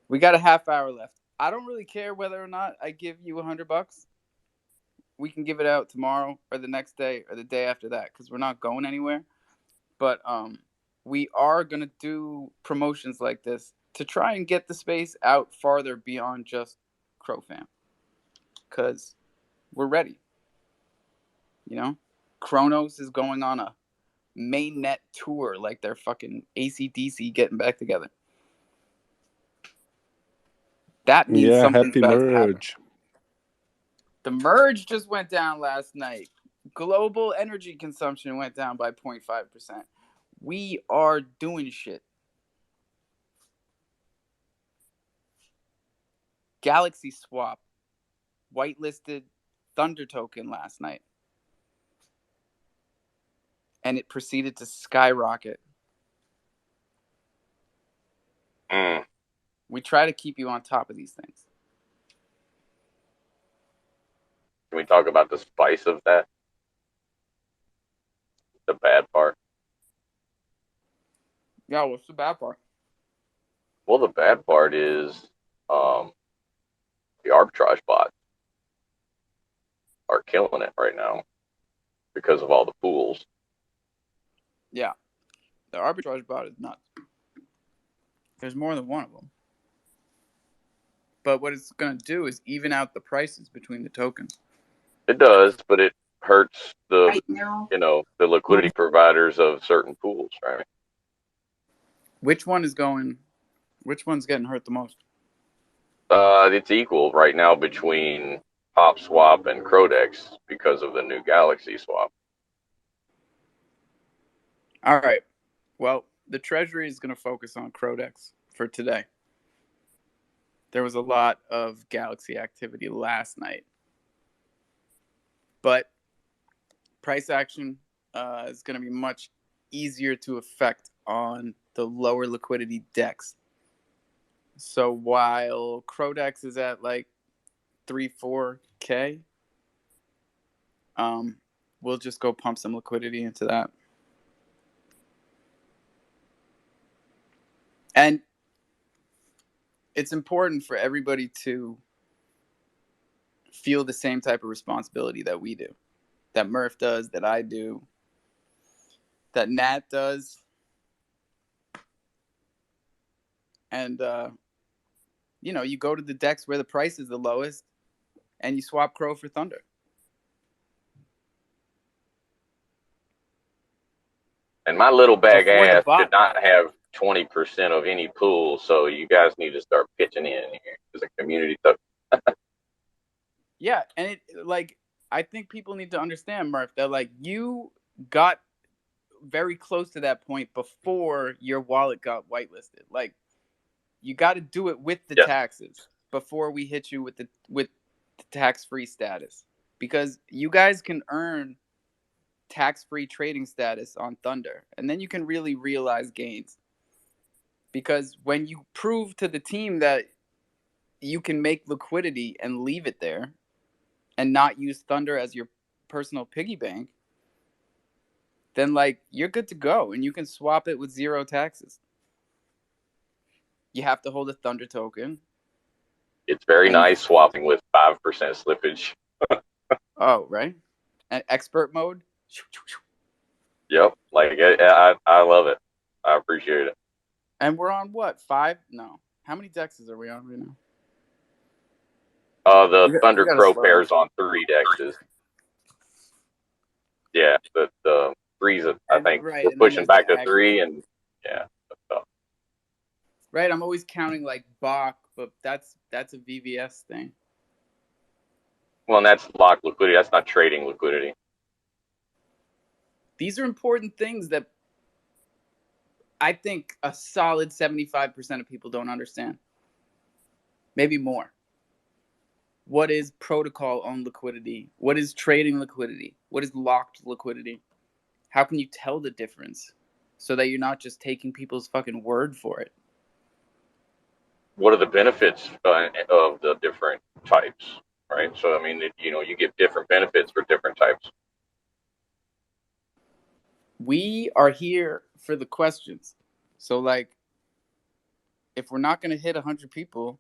We got a half hour left. I don't really care whether or not I give you $100. We can give it out tomorrow or the next day or the day after that because we're not going anywhere. But we are going to do promotions like this to try and get the space out farther beyond just crofam, because we're ready. You know, Kronos is going on a mainnet tour like they're fucking ACDC getting back together. That means Yeah, something's happy about to happen. merge. The merge just went down last night. Global energy consumption went down by 0.5%. We are doing shit. Galaxy Swap whitelisted Thunder token last night, and it proceeded to skyrocket. We try to keep you on top of these things. Can we talk about the spice of that? The bad part? Yeah, what's the bad part? Well, the bad part is the arbitrage bots are killing it right now because of all the pools. Yeah, the arbitrage bot is nuts. There's more than one of them. But what it's going to do is even out the prices between the tokens. It does, but it hurts the the liquidity providers of certain pools, right? Which one's getting hurt the most? It's equal right now between Pop Swap and Crodex because of the new Galaxy Swap. All right. Well, the Treasury is going to focus on Crodex for today. There was a lot of Galaxy activity last night. But price action is going to be much easier to affect on the lower liquidity DEX. So while Crodex is at like 3-4K, we'll just go pump some liquidity into that. And it's important for everybody to feel the same type of responsibility that we do, that Murph does, that I do, that Nat does. And, you go to the DEX where the price is the lowest and you swap Cro for Thunder. And my little bag Before the ass bot. did not have 20% of any pool, so you guys need to start pitching in here as a community. Yeah, and I think people need to understand, Murph, that like you got very close to that point before your wallet got whitelisted. Like you got to do it with the taxes before we hit you with the tax-free status, because you guys can earn tax-free trading status on Thunder, and then you can really realize gains. Because when you prove to the team that you can make liquidity and leave it there and not use Thunder as your personal piggy bank, then like you're good to go and you can swap it with 0 taxes. You have to hold a Thunder token. It's very nice swapping with 5% slippage. Oh, right. And expert mode. Yep. Like I love it. I appreciate it. And we're on what? 5? No. How many dexes are we on right now? The Thunder Crow pairs on 3 dexes. Yeah, the 3's I think we're pushing back to 3, and yeah. Right, I'm always counting like Bach, but that's a VVS thing. Well, and that's locked liquidity. That's not trading liquidity. These are important things that I think a solid 75% of people don't understand. Maybe more. What is protocol on liquidity? What is trading liquidity? What is locked liquidity? How can you tell the difference so that you're not just taking people's fucking word for it? What are the benefits of the different types, right? So, I mean, you get different benefits for different types. We are here for the questions. So, like, if we're not going to hit 100 people,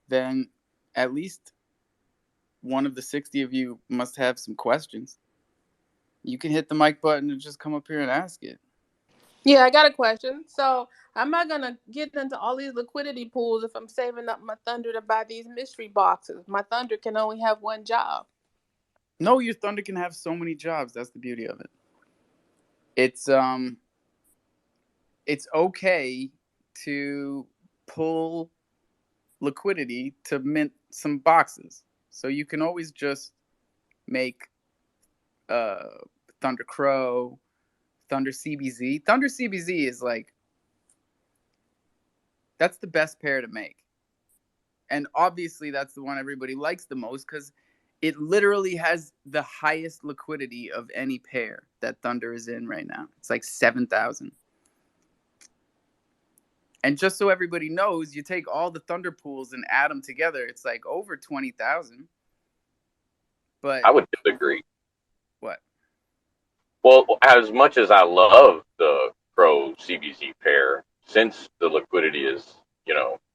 then at least one of the 60 of you must have some questions. You can hit the mic button and just come up here and ask it. Yeah, I got a question. So, I'm not gonna get into all these liquidity pools if I'm saving up my thunder to buy these mystery boxes. My thunder can only have one job. No, your thunder can have so many jobs. That's the beauty of it. It's it's okay to pull liquidity to mint some boxes. So you can always just make uh Thunder Crow, Thunder CBZ. Thunder CBZ is like that's the best pair to make. And obviously that's the one everybody likes the most cuz it literally has the highest liquidity of any pair that Thunder is in right now. It's like 7,000. And just so everybody knows, you take all the Thunder pools and add them together, it's like over 20,000. But I would disagree. what? Well, as much as I love the Pro CBC pair, since the liquidity is,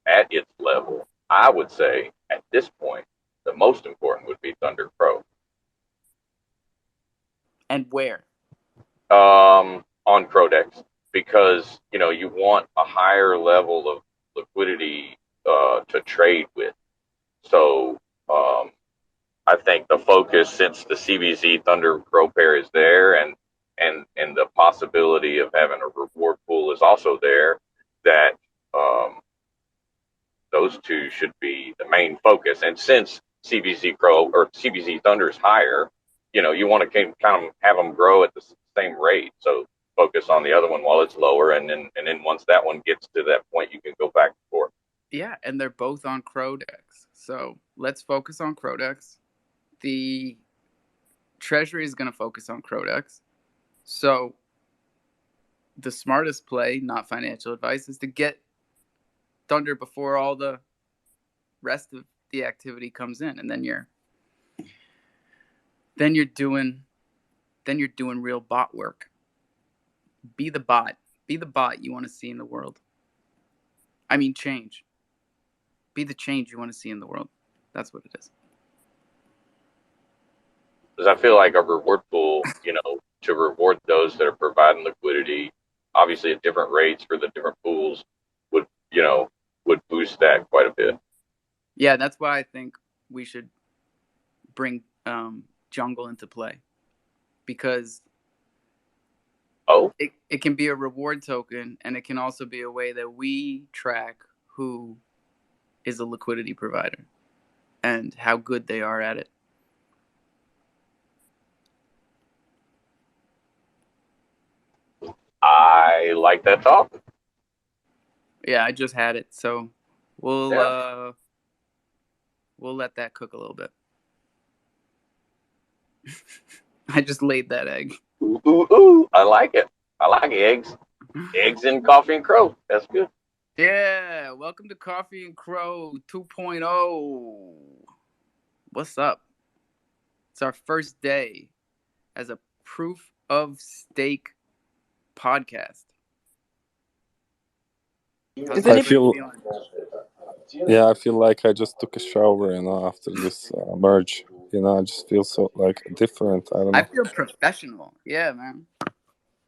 at its level, I would say at this point, the most important would be Thunder Pro. And where? On Crodex, because, you want a higher level of liquidity to trade with. So, I think the focus, since the CBZ Thunder Pro pair is there, and the possibility of having a reward pool is also there, that those two should be the main focus. And since CBZ Pro or CBZ Thunder is higher, you want to kind of have them grow at the same rate. So focus on the other one while it's lower, and then once that one gets to that point, you can go back and forth. Yeah, and they're both on Crodex. So let's focus on Crodex. The Treasury is going to focus on Crodex. So the smartest play, not financial advice, is to get Thunder before all the rest of the activity comes in, and then you're doing real bot work. Be the bot. Be the bot you want to see in the world. I mean, change. Be the change you want to see in the world. That's what it is. Because I feel like a reward pool, to reward those that are providing liquidity, obviously at different rates for the different pools, would would boost that quite a bit. Yeah, that's why I think we should bring Jungle into play, because it can be a reward token, and it can also be a way that we track who is a liquidity provider and how good they are at it. I like that thought. Yeah, I just had it, so we'll let that cook a little bit. I just laid that egg. Ooh, ooh, ooh. I like it. I like eggs. Eggs and Coffee and Cro. That's good. Yeah, welcome to Coffee and Cro 2.0. What's up? It's our first day as a proof of stake podcast. I feel, yeah, I feel like I just took a shower, after this merge. I just feel so like different. I don't know. I feel professional. Yeah, man.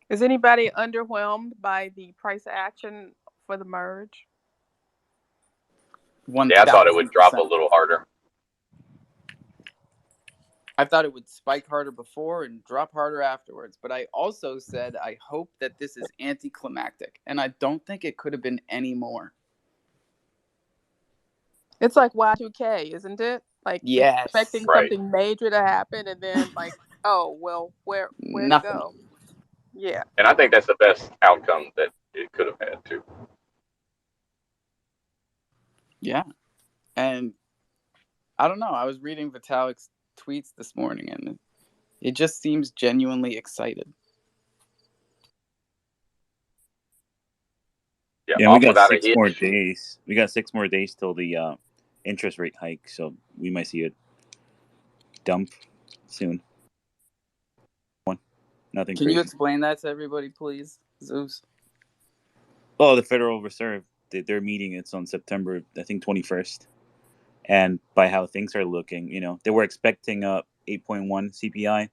Is anybody underwhelmed by the price action for the merge? Yeah, I thought it would drop a little harder. I thought it would spike harder before and drop harder afterwards. But I also said I hope that this is anticlimactic. And I don't think it could have been any more. It's like Y2K, isn't it? Like, yes, expecting something major to happen, and then like, oh well, where'd it go? Yeah. And I think that's the best outcome that it could have had too. Yeah. And I don't know. I was reading Vitalik's tweets this morning, and it just seems genuinely excited. Yeah, we got 6 more days. We got 6 more days till the interest rate hike, so we might see a dump soon. Nothing Can crazy. you explain that to everybody, please, Zeus? Oh, the Federal Reserve, their meeting, it's on September, I think, 21st. And by how things are looking, they were expecting 8.1 CPI,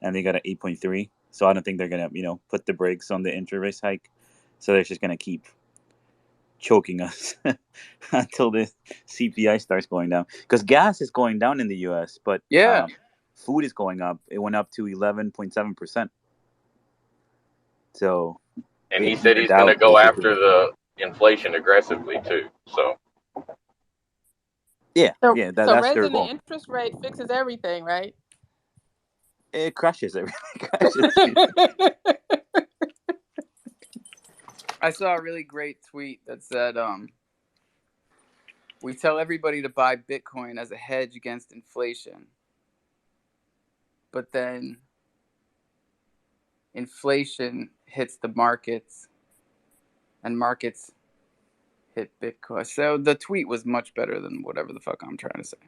and they got an 8.3. So I don't think they're gonna, put the brakes on the interest hike. So they're just gonna keep choking us until the CPI starts going down. Because gas is going down in the U.S., but Yeah. food is going up. It went up to 11.7%. So And he it said evened he's going to out go basically. after the inflation aggressively too. So Yeah, So, yeah, so that's their raising the goal. interest rate fixes everything, right? It crushes everything. Crushes. I saw a really great tweet that said, we tell everybody to buy Bitcoin as a hedge against inflation, but then inflation hits the markets and markets hit Bitcoin. So the tweet was much better than whatever the fuck I'm trying to say.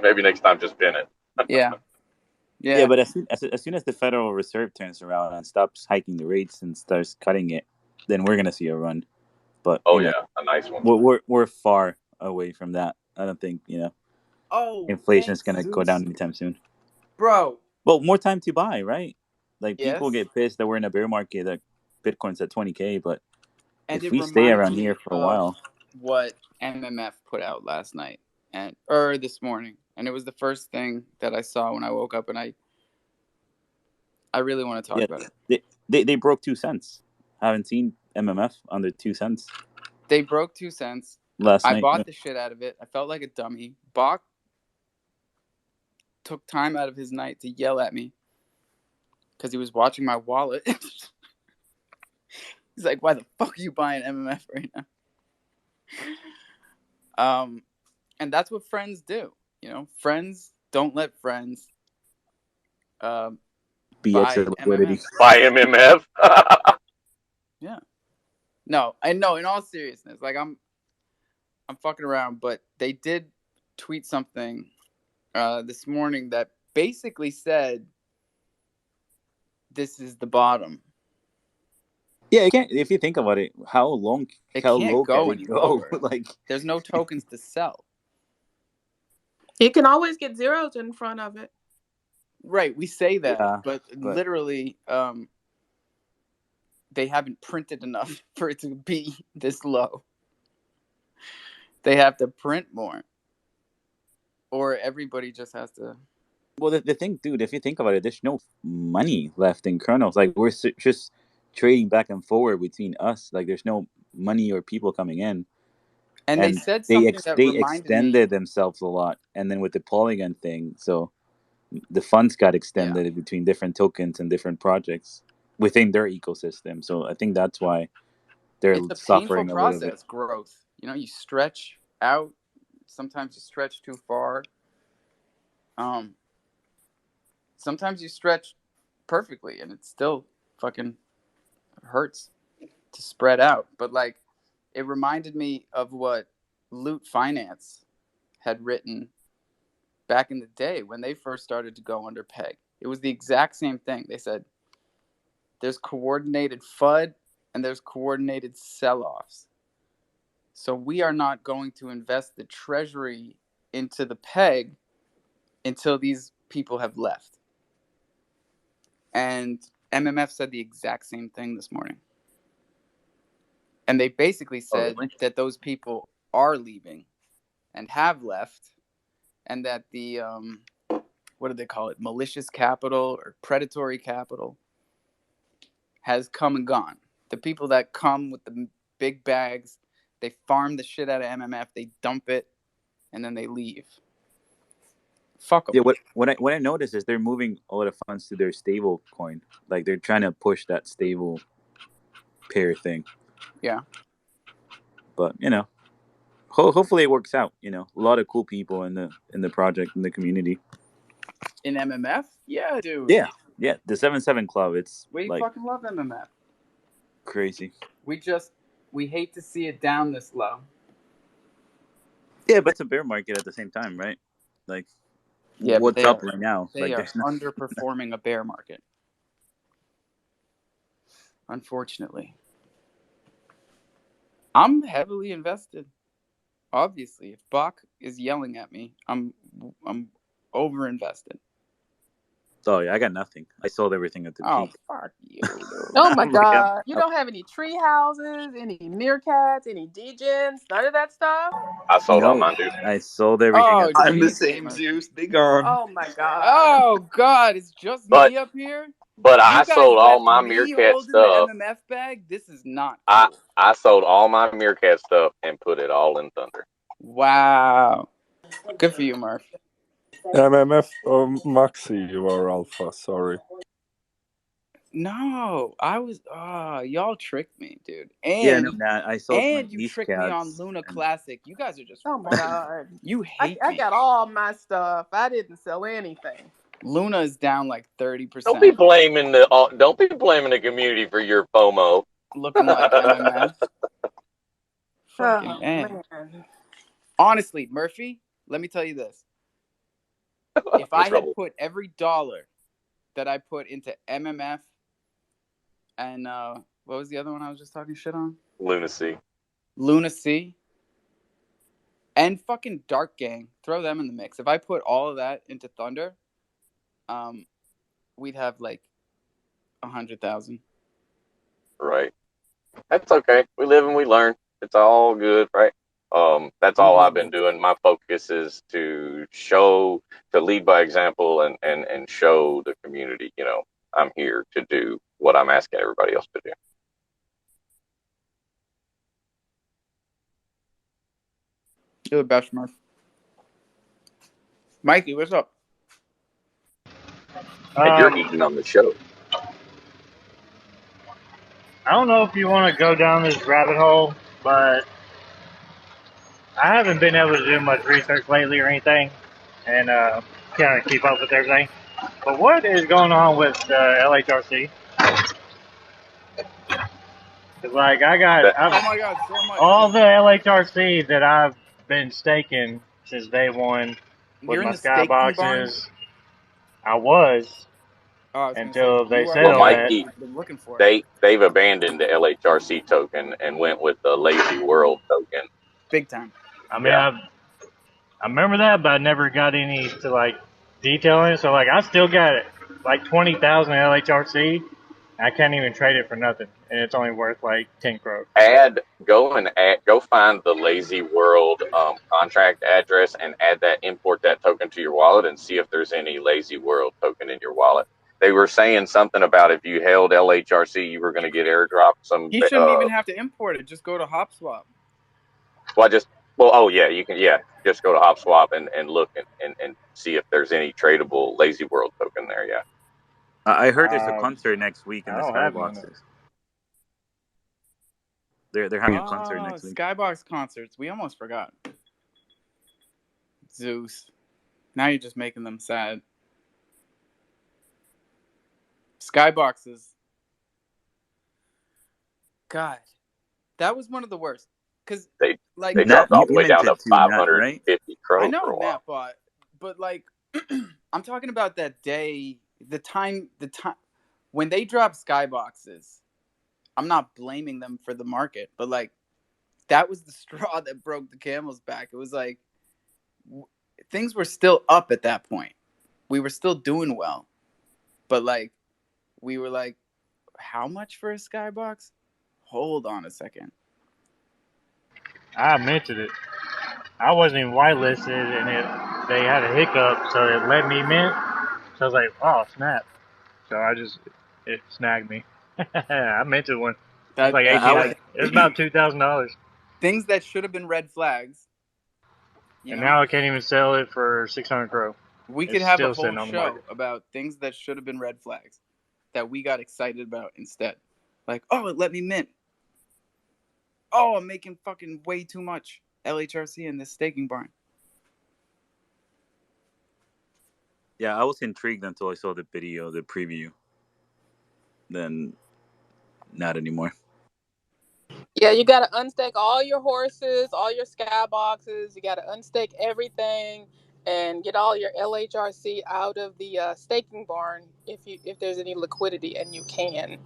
maybe next time just pin it. Yeah. Yeah, but as soon as the Federal Reserve turns around and stops hiking the rates and starts cutting it, then we're gonna see a run. But Oh yeah, a nice one. we're far away from that. I don't think Oh, inflation is thanks, gonna go Zeus. down anytime soon. Bro. Well, more time to buy, right? Like people Yes. get pissed that we're in a bear market, that Bitcoin's at 20K, but And if it we stay reminds around here me for a of while, what MMF put out last night or this morning. And it was the first thing that I saw when I woke up, and I really want to talk yeah, about it. they broke 2 cents. I haven't seen MMF under 2 cents They broke 2 cents. last I night. bought the shit out of it. I felt like a dummy. Bach took time out of his night to yell at me because he was watching my wallet. He's like, "Why the fuck are you buying MMF right now?" And that's what friends do. Friends don't let friends BX buy of liquidity. MMF. Buy MMF. Yeah. No, I know. In all seriousness, like I'm fucking around, but they did tweet something this morning that basically said, "This is the bottom." Yeah, it can't. If you think about it, how low Can't can go it any go? lower. Like, There's no tokens to sell. You can always get zeros in front of it. Right, we say that, yeah, but literally, they haven't printed enough for it to be this low. They have to print more, or everybody just has to. well, the thing, dude, if you think about it, there's no money left in Chronos. Like, we're just trading back and forward between us. Like, there's no money or people coming in. And they And said something that they reminded me. extended themselves a lot, and then with the Polygon thing, so the funds got extended between different tokens and different projects within their ecosystem. So I think that's why they're It's a painful suffering a little bit. process, growth. You stretch out. Sometimes you stretch too far. Sometimes you stretch perfectly, and it still fucking hurts to spread out. But like, it reminded me of what Loot Finance had written back in the day when they first started to go under peg. It was the exact same thing. They said there's coordinated FUD and there's coordinated sell-offs. So we are not going to invest the treasury into the peg until these people have left. And MMF said the exact same thing this morning. And they basically said that those people are leaving and have left, and that the what do they call it, malicious capital or predatory capital has come and gone. The people that come with the big bags, they farm the shit out of MMF, they dump it, and then they leave. Fuck them. Yeah, what I noticed is they're moving a lot of funds to their stable coin. Like, they're trying to push that stable pair thing. Yeah. But hopefully it works out. A lot of cool people in the project, in the community. In MMF? Yeah, dude. Yeah, the 7-7 Club. It's We like fucking love MMF. crazy. We hate to see it down this low. Yeah, but it's a bear market at the same time, right? Like, Yeah, but what's up right now? They are underperforming a bear market. Unfortunately. I'm heavily invested. Obviously, if Bach is yelling at me, I'm over invested. Oh yeah, I got nothing. I sold everything at the Oh, peak. fuck you, dude. Oh my I'm like, God. You don't have any tree houses, any meerkats, any degens, none of that stuff? I sold all no, mine, dude. I sold everything Oh, at the I'm the peak. same, Zeus. They gone. Oh my God. Oh, God. It's just But me up here? I You guys sold all left my me meerkat holding the stuff. MMF bag? This is not I cool. I sold all my meerkat stuff and put it all in Thunder. Wow. Good for you, Murph. MMF or Maxi or Alpha? Sorry. No, I was. Y'all tricked me, dude. Yeah, no, And nah, I sold my you leash tricked me on cats. Luna And Classic. You guys are just Oh my fucking. God. You hate I me. got all my stuff. I didn't sell anything. Luna is down like Don't be 30%. blaming the community for your FOMO. Looking like MMF. Fucking Oh man. man. Honestly, Murphy, let me tell you this. If I What's had trouble? put every dollar that I put into MMF and what was the other one I was just talking shit on? Lunacy. Lunacy and fucking Dark Gang, throw them in the mix. If I put all of that into Thunder, we'd have like 100,000. Right. That's okay. We live and we learn. It's all good, right? That's all I've been doing. My focus is to lead by example and show the community, I'm here to do what I'm asking everybody else to do. You're the best, Murph. Mikey, what's up? And you're eating on the show. I don't know if you want to go down this rabbit hole, but I haven't been able to do much research lately or anything, and kind of keep up with everything. But what is going on with LHRC? Cause like That Oh my God, so much, all dude. the LHRC that I've been staking since day one with You're in my the staking barn? skyboxes. I was Oh, I was gonna say until they you are said well, all right. that. Mikey, I've been looking for it. they've abandoned the LHRC token and went with the Lazy World token. Big time. I mean, Yeah. I remember that, but I never got any to like detailing. So like, I still got like 20,000 LHRC. I can't even trade it for nothing, and it's only worth like 10 crore. Go find the Lazy World contract address and import that token to your wallet and see if there's any Lazy World token in your wallet. They were saying something about if you held LHRC, you were going to get airdropped some. He shouldn't even have to import it. Just go to HopSwap. You can, just go to HopSwap and look and see if there's any tradable Lazy World token there. Yeah. I heard there's a concert next week in I the don't have none. skyboxes. They're having a concert next week. Skybox concerts. We almost forgot. Zeus. Now you're just making them sad. Skyboxes. God. That was one of the worst. Because, They like, they dropped all You the way down to minted too, Nat, right? 550 I Crow know for a while. Natbot, but like, I'm talking about that day, the time when they dropped skyboxes. I'm not blaming them for the market, but like, that was the straw that broke the camel's back. It was like things were still up at that point. We were still doing well, but like, we were like, how much for a skybox? Hold on a second. I minted it. I wasn't even whitelisted, and they had a hiccup, so it let me mint. So I was like, oh snap! So it snagged me. I minted one. It was That like I 18. was It was about $2,000, things that should have been red flags. and now I can't even sell it for 600 Crow. We could It's have a still whole sitting on the market. show about things that should have been red flags that we got excited about instead. Like, oh, it let me mint. Oh, I'm making fucking way too much LHRC in this staking barn. Yeah, I was intrigued until I saw the video, the preview. Then, not anymore. Yeah, you gotta unstake all your horses, all your skyboxes. You gotta unstake everything and get all your LHRC out of the staking barn if there's any liquidity, and you can.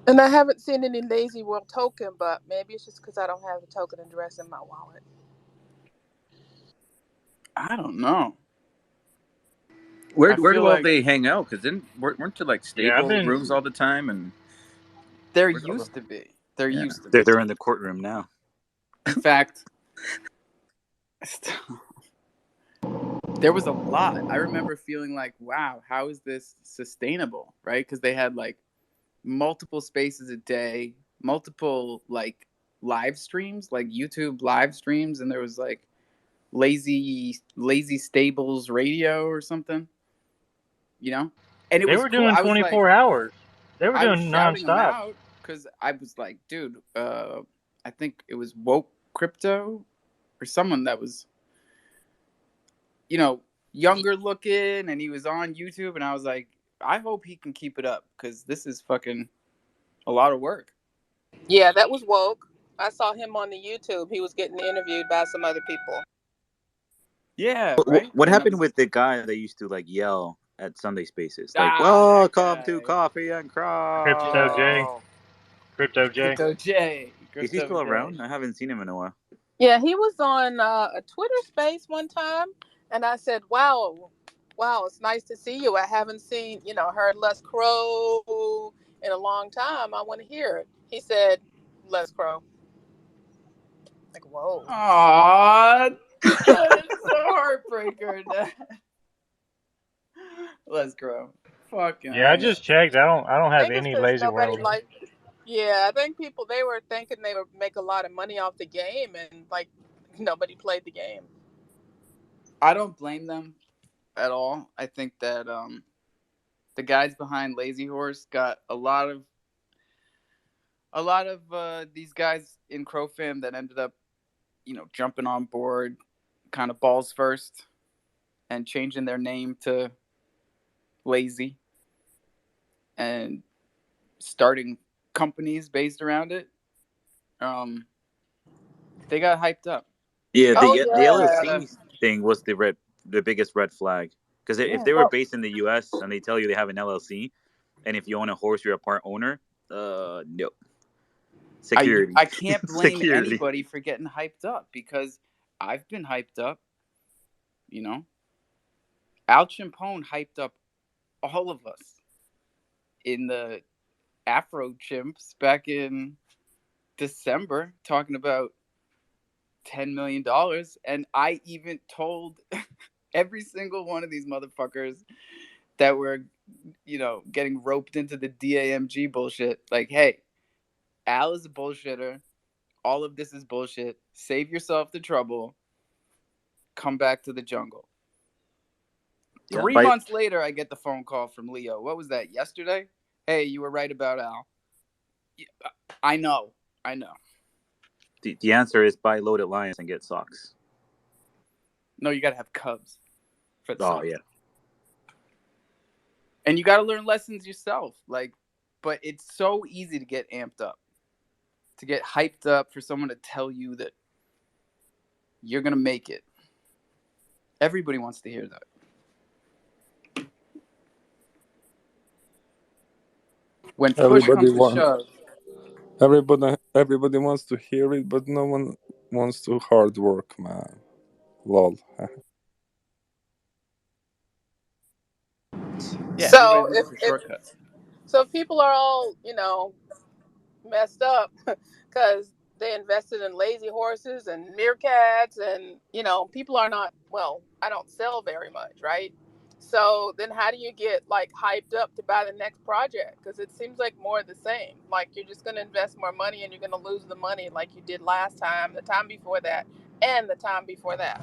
And I haven't seen any Lazy World token, but maybe it's just because I don't have the token address in my wallet. I don't know. Where I do feel all like they hang out? Because then weren't there like Yeah, I've stable been. rooms all the time? And there where's all the used to be. There yeah? used to be. They're in the courtroom now. In fact, there was a lot. I remember feeling like, wow, how is this sustainable? Right? Because they had like multiple spaces a day, multiple like live streams, like YouTube live streams, and there was like lazy stables radio or something, you know? And it They was were cool. doing I was like, 24 hours. They were I was doing shouting them nonstop. out because I was like, dude, I think it was Woke Crypto or someone that was, you know, younger looking, and he was on YouTube, and I was like, I hope he can keep it up because this is fucking a lot of work. Yeah, that was woke. I saw him on the YouTube. He was getting interviewed by some other people. Yeah, right. What And I happened was with the guy that used to like yell at Sunday spaces, like that "Welcome to guy, Coffee and Crypto J. Cro"? Crypto J. Crypto J, Is he Crypto still J. around? I haven't seen him in a while. Yeah, he was on a Twitter space one time, and I said, "Wow, wow, it's nice to see you. I haven't seen, heard Les Crow in a long time. I want to hear it." He said, "Les Crow." Like, whoa. Aww, that is so heartbreaker. Let's grow. Fucking Yeah, I A. just checked. I don't I have think it's any because lazy nobody world. liked it. Yeah, I think people they were thinking they would make a lot of money off the game, and like nobody played the game. I don't blame them at all. I think that the guys behind Lazy Horse got a lot of these guys in crofam that ended up, jumping on board kind of balls first and changing their name to Lazy and starting companies based around it. Um, they got hyped up. Yeah, Oh the They got yeah. a LLC thing was the biggest red flag, because if yeah. they were Well, based in the U.S. and they tell you they have an LLC, and if you own a horse, you're a part owner. No security, I can't blame security. anybody for getting hyped up because I've been hyped up. You know, Al Chimpone hyped up all of us in the Afro Chimps back in December, talking about $10 million, and I even told every single one of these motherfuckers that were, getting roped into the DAMG bullshit. Like, hey, Al is a bullshitter. All of this is bullshit. Save yourself the trouble. Come back to the jungle. Yeah, 3 months later, I get the phone call from Leo. What was that, yesterday? Hey, you were right about Al. I know. the answer is buy loaded lions and get socks. No, you got to have cubs for the Oh socks. yeah. And you got to learn lessons yourself. Like, but it's so easy to get amped up, to get hyped up for someone to tell you that you're going to make it. Everybody wants to hear that. When push Everybody comes to want shove, everybody wants to hear it, but no one wants to hard work, man. Lol. yeah, so everybody's if looking for if shortcuts. so, if people are all messed up because they invested in lazy horses and meerkats, and people are not well. I don't sell very much, right? So then, how do you get like hyped up to buy the next project? Because it seems like more of the same. Like you're just going to invest more money, and you're going to lose the money like you did last time, the time before that, and the time before that.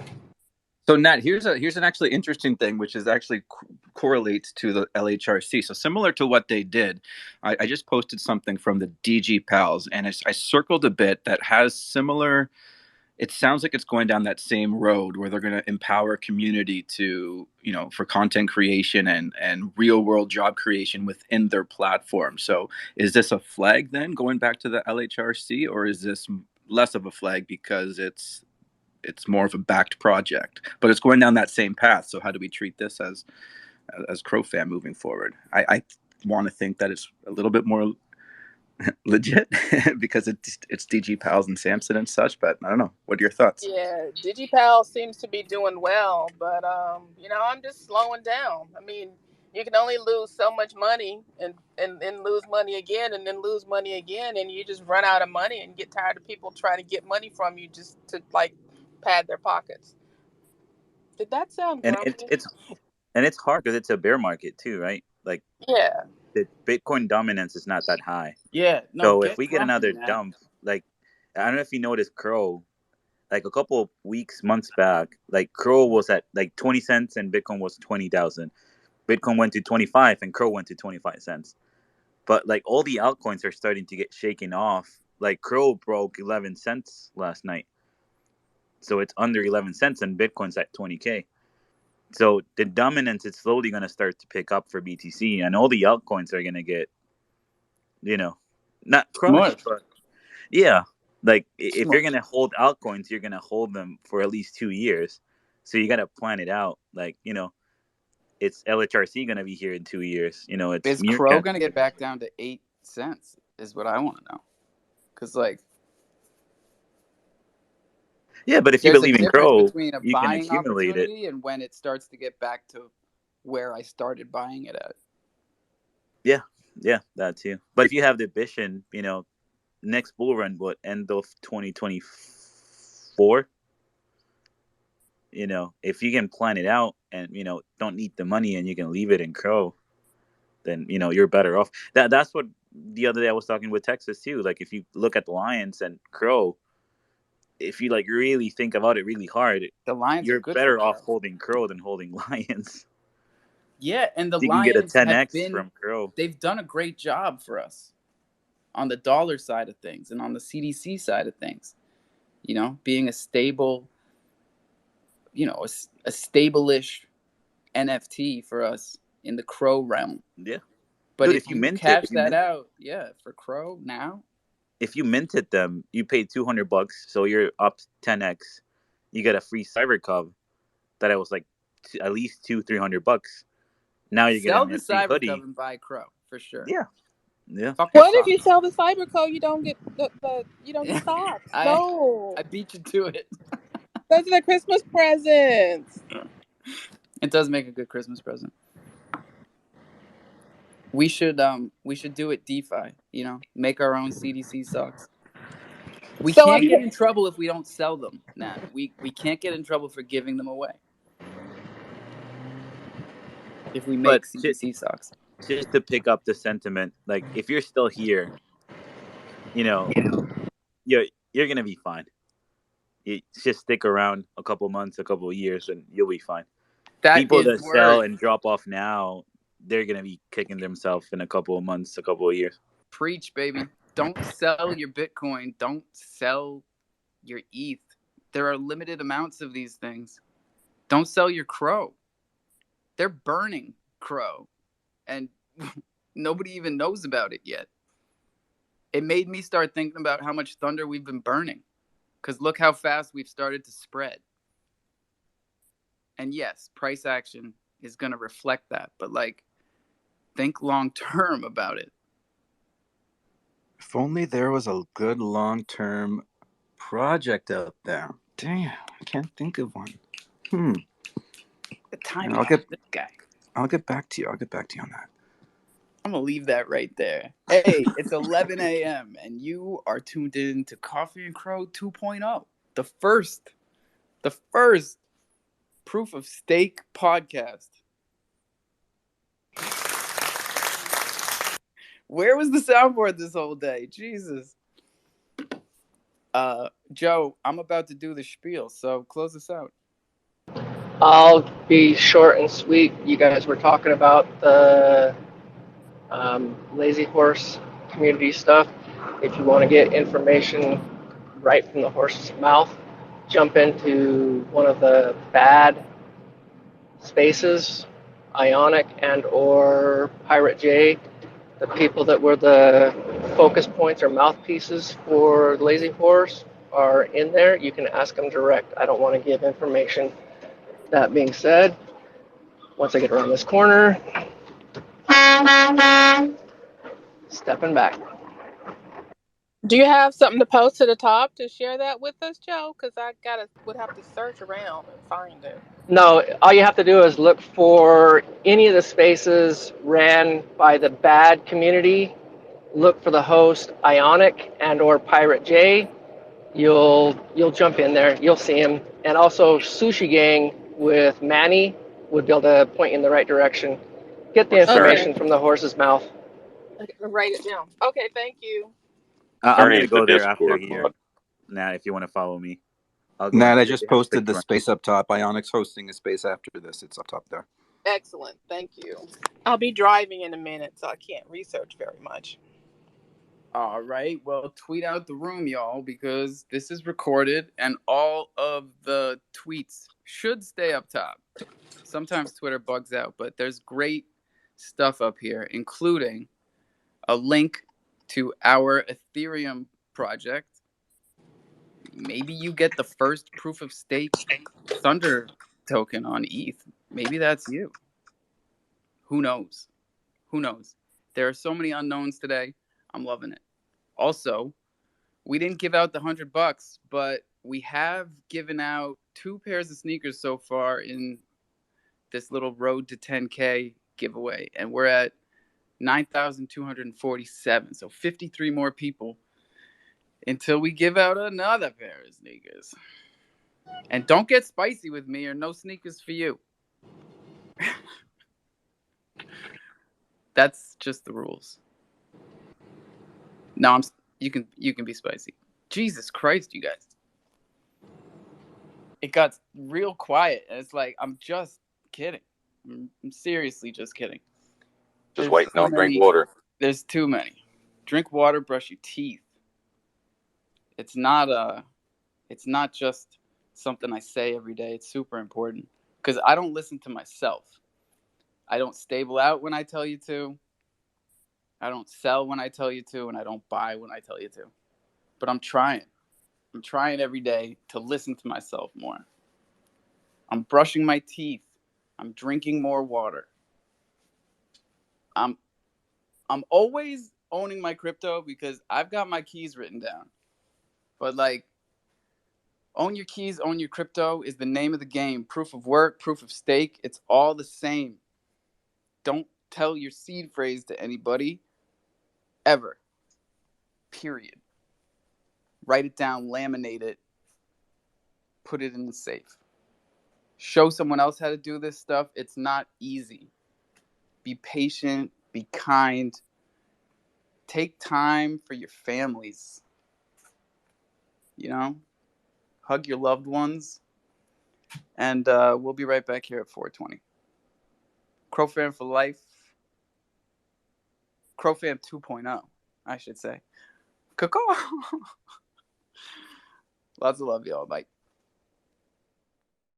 So Nat, here's an actually interesting thing, which is actually correlates to the LHRC. So similar to what they did, I just posted something from the DG Pals, and I circled a bit that has similar. It sounds like it's going down that same road where they're going to empower community to, for content creation and real world job creation within their platform. So is this a flag then going back to the LHRC, or is this less of a flag because it's more of a backed project, but it's going down that same path? So how do we treat this as crofam moving forward? I want to think that it's a little bit more legit because it's DG Pals and Samson and such. But I don't know. What are your thoughts? Yeah, DigiPal seems to be doing well, but I'm just slowing down. I mean, you can only lose so much money and lose money again and then lose money again, and you just run out of money and get tired of people trying to get money from you just to like pad their pockets. Did that sound And grumpy? it's hard because it's a bear market too, right? Like Yeah. the Bitcoin dominance is not that high. Yeah, no, So if get we get grumpy, another man. dump, like I don't know if you noticed Crow, like a couple of months back, like Crow was at like 20 cents and Bitcoin was 20,000. Bitcoin went to 25 and Crow went to 25 cents. But like all the altcoins are starting to get shaken off. Like Crow broke 11 cents last night. So it's under 11 cents and Bitcoin's at 20K. So the dominance is slowly going to start to pick up for BTC, and all the altcoins are going to get, not crushed, Smush. but yeah, like if you're Smush. going to hold altcoins, you're going to hold them for at least 2 years. So you got to plan it out. Like, it's LHRC going to be here in 2 years. It's Is Crow Meerkat. gonna get back down to 8 cents? Is what I want to know. Because like, Yeah, but if you there's a believe in difference Crow, between a you can buying accumulate it. opportunity and when it starts to get back to where I started buying it at. Yeah, yeah, that too. But if you have the vision, next bull run, what, end of 2024? If you can plan it out and don't need the money and you can leave it in Crow, then you're better off. That's what the other day I was talking with Texas too. Like if you look at the Lions and Crow, if you like really think about it really hard, The Lions are you're good for better off Crow. holding Crow than holding Lions. Yeah, and the You can get a Lions have 10x been, from Crow. they've done a great job for us on the dollar side of things and on the CDC side of things. Being a stable, a stable-ish NFT for us in the Crow realm. Yeah. But Dude, if you cash that out, yeah, for Crow now, if you minted them, you paid $200, so you're up 10x. You get a free cyber cub that I was like at least $200-300. Now you're sell getting the a free Cyber Cub hoodie. and buy Crow for sure. Yeah, yeah. Fuck the What if you socks. sell the CyberCo? You don't get you don't get socks. I No, beat you to it. those are the Christmas presents. It does make a good Christmas present. We should do it DeFi. Make our own CDC socks. We So can't get in trouble if we don't sell them, Nat. We can't get in trouble for giving them away if we But make CDC socks. just to pick up the sentiment, like if you're still here, you know, you're gonna be fine. You just stick around a couple months, a couple of years, and you'll be fine. That People is that sell word. and drop off now, they're gonna be kicking themselves in a couple of months, a couple of years. Preach, baby. Don't sell your Bitcoin. Don't sell your ETH. There are limited amounts of these things. Don't sell your Crow. They're burning Crow, and nobody even knows about it yet. It made me start thinking about how much thunder we've been burning, because look how fast we've started to spread. And yes, price action is going to reflect that, but think long term about it. If only there was a good long-term project out there. Damn, I can't think of one. The timing on this guy. I'll get back to you. I'll get back to you on that. I'm going to leave that right there. Hey, it's 11 a.m. and you are tuned in to Coffee and Cro 2.0. The first proof of stake podcast. Where was the soundboard this whole day? Jesus. Joe, I'm about to do the spiel, so close us out. I'll be short and sweet. You guys were talking about the Lazy Horse community stuff. If you want to get information right from the horse's mouth, jump into one of the bad spaces, Ionic and or Pirate J. The people that were the focus points or mouthpieces for Lazy Horse are in there. You can ask them direct. I don't want to give information. That being said, once I get around this corner, stepping back. Do you have something to post to the top to share that with us, Joe? Because I would have to search around and find it. No, all you have to do is look for any of the spaces ran by the bad community. Look for the host Ionic and or Pirate J. You'll jump in there. You'll see him. And also Sushi Gang with Manny would be able to point you in the right direction. Get the Or Cerny. information from the horse's mouth. Okay, write it down. Okay, thank you. I'm gonna Cerny's the go there after Discord here. mod. Nah, if you want to follow me, I'll go. Nat, In. I They just have a posted the picture. space up top. Ionic's hosting a space after this. It's up top there. Excellent. Thank you. I'll be driving in a minute, so I can't research very much. All right. Well, tweet out the room, y'all, because this is recorded and all of the tweets should stay up top. Sometimes Twitter bugs out, but there's great stuff up here, including a link to our Ethereum project. Maybe you get the first proof of stake Thunder token on ETH. Maybe that's you. Who knows? Who knows? There are so many unknowns today. I'm loving it. Also, we didn't give out the $100, but we have given out 2 pairs of sneakers so far in this little road to 10K giveaway, and we're at 9,247. So 53 more people until we give out another pair of sneakers. And don't get spicy with me, or no sneakers for you. That's just the rules. No, you can be spicy. Jesus Christ, you guys. It got real quiet, and it's like, I'm just kidding. I'm seriously just kidding. Just waiting on drink water. There's too many. Drink water, brush your teeth. It's not just something I say every day. It's super important because I don't listen to myself. I don't stable out when I tell you to. I don't sell when I tell you to, and I don't buy when I tell you to. But I'm trying. I'm trying every day to listen to myself more. I'm brushing my teeth. I'm drinking more water. I'm always owning my crypto because I've got my keys written down. But like, own your keys, own your crypto is the name of the game. Proof of work, proof of stake, it's all the same. Don't tell your seed phrase to anybody ever. Period. Write it down, laminate it, put it in the safe. Show someone else how to do this stuff. It's not easy. Be patient, be kind. Take time for your families. You know, hug your loved ones. And we'll be right back here at 4:20. Crofam for life. Crofam 2.0, I should say. Coco. Lots of love, y'all. Bye.